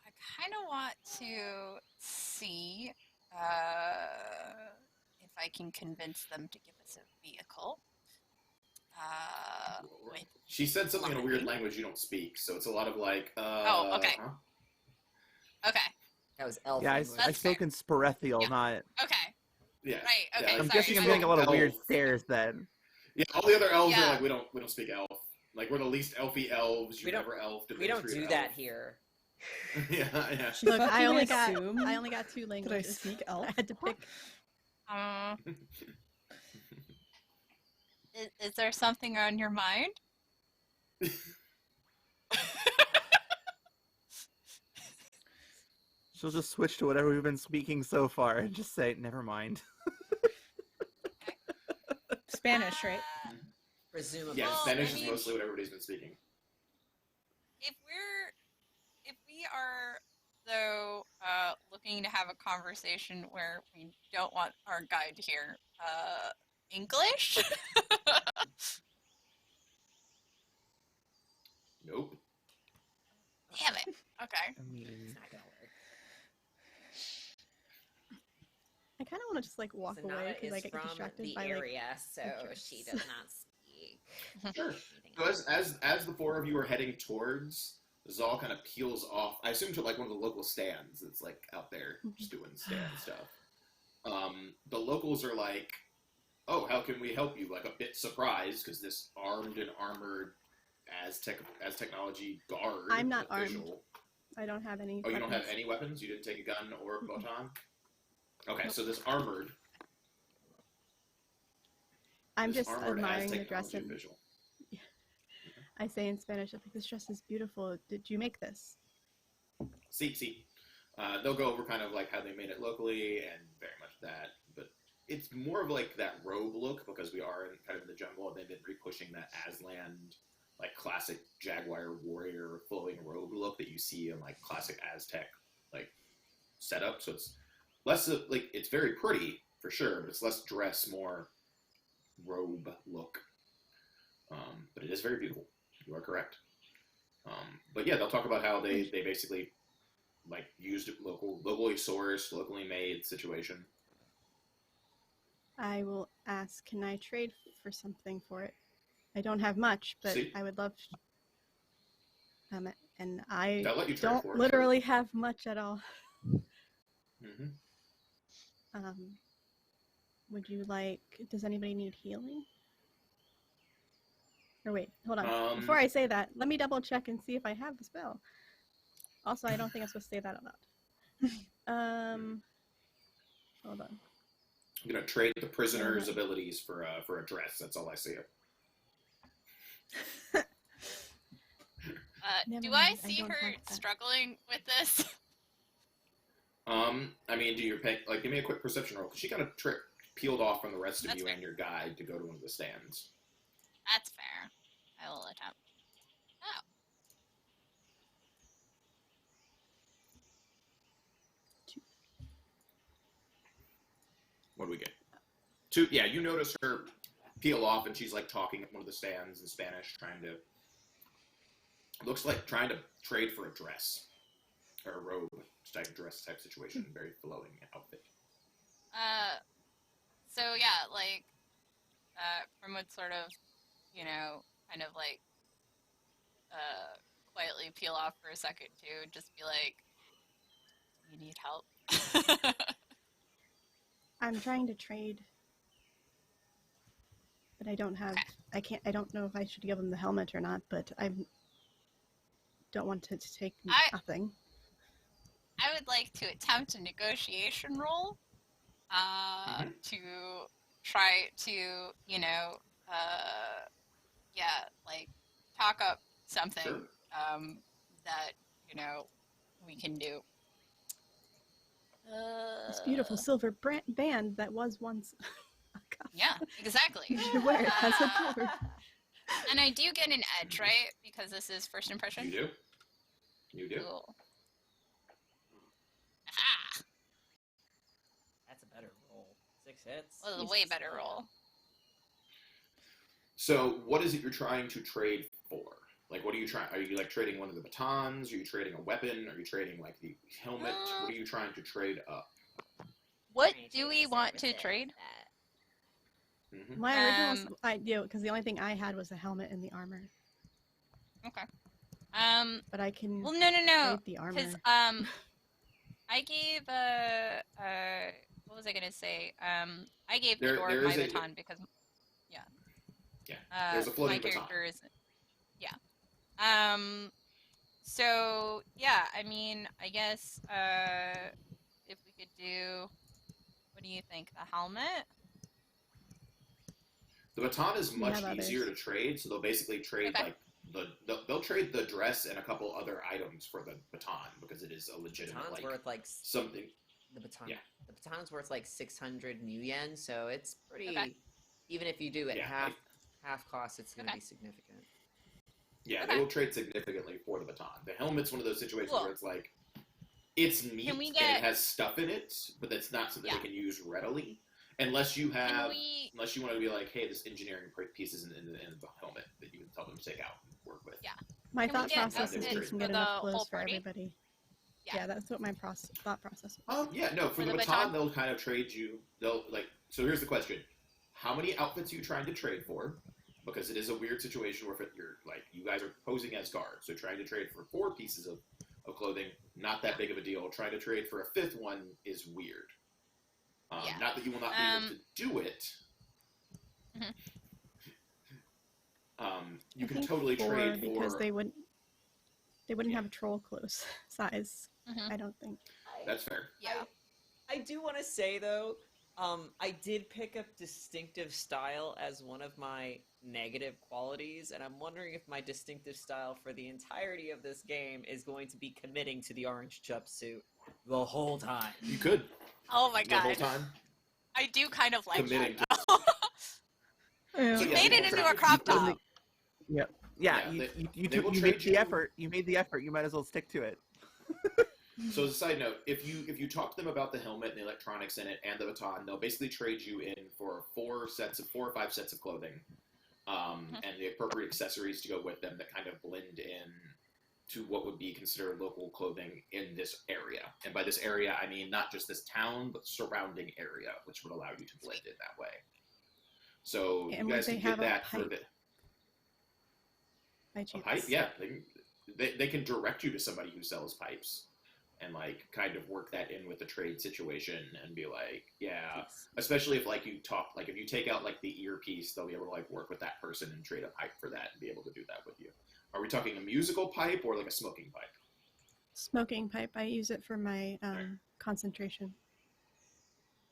I kind of want to see if I can convince them to give us a vehicle. With She said something in a weird flying. language you don't speak, so it's a lot of like, Oh, okay. huh? Okay. That was elf. Yeah, I language. That's spoke in Sparethial, Yeah. not. Okay. Yeah. Right. Yeah, Okay. like, I'm sorry. guessing I'm she's getting a lot of weird elf. stares then. Yeah, all the other elves Yeah. are like, we don't speak elf. Like, we're the least elfy elves. You We don't- never elfed. We don't do that here. Yeah. Look, I Fucking only got assume two Did I languages. speak elf? I had to pick. Is there something on your mind? She'll just switch to whatever we've been speaking so far and just say, never mind. Spanish, right? Presumably. Yeah, Well, Spanish I is mean- mostly what everybody's been speaking. If we are though looking to have a conversation where we don't want our guide to hear English. Nope. Damn it. Okay. I mean, It's not gonna work. I kind of want to just like walk Sonata away because I is get from distracted the by like. area, so pictures. she does not speak. Sure. So as the four of you are heading towards, Zal kind of peels off. I assume to like one of the local stands that's like out there just doing stand stuff. The locals are like, "Oh, how can we help you?" Like a bit surprised because this armed and armored as technology guard. I'm not official. I don't have any. Oh, you don't have weapons. any weapons? You didn't take a gun or a Mm-mm. baton? Okay, Nope. so this armored. I'm this just armored admiring the technology dress. And official. I say in Spanish, I think this dress is beautiful. Did you make this? See. They'll go over kind of like how they made it locally and very much that, but it's more of like that robe look because we are kind of in the jungle and they've been re-pushing that Azltan, like classic Jaguar warrior flowing robe look that you see in like classic Aztec like setup. So it's less of, like it's very pretty for sure, but it's less dress, more robe look. But it is very beautiful. You are correct. But yeah, they'll talk about how they basically like used it locally sourced, locally made situation. I will ask, can I trade for something for it? I don't have much, but See? I would love. And I They'll let you trade don't for it. literally have much at all. Mm-hmm. Would you like? Does anybody need healing? Or wait, hold on. Before I say that, let me double check and see if I have the spell. Also, I don't think I'm supposed to say that out loud. Hold on. I'm gonna trade the prisoner's abilities for a dress. That's all I see. Never Do mind, I I see don't her have that. struggling with this? I mean, do your pick. Like, give me a quick perception roll because she kind of peeled off from the rest of That's you fair. and your guide to go to one of the stands. That's fair. I will attempt. Oh. What do we get? 2. Yeah, you notice her peel off, and she's like talking at one of the stands in Spanish, trying to Looks like trying to trade for a dress or a robe type dress type situation. Very flowing outfit. So yeah, like, Prim would sort of, kind of like, quietly peel off for a second too, just be like, "You need help." I'm trying to trade, but I don't have. Okay. I don't know if I should give them the helmet or not. But I don't want to take nothing. I would like to attempt a negotiation roll, to try to, like, talk up something, Sure. that, we can do. This beautiful silver band that was once. Yeah, exactly. You should wear it as a jewelry. And I do get an edge, right? Because this is first impression. You do. You do. Cool. Aha! That's a better roll. 6 hits. Well, a way better roll. So, what is it you're trying to trade for? Like, what are you trying? Are you like trading one of the batons? Are you trading a weapon? Are you trading like the helmet? What are you trying to trade up? What do we want to trade? Mm-hmm. My original idea, because the only thing I had was the helmet and the armor. Okay. But I can. Well, no. trade the armor. Because I gave what was I gonna say? I gave the dwarf my baton because, Yeah. There's a floating my baton. character isn't. Yeah. So yeah, I mean, I guess if we could do, what do you think? The helmet? The baton is much others. easier to trade, so they'll basically trade Okay. like they'll trade the dress and a couple other items for the baton because it is a legitimate Baton's like worth like something. the baton. Yeah. The baton's worth like 600 new yen, so it's pretty. Okay. Even if you do it Yeah, half cost, it's going to Okay. be significant. Yeah, Okay. they will trade significantly for the baton. The helmet's one of those situations Cool. where it's like it's neat Can we and get- it has stuff in it, but that's not something Yeah. they can use readily unless you Can have we? unless you want to be like, hey, this engineering piece is in the helmet that you can tell them to take out and work with. Yeah. My Can we thought get process is outfits we can for get the enough whole clothes for party? everybody. Yeah. Yeah, that's what my thought process was. Yeah, no, for For the the baton, baton? they'll kind of trade you. They'll like. So here's the question: how many outfits are you trying to trade for? Because it is a weird situation where if you're like you guys are posing as guards, so trying to trade for 4 pieces of clothing, not that big of a deal. Trying to trade for a 5th one is weird. Yeah. Not that you will not be able to do it. Mhm. You I can think totally 4 trade because for. they wouldn't have troll clothes size. Mhm. I don't think. That's fair. Yeah. I do want to say though, I did pick up distinctive style as one of my negative qualities, and I'm wondering if my distinctive style for the entirety of this game is going to be committing to the orange jumpsuit the whole time. You could Oh my the whole god. time I do kind of like committing that. to. Yeah. So You yeah, made they it will into trade a crop you- top. Yeah, Yeah, you they will made trade the you- effort. You made the effort. You might as well stick to it. So as a side note, if you talk to them about the helmet and the electronics in it and the baton, they'll basically trade you in for 4 or 5 sets of clothing, and the appropriate accessories to go with them that kind of blend in to what would be considered local clothing in this area. And by this area, I mean not just this town, but surrounding area, which would allow you to blend in that way. So And you would guys they can get have a that for pipe? the By a chance. pipe. Yeah, they can direct you to somebody who sells pipes. And like kind of work that in with the trade situation and be like, yeah, especially if like you talk, like if you take out like the earpiece, they'll be able to like work with that person and trade a pipe for that and be able to do that with you. Are we talking a musical pipe or like a smoking pipe? Smoking pipe. I use it for my Right. concentration.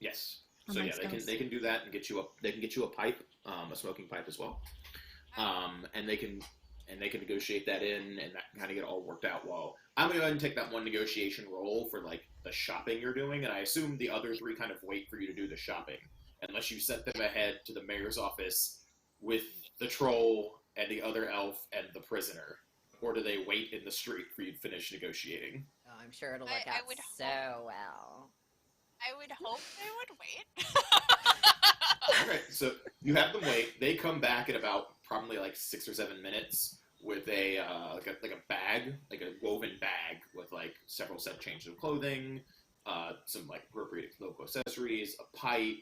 Yes. On So my yeah, spells. they can do that and get you a pipe, a smoking pipe as well. And they can negotiate that in and that kind of get all worked out. Well, I'm gonna go ahead and take that one negotiation roll for like the shopping you're doing, and I assume the other 3 kind of wait for you to do the shopping, unless you sent them ahead to the mayor's office with the troll and the other elf and the prisoner, or do they wait in the street for you to finish negotiating? Oh, I'm sure it'll work I out would so well. I would hope they would wait. Alright, so you have them wait. They come back in about probably like 6 or 7 minutes with a like a bag, like a woven bag with like several set changes of clothing, some like appropriate local accessories, a pipe,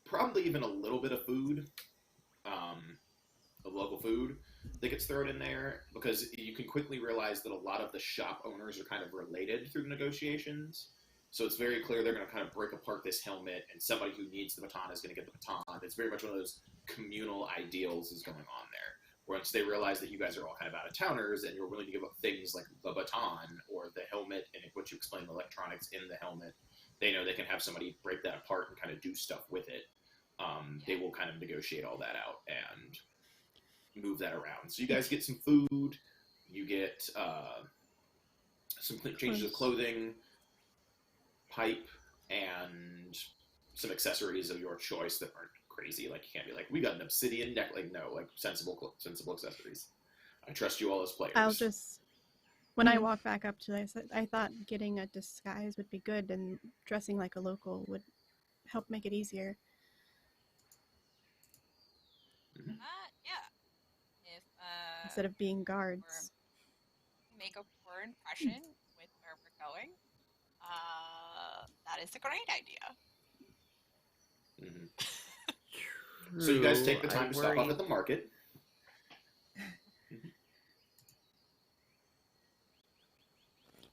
probably even a little bit of food, of local food that gets thrown in there, because you can quickly realize that a lot of the shop owners are kind of related through the negotiations. So it's very clear they're going to kind of break apart this helmet, and somebody who needs the baton is going to get the baton. It's very much one of those communal ideals is going on there. Once they realize that you guys are all kind of out-of-towners and you're willing to give up things like the baton or the helmet, and what you explain the electronics in the helmet, they know they can have somebody break that apart and kind of do stuff with it. They will kind of negotiate all that out and move that around. So you guys get some food, you get some changes of clothing, pipe, and some accessories of your choice that aren't crazy. Like, you can't be like, we got an obsidian neck. Like, no, like sensible accessories. I trust you all as players. I'll just, when I walk back up to this, I thought getting a disguise would be good, and dressing like a local would help make it easier. Yeah. If Instead of being guards. make a poor impression with where we're going, that is a great idea. So you guys take the time to stop off at the market.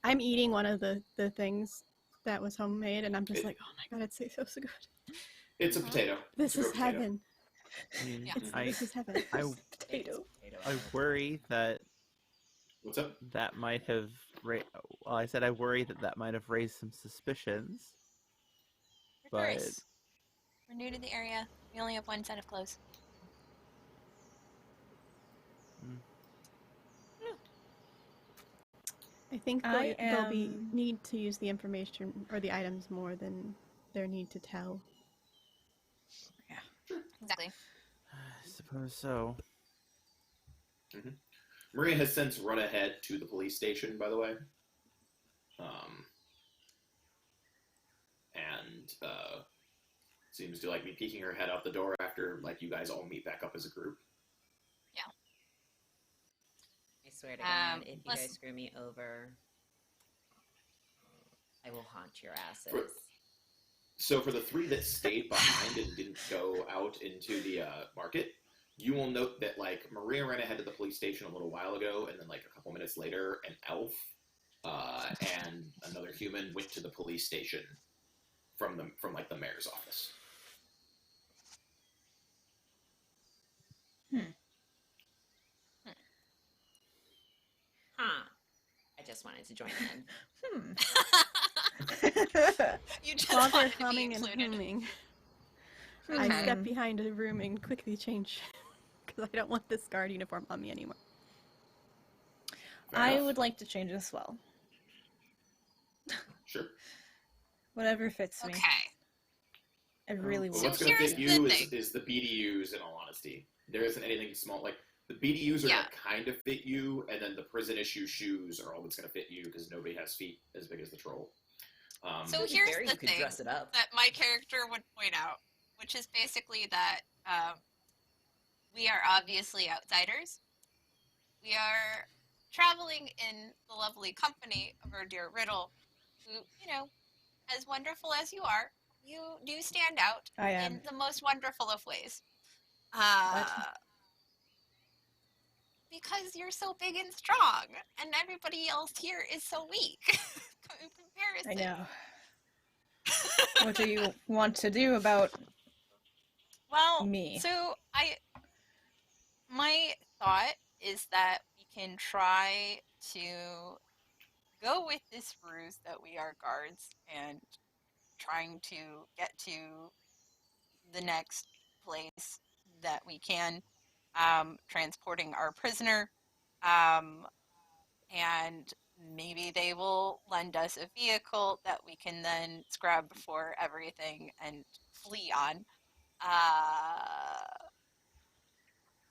I'm eating one of the things that was homemade, and I'm just like, oh my god, it tastes so good. It's a potato. This It's a is potato. heaven. This is heaven. Potato. I worry that What's up? that might have I said I worry that might have raised some suspicions. We're But tourists. We're new to the area. We only have one set of clothes. I think they'll need to use the information or the items more than their need to tell. Yeah, exactly. I suppose so. Maria has since run ahead to the police station, by the way. And seems to like be peeking her head out the door after like you guys all meet back up as a group. Yeah. I swear to God, if you let's- guys screw me over, I will haunt your asses. So for the three that stayed behind and didn't go out into the market, you will note that like Maria ran ahead to the police station a little while ago, and then like a couple minutes later, an elf and another human went to the police station from like the mayor's office. Huh. I just wanted to join in. You just While they're wanted to be humming and included. humming, I step behind a room and quickly change, because I don't want this guard uniform on me anymore. I would like to change as well. Sure. Whatever fits me. Okay. I really Well, want. what's going to here's fit the you thing. is the BDUs, in all honesty. There isn't anything small. Like, the BDUs are going to kind of fit you, and then the prison issue shoes are all that's going to fit you, because nobody has feet as big as the troll. So To be here's fair, the you could thing dress it up. that my character would point out, which is basically that we are obviously outsiders. We are traveling in the lovely company of our dear Riddle, who, you know, as wonderful as you are, you do stand out I am. in the most wonderful of ways. Because you're so big and strong, and everybody else here is so weak in comparison. I know. What do you want to do about Well, me? so my thought is that we can try to go with this ruse that we are guards and trying to get to the next place that we can, transporting our prisoner, and maybe they will lend us a vehicle that we can then scrub for everything and flee on.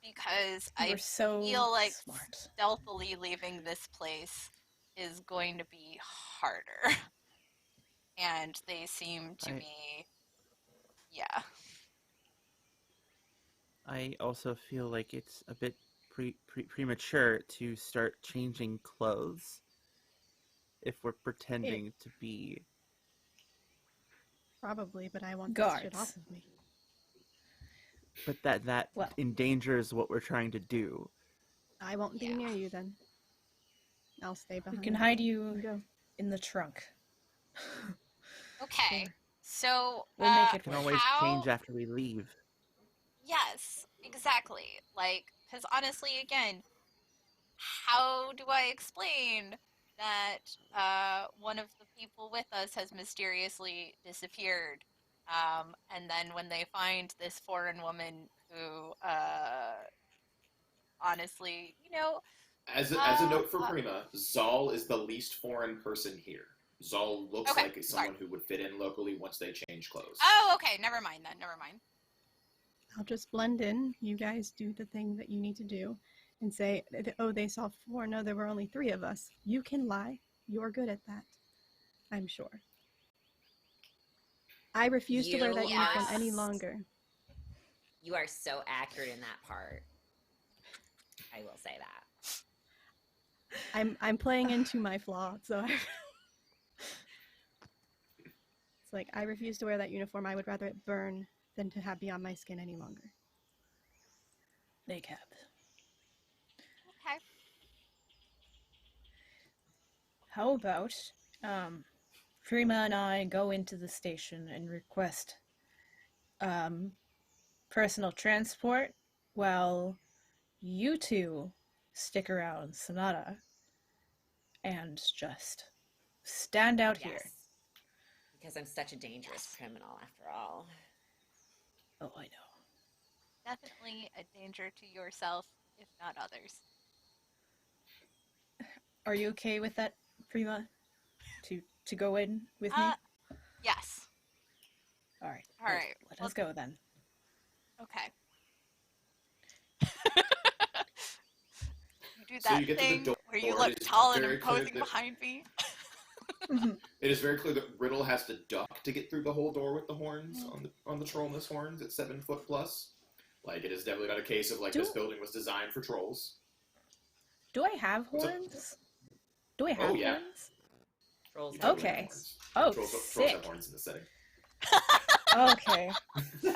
Because I You're so feel like smart. stealthily leaving this place is going to be harder. And they seem to be, yeah. I also feel like it's a bit premature to start changing clothes if we're pretending to be Probably, but I want this shit guards. off of me. but that Well- endangers what we're trying to do. I won't be Yeah. near you then. I'll stay We behind. can hide and you go. in the trunk. Okay. Sure. So We'll make We it can work. always how... change after we leave. Yes, exactly. Like, because honestly, again, how do I explain that one of the people with us has mysteriously disappeared? And then when they find this foreign woman who, honestly, As a note for Prima, Zal is the least foreign person here. Zal looks Okay, like someone who would fit in locally once they change clothes. Oh, okay. Never mind then. Never mind. I'll just blend in. You guys do the thing that you need to do and say, oh, they saw 4. No, there were only 3 of us. You can lie. You're good at that. I'm sure. I refuse to wear that You uniform are- any longer. You are so accurate in that part. I will say that. I'm playing into my flaw, so it's like I refuse to wear that uniform. I would rather it burn than to be on my skin any longer. Naked. Okay. How about Prima and I go into the station and request personal transport while you two stick around Sonata and just stand out here. Yes. Because I'm such a dangerous criminal after all. Oh, I know. Definitely a danger to yourself, if not others. Are you okay with that, Prima? To go in with me? Yes. All right. All right. Let us go then. Okay. You do So that you get to the thing door, where you it look is tall and very clear imposing that- behind me. It is very clear that Riddle has to duck to get through the whole door with the horns on the trollness horns at 7 foot plus. Like, it is definitely not a case of like this building was designed for trolls. Do I have What's up? horns? Do I have Oh, yeah. horns? Trolls You have totally have Okay. horns. Oh, Trolls sick. have horns in the setting. Okay.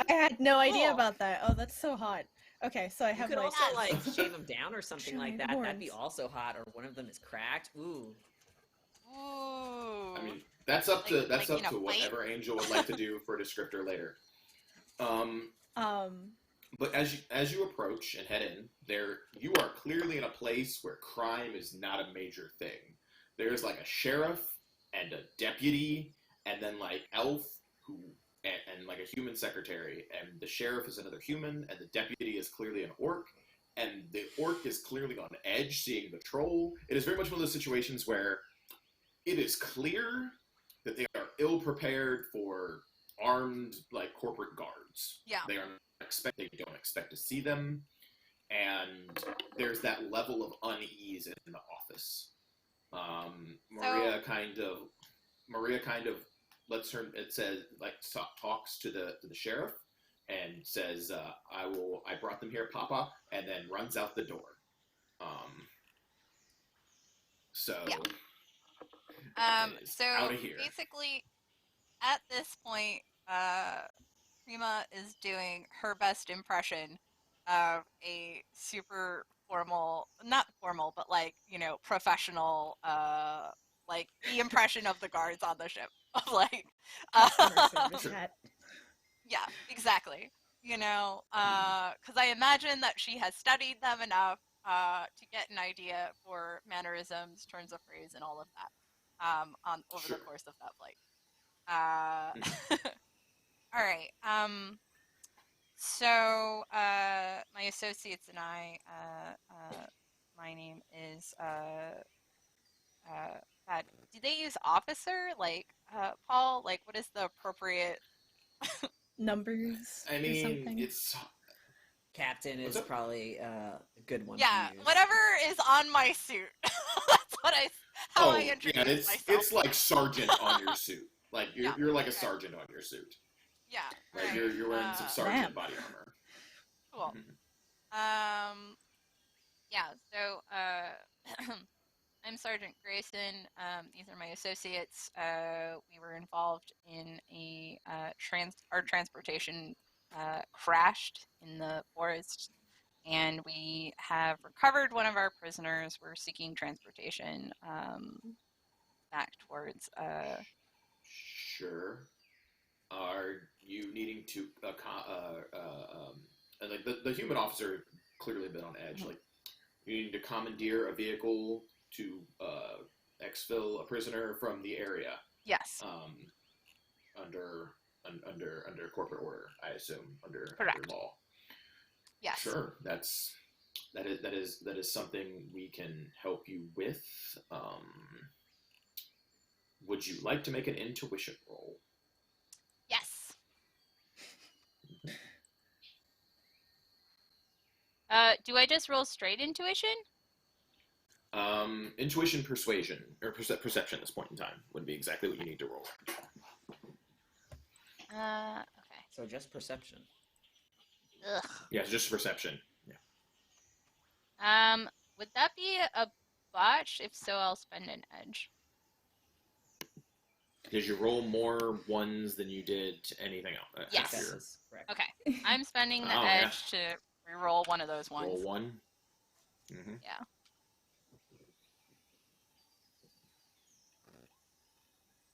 I had no idea Cool. about that. Oh, that's so hot. Okay, so I You have could like also like shave them down or something Show like me that. the That'd be horns. also hot. Or one of them is cracked. Ooh. Ooh. I mean, that's up to Like in a fight? whatever Angel would like to do for a descriptor later. But as you approach and head in, you are clearly in a place where crime is not a major thing. There's like a sheriff and a deputy, and then like elf and like a human secretary, and the sheriff is another human, and the deputy is clearly an orc, and the orc is clearly on edge, seeing the troll. It is very much one of those situations where it is clear that they are ill prepared for armed like corporate guards. Yeah. They don't expect to see them, and there's that level of unease in the office. Maria kind of lets her. It says like talks to the sheriff and says, I brought them here, Papa," and then runs out the door. So. Yeah. is So out of here. basically, at this point, Prima is doing her best impression of a super formal, not formal, but like, professional, like the impression of the guards on the ship. Of like, customer service hat. yeah, exactly. Because I imagine that she has studied them enough to get an idea for mannerisms, turns of phrase, and all of that over Sure. the course of that flight. All right. So my associates and I, my name is do they use officer? Like Paul? Like, what is the appropriate? Numbers I or mean, something. it's Captain is What's up? probably a good one Yeah, to use. whatever is on my suit. That's what how I introduce myself. it's like sergeant on your suit. Like Yeah, you're like a okay. sergeant on your suit. Yeah. Like right. you're wearing some sergeant Damn. body armor. Cool. Mhm. Yeah, so I'm Sergeant Grayson. These are my associates. We were involved in our transportation crashed in the forest, and we have recovered one of our prisoners. We're seeking transportation back towards. Sure. Are you needing to like the human officer clearly been on edge? Like, you need to commandeer a vehicle to exfil a prisoner from the area. Yes. Under corporate order, I assume, under law. Yes. Sure. That is something we can help you with. Would you like to make an intuition roll? Yes. Do I just roll straight intuition? Intuition, persuasion, or perception at this point in time would be exactly what you need to roll. Okay. So just perception. Ugh. Yeah, it's just perception. Yeah. Would that be a botch? If so, I'll spend an edge. Did you roll more ones than you did anything else? Yes. That is correct. Okay. I'm spending the edge to reroll one of those ones. Roll one. Mm-hmm. Yeah.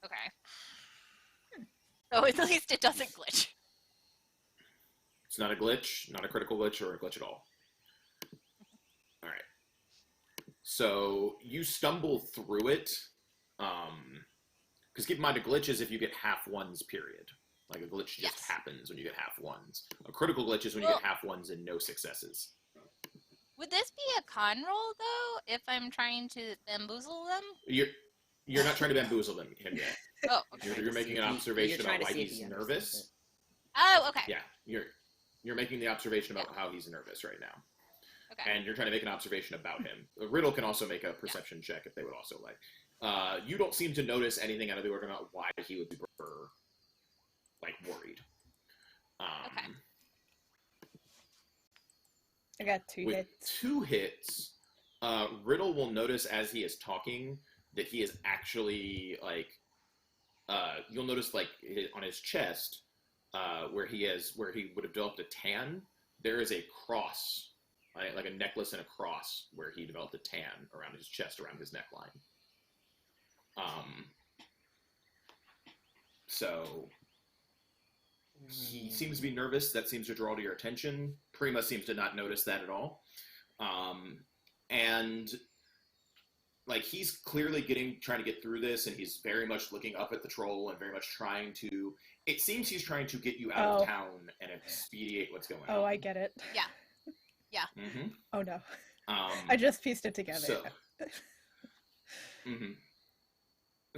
Okay. So at least it doesn't glitch. It's not a glitch, not a critical glitch, or a glitch at all. All right. So you stumble through it. Because keep in mind, a glitch is if you get half ones, period. Like, a glitch just happens when you get half ones. A critical glitch is when you get half ones and no successes. Would this be a con roll, though, if I'm trying to bamboozle them? You're not trying to bamboozle him yet. Oh, okay. You're making an observation about why he's nervous. Oh, okay. Yeah, you're making the observation about how he's nervous right now. Okay. And you're trying to make an observation about him. Riddle can also make a perception check if they would also like. You don't seem to notice anything out of the ordinary about why he would be worried. Okay. I got 2 with hits. 2 hits, Riddle will notice as he is talking that he is actually you'll notice on his chest where he would have developed a tan, there is a cross, like a necklace and a cross where he developed a tan around his chest, around his neckline. So he seems to be nervous. That seems to draw to your attention. Prima seems to not notice that at all. And he's clearly trying to get through this, and he's very much looking up at the troll and very much trying to, it seems he's trying to get you out of town and expedite what's going on. Oh, I get it. Yeah. Yeah. Mm-hmm. Oh no. I just pieced it together. So,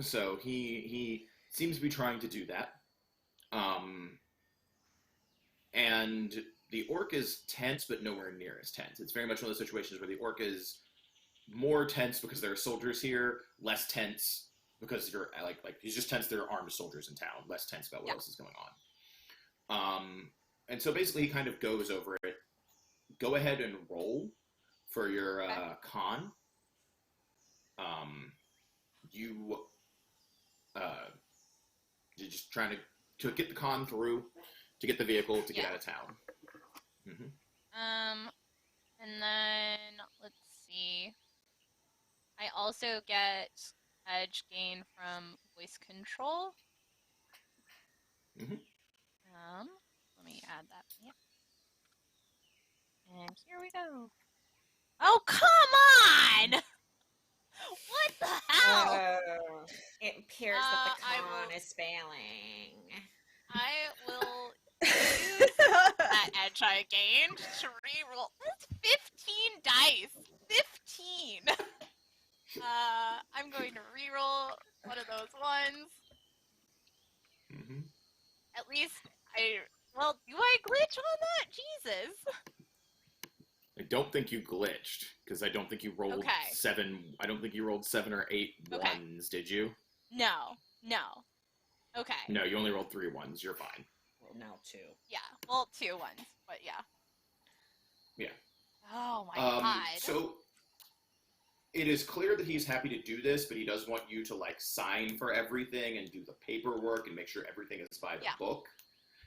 so he seems to be trying to do that. And the orc is tense, but nowhere near as tense. It's very much one of those situations where the orc is more tense because there are soldiers here, less tense because you're he's just tense. There are armed soldiers in town. Less tense about what else is going on. And so basically, he kind of goes over it. Go ahead and roll for your con. You're just trying to get the con through, to get the vehicle to get out of town. Mm-hmm. And then let's see. I also get edge gain from voice control. Mm-hmm. Let me add that. Yep. And here we go. Oh, come on! What the hell? It appears that the con is failing. I will use that edge I gained to reroll. That's 15 dice. 15. I'm going to reroll one of those ones. Mm-hmm. At least do I glitch on that? Jesus. I don't think you glitched, because I don't think you rolled 7. I don't think you rolled 7 or 8 ones, did you? No. Okay. No, you only rolled 3 ones. You're fine. Well, now 2. Yeah. Well, 2 ones, but yeah. Yeah. Oh my god. So it is clear that he's happy to do this, but he does want you to like sign for everything and do the paperwork and make sure everything is by the book.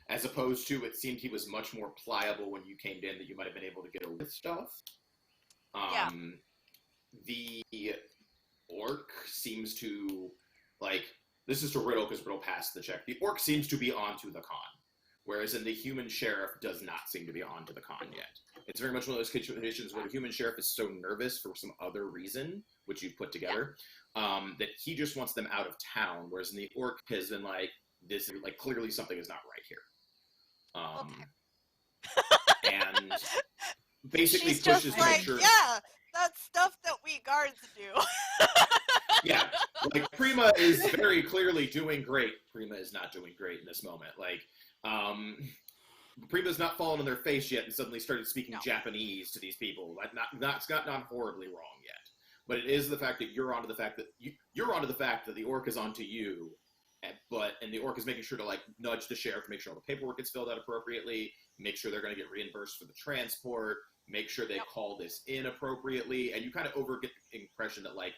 As opposed to, it seemed he was much more pliable when you came in, that you might have been able to get away with stuff. The orc seems to, like, this is to Riddle because Riddle passed the check. The orc seems to be onto the con, whereas in the human sheriff does not seem to be onto the con yet. It's very much one of those situations where the human sheriff is so nervous for some other reason, which you've put together, that he just wants them out of town, whereas in the orc has been like, this, like, clearly something is not right here. And basically She's pushes just to make like, sure. yeah, that's stuff that we guards do. Yeah, like Prima is very clearly doing great. Prima is not doing great in this moment. Like, Prima's not fallen on their face yet and suddenly started speaking Japanese to these people. Like, it's not horribly wrong yet. But it is the fact that you're onto the fact that you're onto the fact that the orc is onto you. And the orc is making sure to like nudge the sheriff to make sure all the paperwork gets filled out appropriately, make sure they're going to get reimbursed for the transport, make sure they call this in appropriately, and you kind of get the impression that like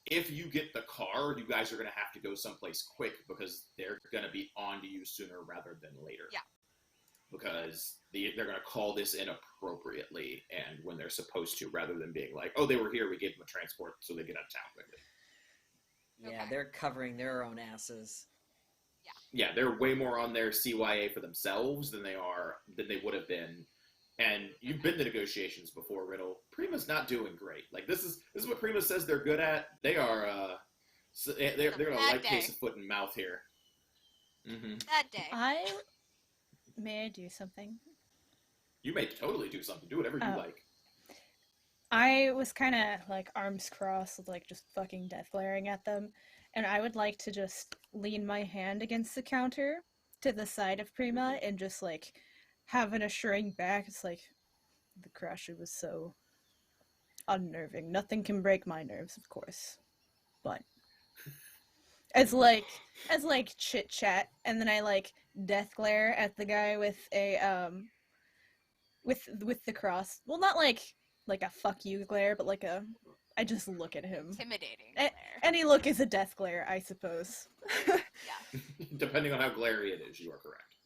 if you get the car, you guys are going to have to go someplace quick because they're going to be on to you sooner rather than later. Yeah. Because they're going to call this in appropriately and when they're supposed to, rather than being like, oh, they were here, we gave them a transport so they get out of town quickly. Yeah, they're covering their own asses. Yeah, they're way more on their CYA for themselves than they would have been. And you've been to negotiations before, Riddle. Prima's not doing great. Like this is what Prima says they're good at. They are they're in a light case of foot and mouth here. That day. May I do something? You may totally do something. Do whatever you like. I was kind of like arms crossed, like just fucking death glaring at them, and I would like to just lean my hand against the counter to the side of Prima and just like have an assuring back. It's like the crasher was so unnerving. Nothing can break my nerves, of course, but as chit chat, and then I like death glare at the guy with a with the cross. Well, not like a fuck you glare, but like I just look at him. Intimidating glare. Any look is a death glare, I suppose. Yeah. Depending on how glary it is, you are correct.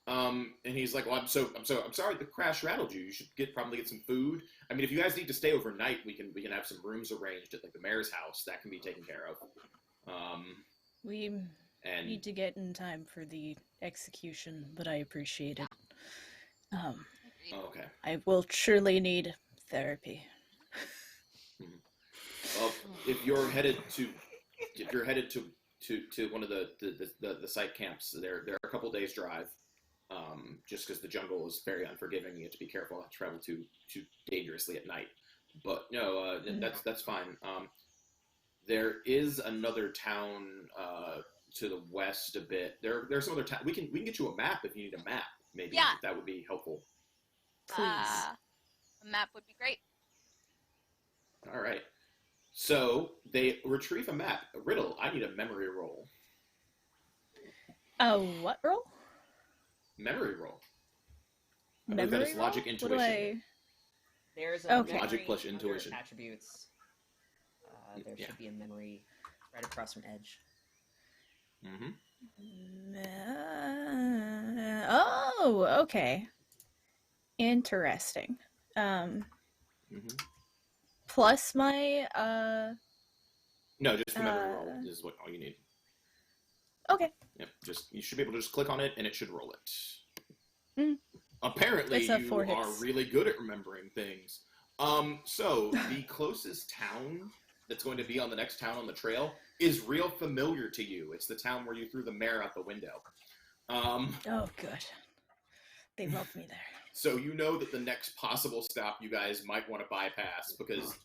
And he's like, well, I'm sorry the crash rattled you. You should probably get some food. I mean, if you guys need to stay overnight, we can have some rooms arranged at like the mayor's house. That can be taken care of. We need to get in time for the execution, but I appreciate it. Okay. I will surely need therapy. Well, if you're headed to one of the site camps, they're a couple days drive. Just because the jungle is very unforgiving, you have to be careful not to travel too dangerously at night. But no, that's fine. There is another town to the west a bit. There's some other town. We can get you a map if you need a map. Maybe that would be helpful. Please. A map would be great. All right. So they retrieve a map. Riddle, I need a memory roll. A what roll? Memory roll. Memory that is logic roll? intuition. There's a Okay. Logic plus under intuition. attributes. There should be a memory right across from Edge. Mm-hmm. Oh, okay. Interesting. Plus my No, just the memory roll is all you need. Okay. Yep. You should be able to just click on it and it should roll it. Apparently That's a you 4 are hits. really good at remembering things. So the closest town that's going to be on the next town on the trail is real familiar to you. It's the town where you threw the mayor out the window. Oh, good. They love me there. So you know that the next possible stop you guys might want to bypass because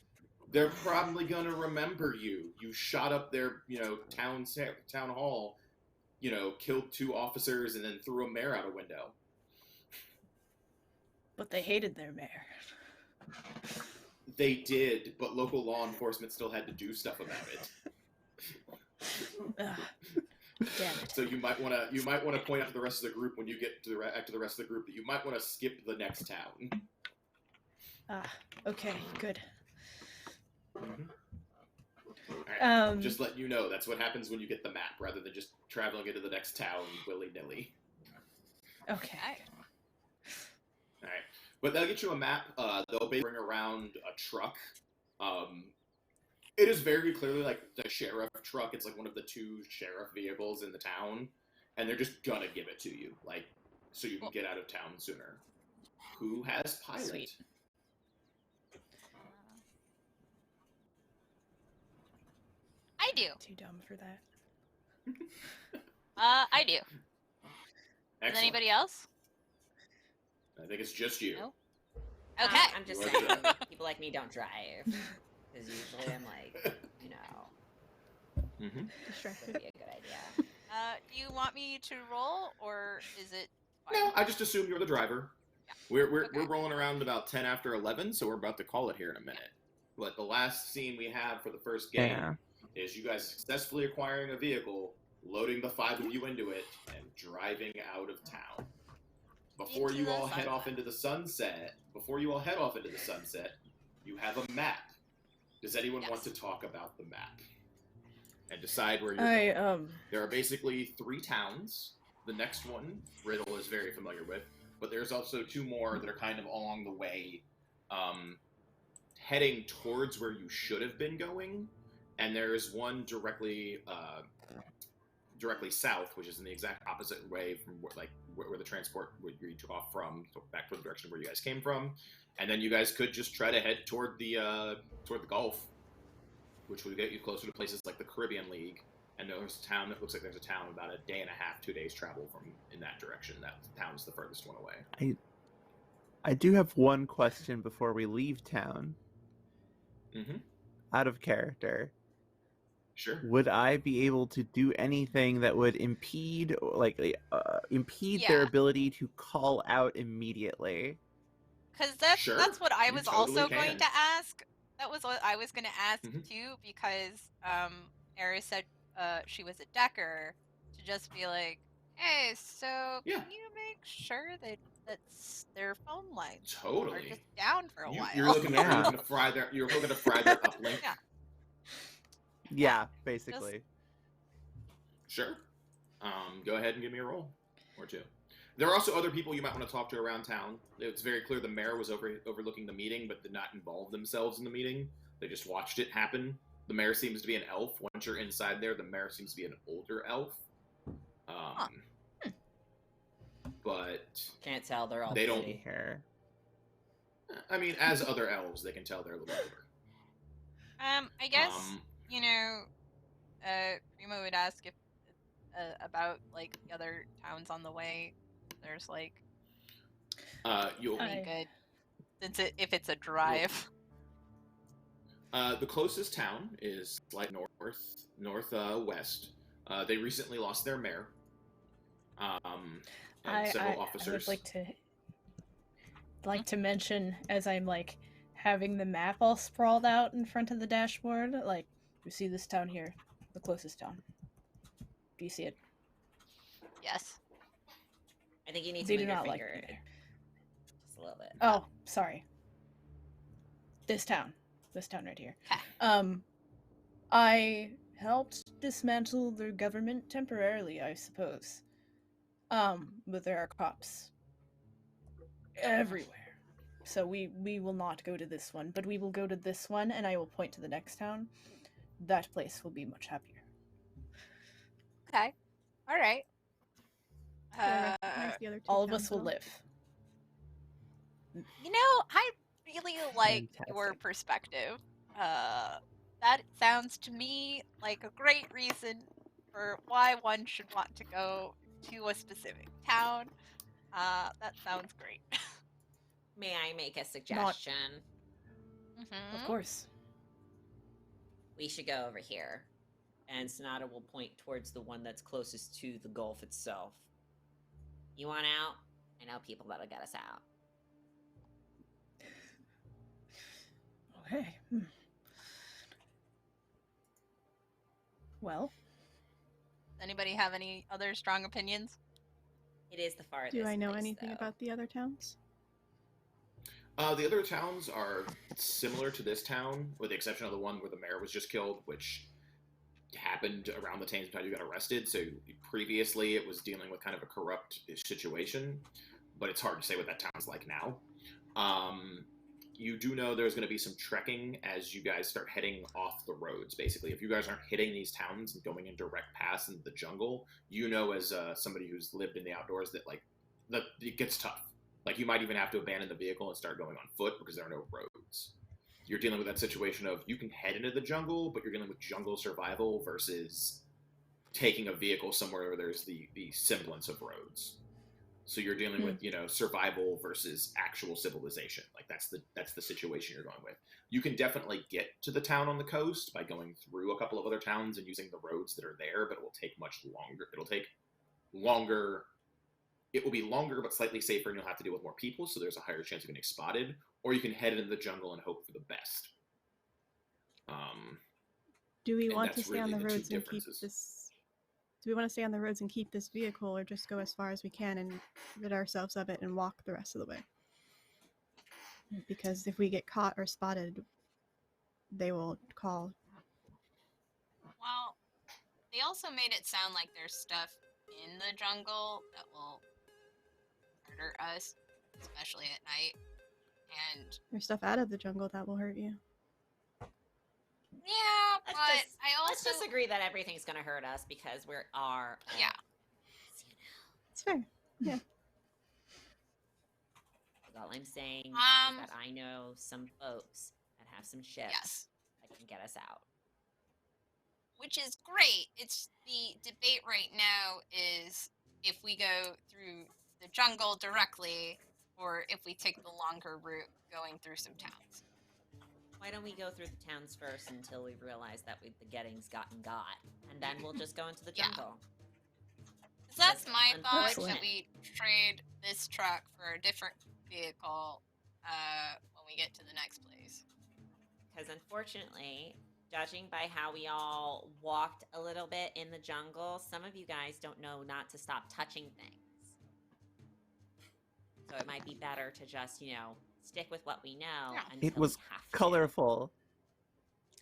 they're probably going to remember you. You shot up their, town hall, killed 2 officers and then threw a mayor out a window. But they hated their mayor. They did, but local law enforcement still had to do stuff about it. Damn it. So you might want to point out to the rest of the group when you get to the rest of the group that you might want to skip the next town. Okay, good. Alright, just letting you know, that's what happens when you get the map, rather than just traveling into the next town willy-nilly. Okay. Alright, but they'll get you a map. They'll bring around a truck. It is very clearly like the sheriff truck. It's like one of the 2 sheriff vehicles in the town, and they're just gonna give it to you, like, so you can get out of town sooner. Who has pilot? Sweet. I do. Too dumb for that. I do. Excellent. Does anybody else? I think it's just you. No? Okay. I'm just You are saying, driving. people like me don't drive. Because usually I'm like, you know, Distracted. would be a good idea. Do you want me to roll, or is it fine? No, I just assume you're the driver. Yeah. We're Okay. rolling around about 10 after 11, so we're about to call it here in a minute. But the last scene we have for the first game is you guys successfully acquiring a vehicle, loading the 5 of you into it, and driving out of town. Before Into you the all head off sunset. into the sunset, you have a map. Does anyone want to Yes. talk about the map and decide where you're going? There are basically 3 towns. The next one, Riddle is very familiar with, but there's also 2 more that are kind of along the way, heading towards where you should have been going, and there's one directly south, which is in the exact opposite way from where the transport where you took off from, so back to the direction where you guys came from, and then you guys could just try to head toward the Gulf, which will get you closer to places like the Caribbean League. And there's a town that looks like there's a town about a day and a half, 2 days travel from in that direction. That town's the furthest one away. I do have one question before we leave town. Mm-hmm. Out of character. Sure. Would I be able to do anything that would impede their ability to call out immediately? Because Sure, that's what I you was totally also can. going to ask. That was what I was going to ask Mhm. too, because Eris said she was a decker, to just be like, hey, so Yeah. can you make sure that their phone lines are Totally. just down for a while? You're looking Yeah. to fry their uplink. Yeah. Yeah, basically. Sure. Go ahead and give me a roll or 2. There are also other people you might want to talk to around town. It's very clear the mayor was overlooking the meeting, but did not involve themselves in the meeting. They just watched it happen. The mayor seems to be an elf. Once you're inside there, the mayor seems to be an older elf. But Can't tell, they're all They don't- pretty. Here. I mean, as other elves, they can tell they're a little older. I guess Prima would ask if about like the other towns on the way. There's like You'll pretty good, since if it's a drive. The closest town is like northwest. They recently lost their mayor. And several officers. I would like to mention, as I'm like having the map all sprawled out in front of the dashboard, like, you see this town here, the closest town. Do you see it? Yes. I think you need They to do move your not like finger me there. just a little bit. Oh, sorry. This town right here. Okay. I helped dismantle their government temporarily, I suppose. But there are cops everywhere. So we will not go to this one, but we will go to this one, and I will point to the next town. That place will be much happier. Okay. All right. Where's the other 2 All of towns us will go? live. You know, I really like your Fantastic. perspective. That sounds to me like a great reason for why one should want to go to a specific town. That sounds great. May I make a suggestion? Mhm. Of course. We should go over here. And Sonata will point towards the one that's closest to the Gulf itself. You want out? I know people that'll get us out. Okay. Well, Anybody have any other strong opinions? It is the farthest. Do I know place, anything though. about the other towns? The other towns are similar to this town, with the exception of the one where the mayor was just killed, which happened around the same time you got arrested. So previously, it was dealing with kind of a corrupt situation, but it's hard to say what that town's like now. You do know there's going to be some trekking as you guys start heading off the roads. Basically, if you guys aren't hitting these towns and going in direct paths into the jungle, you know, as somebody who's lived in the outdoors, that it gets tough. Like, you might even have to abandon the vehicle and start going on foot because there are no roads. You're dealing with that situation of you can head into the jungle, but you're dealing with jungle survival versus taking a vehicle somewhere where there's the semblance of roads. So you're dealing with, survival versus actual civilization. Like, that's the situation you're going with. You can definitely get to the town on the coast by going through a couple of other towns and using the roads that are there, but it will take much longer. It'll take longer. It will be longer, but slightly safer, and you'll have to deal with more people, so there's a higher chance of getting spotted. Or you can head into the jungle and hope for the best. Do we And want to that's stay on the really the two roads and keep differences. this? Do we want to stay on the roads and keep this vehicle, or just go as far as we can and rid ourselves of it and walk the rest of the way? Because if we get caught or spotted, they will call. Well, they also made it sound like there's stuff in the jungle that will murder us, especially at night. And There's stuff out of the jungle that will hurt you. yeah, but Let's just agree that everything's gonna hurt us because we are. Yeah. It's fair. Yeah. All I'm saying is that I know some folks that have some ships that can get us out. Which is great. It's the debate right now is if we go through the jungle directly or if we take the longer route going through some towns. Why don't we go through the towns first until we realize that the getting's gotten got, and then we'll just go into the jungle. So that's my thought, Excellent. that we trade this truck for a different vehicle when we get to the next place. Because unfortunately, judging by how we all walked a little bit in the jungle, some of you guys don't know not to stop touching things. So it might be better to just, stick with what we know. Until It was we have to. colorful.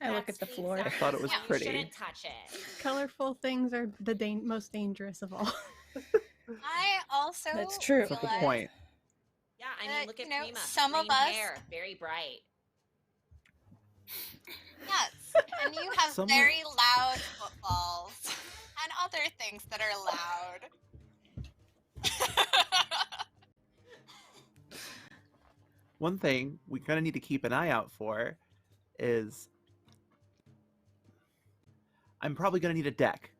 I look at the floor. exact I thought it was reason pretty. You shouldn't touch it. Colorful things are the most dangerous of all. I also That's true. That's a good realize point. Yeah, I mean, look at Prima. some of Green us- hair, very bright. Yes, and you have Someone- very loud footballs and other things that are loud. One thing we kind of need to keep an eye out for is I'm probably going to need a deck.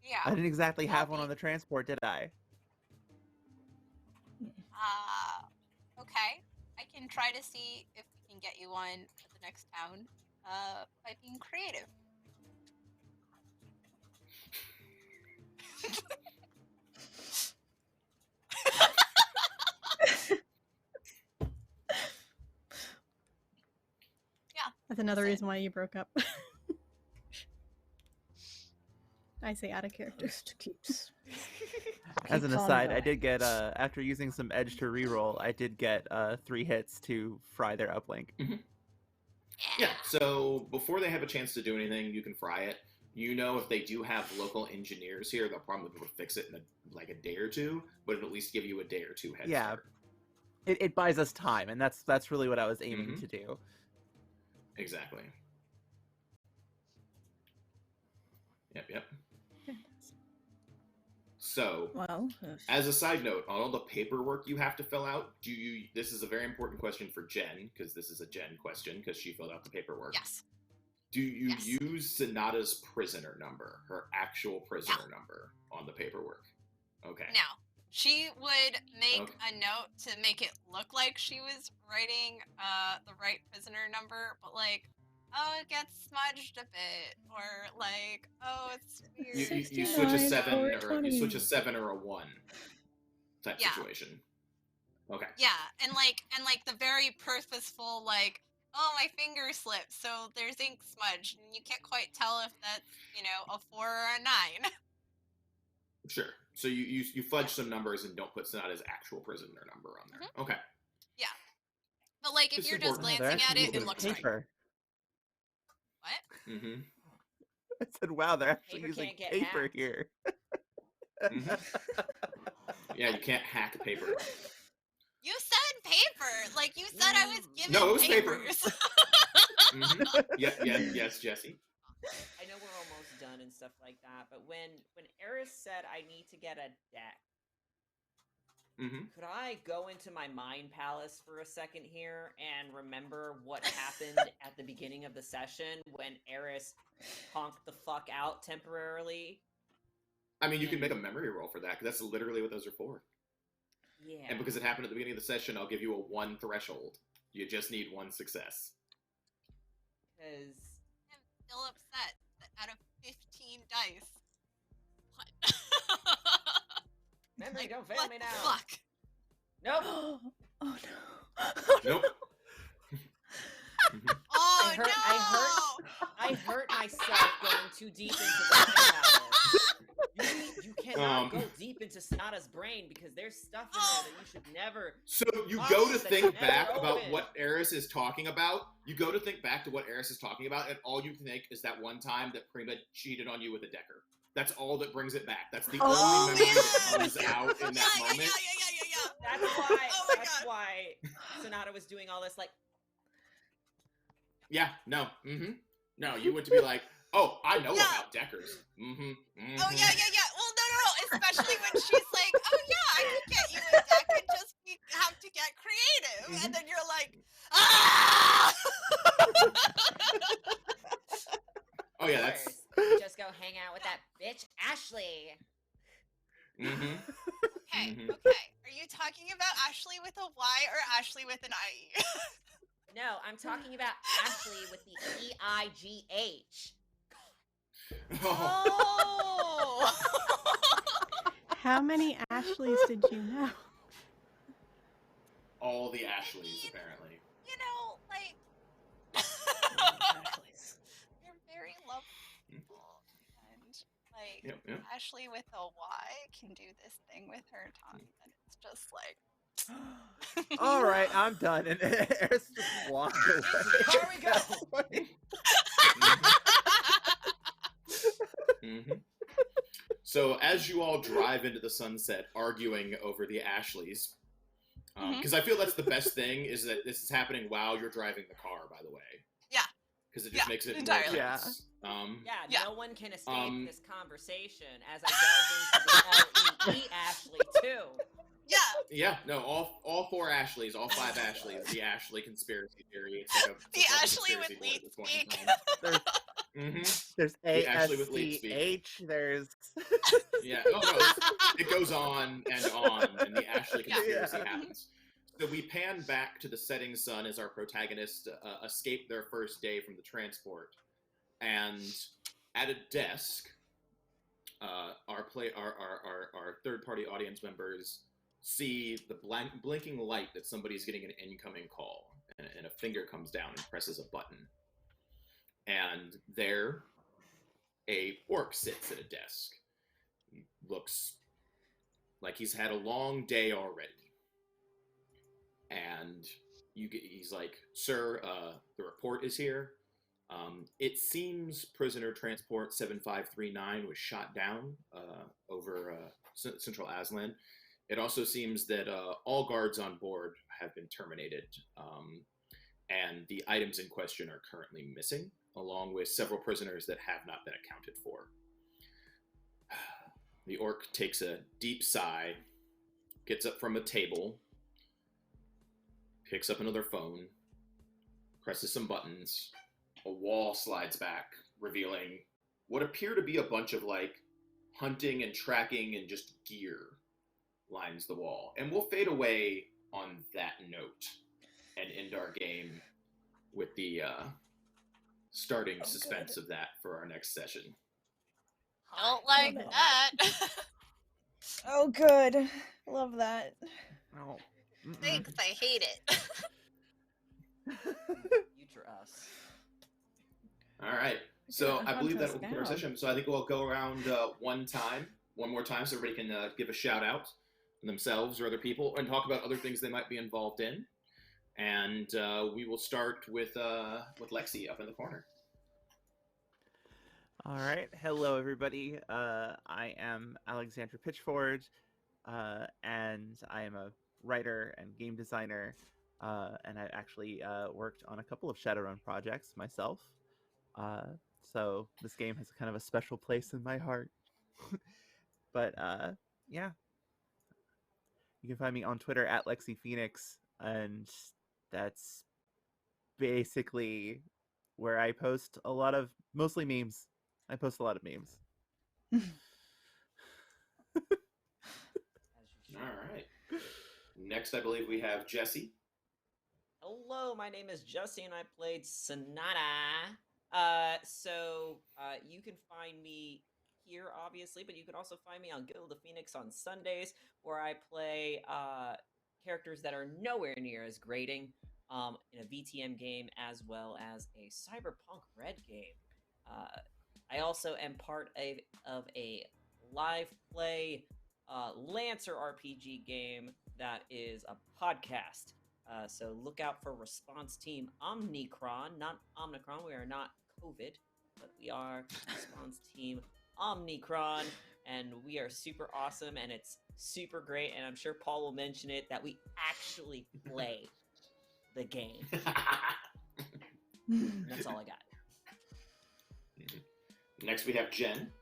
Yeah. I didn't exactly have one on the transport, did I? Okay. I can try to see if we can get you one at the next town by being creative. That's another That's it. reason why you broke up. I say out of character. Just keeps. As an keeps on aside, I going. did get, after using some edge to reroll, I did get 3 hits to fry their uplink. Yeah, so before they have a chance to do anything, you can fry it. You know, if they do have local engineers here, they'll probably be able to fix it in a day or two, but it'll at least give you a day or two head Yeah. start. It buys us time, and that's really what I was aiming to do. Exactly. Yep. So, Well, as a side note, on all the paperwork you have to fill out, this is a very important question for Jen, because this is a Jen question, because she filled out the paperwork. Yes. Do you Yes. use Sonata's prisoner number, her actual prisoner number, on the paperwork? Okay. No. She would make Okay. a note to make it look like she was writing the right prisoner number, but it gets smudged a bit, or it's weird. You switch a 7 or 420. you switch a 7 or a 1 type Yeah. situation. Okay. Yeah, and the very purposeful my finger slipped, so there's ink smudge, and you can't quite tell if that's a 4 or a 9. Sure. So you fudge some numbers and don't put Sonata's actual prisoner number on there. Okay. Yeah. But like, if Just you're just important. glancing at actually it, it using looks right. paper. What? Mm-hmm. I said, wow, they're actually Paper using can't get paper hacked. here. Yeah, you can't hack paper. You said paper. Like you said, I was given. No, it was paper. papers. Yes, Jesse. I know we're almost done and stuff like that, but when Eris said I need to get a deck, could I go into my mind palace for a second here and remember what happened at the beginning of the session when Eris honked the fuck out temporarily? I mean, you can make a memory roll for that, because that's literally what those are for. Yeah. And because it happened at the beginning of the session, I'll give you a 1 threshold. You just need 1 success. Because I'm still upset that out of 15 dice. What? memory Like, don't fail what me the now. fuck? Nope. Oh no. Nope. Oh I hurt myself going too deep into the mind palace. You cannot go deep into Sonata's brain because there's stuff in there that you should never. So you Boxes go to that think you never back about open. what Eris is talking about. You go to think back to what Eris is talking about, and all you can think is that one time that Prima cheated on you with a decker. That's all that brings it back. That's the Oh, only memory that man. comes out in that moment. Yeah. That's why. Oh my that's God. why Sonata was doing all this. Like, Yeah, no. No, you went to be like, oh, I know about deckers. Oh yeah. Well, no. Especially when she's like, oh yeah, I could get you a deck and just have to get creative, and then you're like, ah. Oh yeah, that's. You just go hang out with that bitch Ashley. Okay. Are you talking about Ashley with a Y or Ashley with an IE? No, I'm talking about Ashley with the EIGH. Oh. How many Ashleys did you know? All the Ashleys, apparently. You know, like. You're very lovable, and like Yep. Ashley with a Y can do this thing with her tongue, and it's just like. All right, I'm done. And Eris just walked away. here we go. So as you all drive into the sunset, arguing over the Ashleys, because I feel that's the best thing is that this is happening while you're driving the car. By the way. Yeah. Because it just makes it entirely. more tense. Yeah, no one can escape this conversation as I delve into the LEE Ashley too. Yeah, no, all 4 Ashleys, all 5 Ashleys, the Ashley conspiracy theory. It's like The Ashley with lead speak. There's The Ashley with lead speak. ASCH, there's... Yeah, it goes on, and the Ashley conspiracy happens. So we pan back to the setting sun as our protagonists escape their first day from the transport, and at a desk, our third-party audience members see the blinking light that somebody's getting an incoming call, and a finger comes down and presses a button. And there, a orc sits at a desk. He looks like he's had a long day already. And he's like, sir, the report is here. It seems prisoner transport 7539 was shot down over central Azltan. It also seems that all guards on board have been terminated, and the items in question are currently missing, along with several prisoners that have not been accounted for. The orc takes a deep sigh, gets up from a table, picks up another phone, presses some buttons. A wall slides back, revealing what appear to be a bunch of, like, hunting and tracking and just gear lines the wall. And we'll fade away on that note and end our game with the starting suspense of that for our next session. Don't like that. Oh, good. Love that. Oh. Thanks, I hate it. Future us. All right. So I believe that will conclude our session. So I think we'll go around one time one more time so everybody can give a shout out themselves or other people and talk about other things they might be involved in. And we will start with Lexi up in the corner. All right. Hello, everybody. I am Alexandra Pitchford, and I am a writer and game designer, and I actually worked on a couple of Shadowrun projects myself. So this game has kind of a special place in my heart. But yeah, you can find me on Twitter at Lexi Phoenix, and that's basically where I post a lot of mostly memes. I post a lot of memes. All right. Next, I believe we have Jesse. Hello, my name is Jesse, and I played Sonata. So you can find me here, obviously, but you can also find me on Guild of Phoenix on Sundays, where I play characters that are nowhere near as grating in a VTM game, as well as a Cyberpunk Red game. I also am part of a live play Lancer RPG game that is a podcast. So look out for Response Team Omnicron, not Omnicron. We are not COVID, but we are Response Team Omnicron, and we are super awesome, and it's super great, and I'm sure Paul will mention it, that we actually play the game. And that's all I got. Next, we have Jen.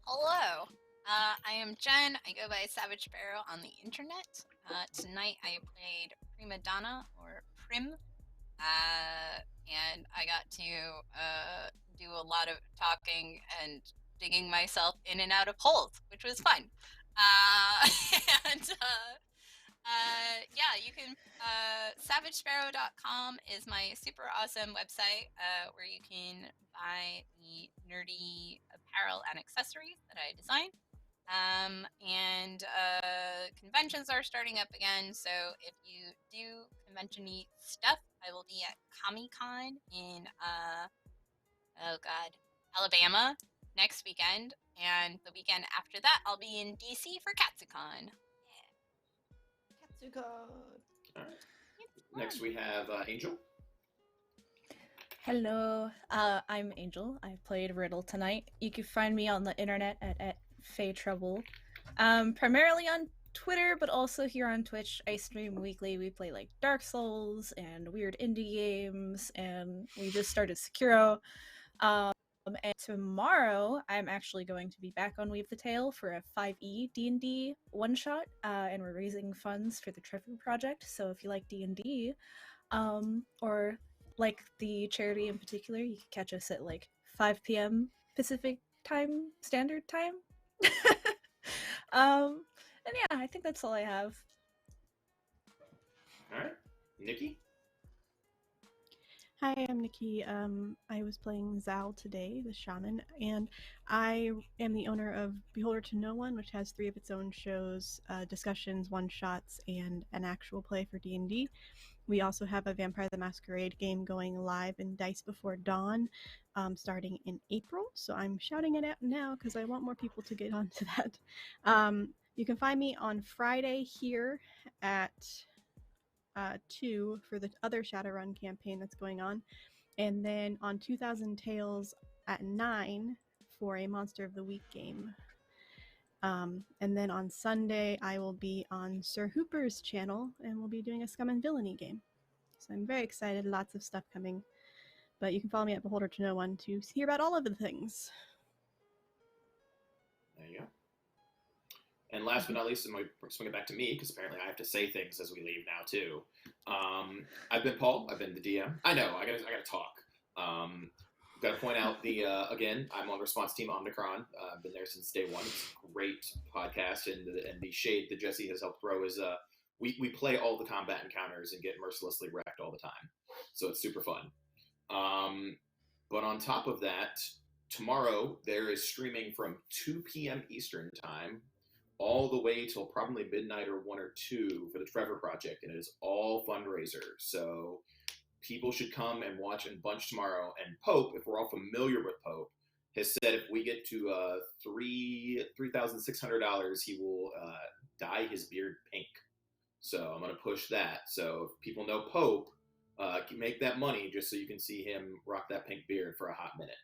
Hello. I am Jen. I go by Savage Sparrow on the internet. Tonight I played Prima Donna, or Prim, and I got to do a lot of talking and digging myself in and out of holes, which was fun. Yeah, you can, savagesparrow.com is my super awesome website where you can buy the nerdy apparel and accessories that I design. And conventions are starting up again, so if you do convention-y stuff, I will be at Comic-Con in, Alabama next weekend, and the weekend after that, I'll be in DC for Katsucon. Katsucon! All right. Next, we have Angel. Hello, I'm Angel. I played Riddle tonight. You can find me on the internet at Faye Trouble. Primarily on Twitter, but also here on Twitch. I stream weekly. We play like Dark Souls and weird indie games, and we just started Sekiro. And tomorrow, I'm actually going to be back on Weave the Tale for a 5e D&D one-shot, and we're raising funds for the Trevor Project, so if you like D&D, or like the charity in particular, you can catch us at like 5 p.m. Pacific Time, Standard Time. And yeah, I think that's all I have. All right. Nikki? Hi, I'm Nikki. I was playing Zal today, the shaman, and I am the owner of Beholder to No One, which has 3 of its own shows, discussions, one-shots, and an actual play for D&D. We also have a Vampire the Masquerade game going live in Dice Before Dawn, starting in April, so I'm shouting it out now because I want more people to get onto that. You can find me on Friday here at 2 for the other Shadowrun campaign that's going on, and then on 2000 Tales at 9 for a Monster of the Week game. And then on Sunday I will be on Sir Hooper's channel and we'll be doing a Scum and Villainy game. So I'm very excited, lots of stuff coming. But you can follow me at Beholder to No One to hear about all of the things. There you go. And last but not least, I'm going to swing it back to me, because apparently I have to say things as we leave now, too. I've been Paul. I've been the DM. I know. I gotta talk. Got to point out again, I'm on Response Team Omnicron. I've been there since day one. It's a great podcast, and the shade that Jesse has helped throw is we play all the combat encounters and get mercilessly wrecked all the time. So it's super fun. But on top of that, tomorrow there is streaming from 2 p.m. Eastern time all the way till probably midnight or 1 or 2 for the Trevor Project, and it is all fundraiser. So people should come and watch in bunch tomorrow. And Pope, if we're all familiar with Pope, has said if we get to $3,600, he will dye his beard pink. So I'm gonna push that. So if people know Pope, make that money just so you can see him rock that pink beard for a hot minute.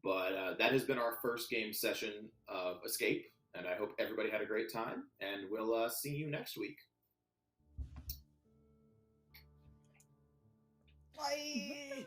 But that has been our first game session of Escape, and I hope everybody had a great time. And we'll see you next week. Bye.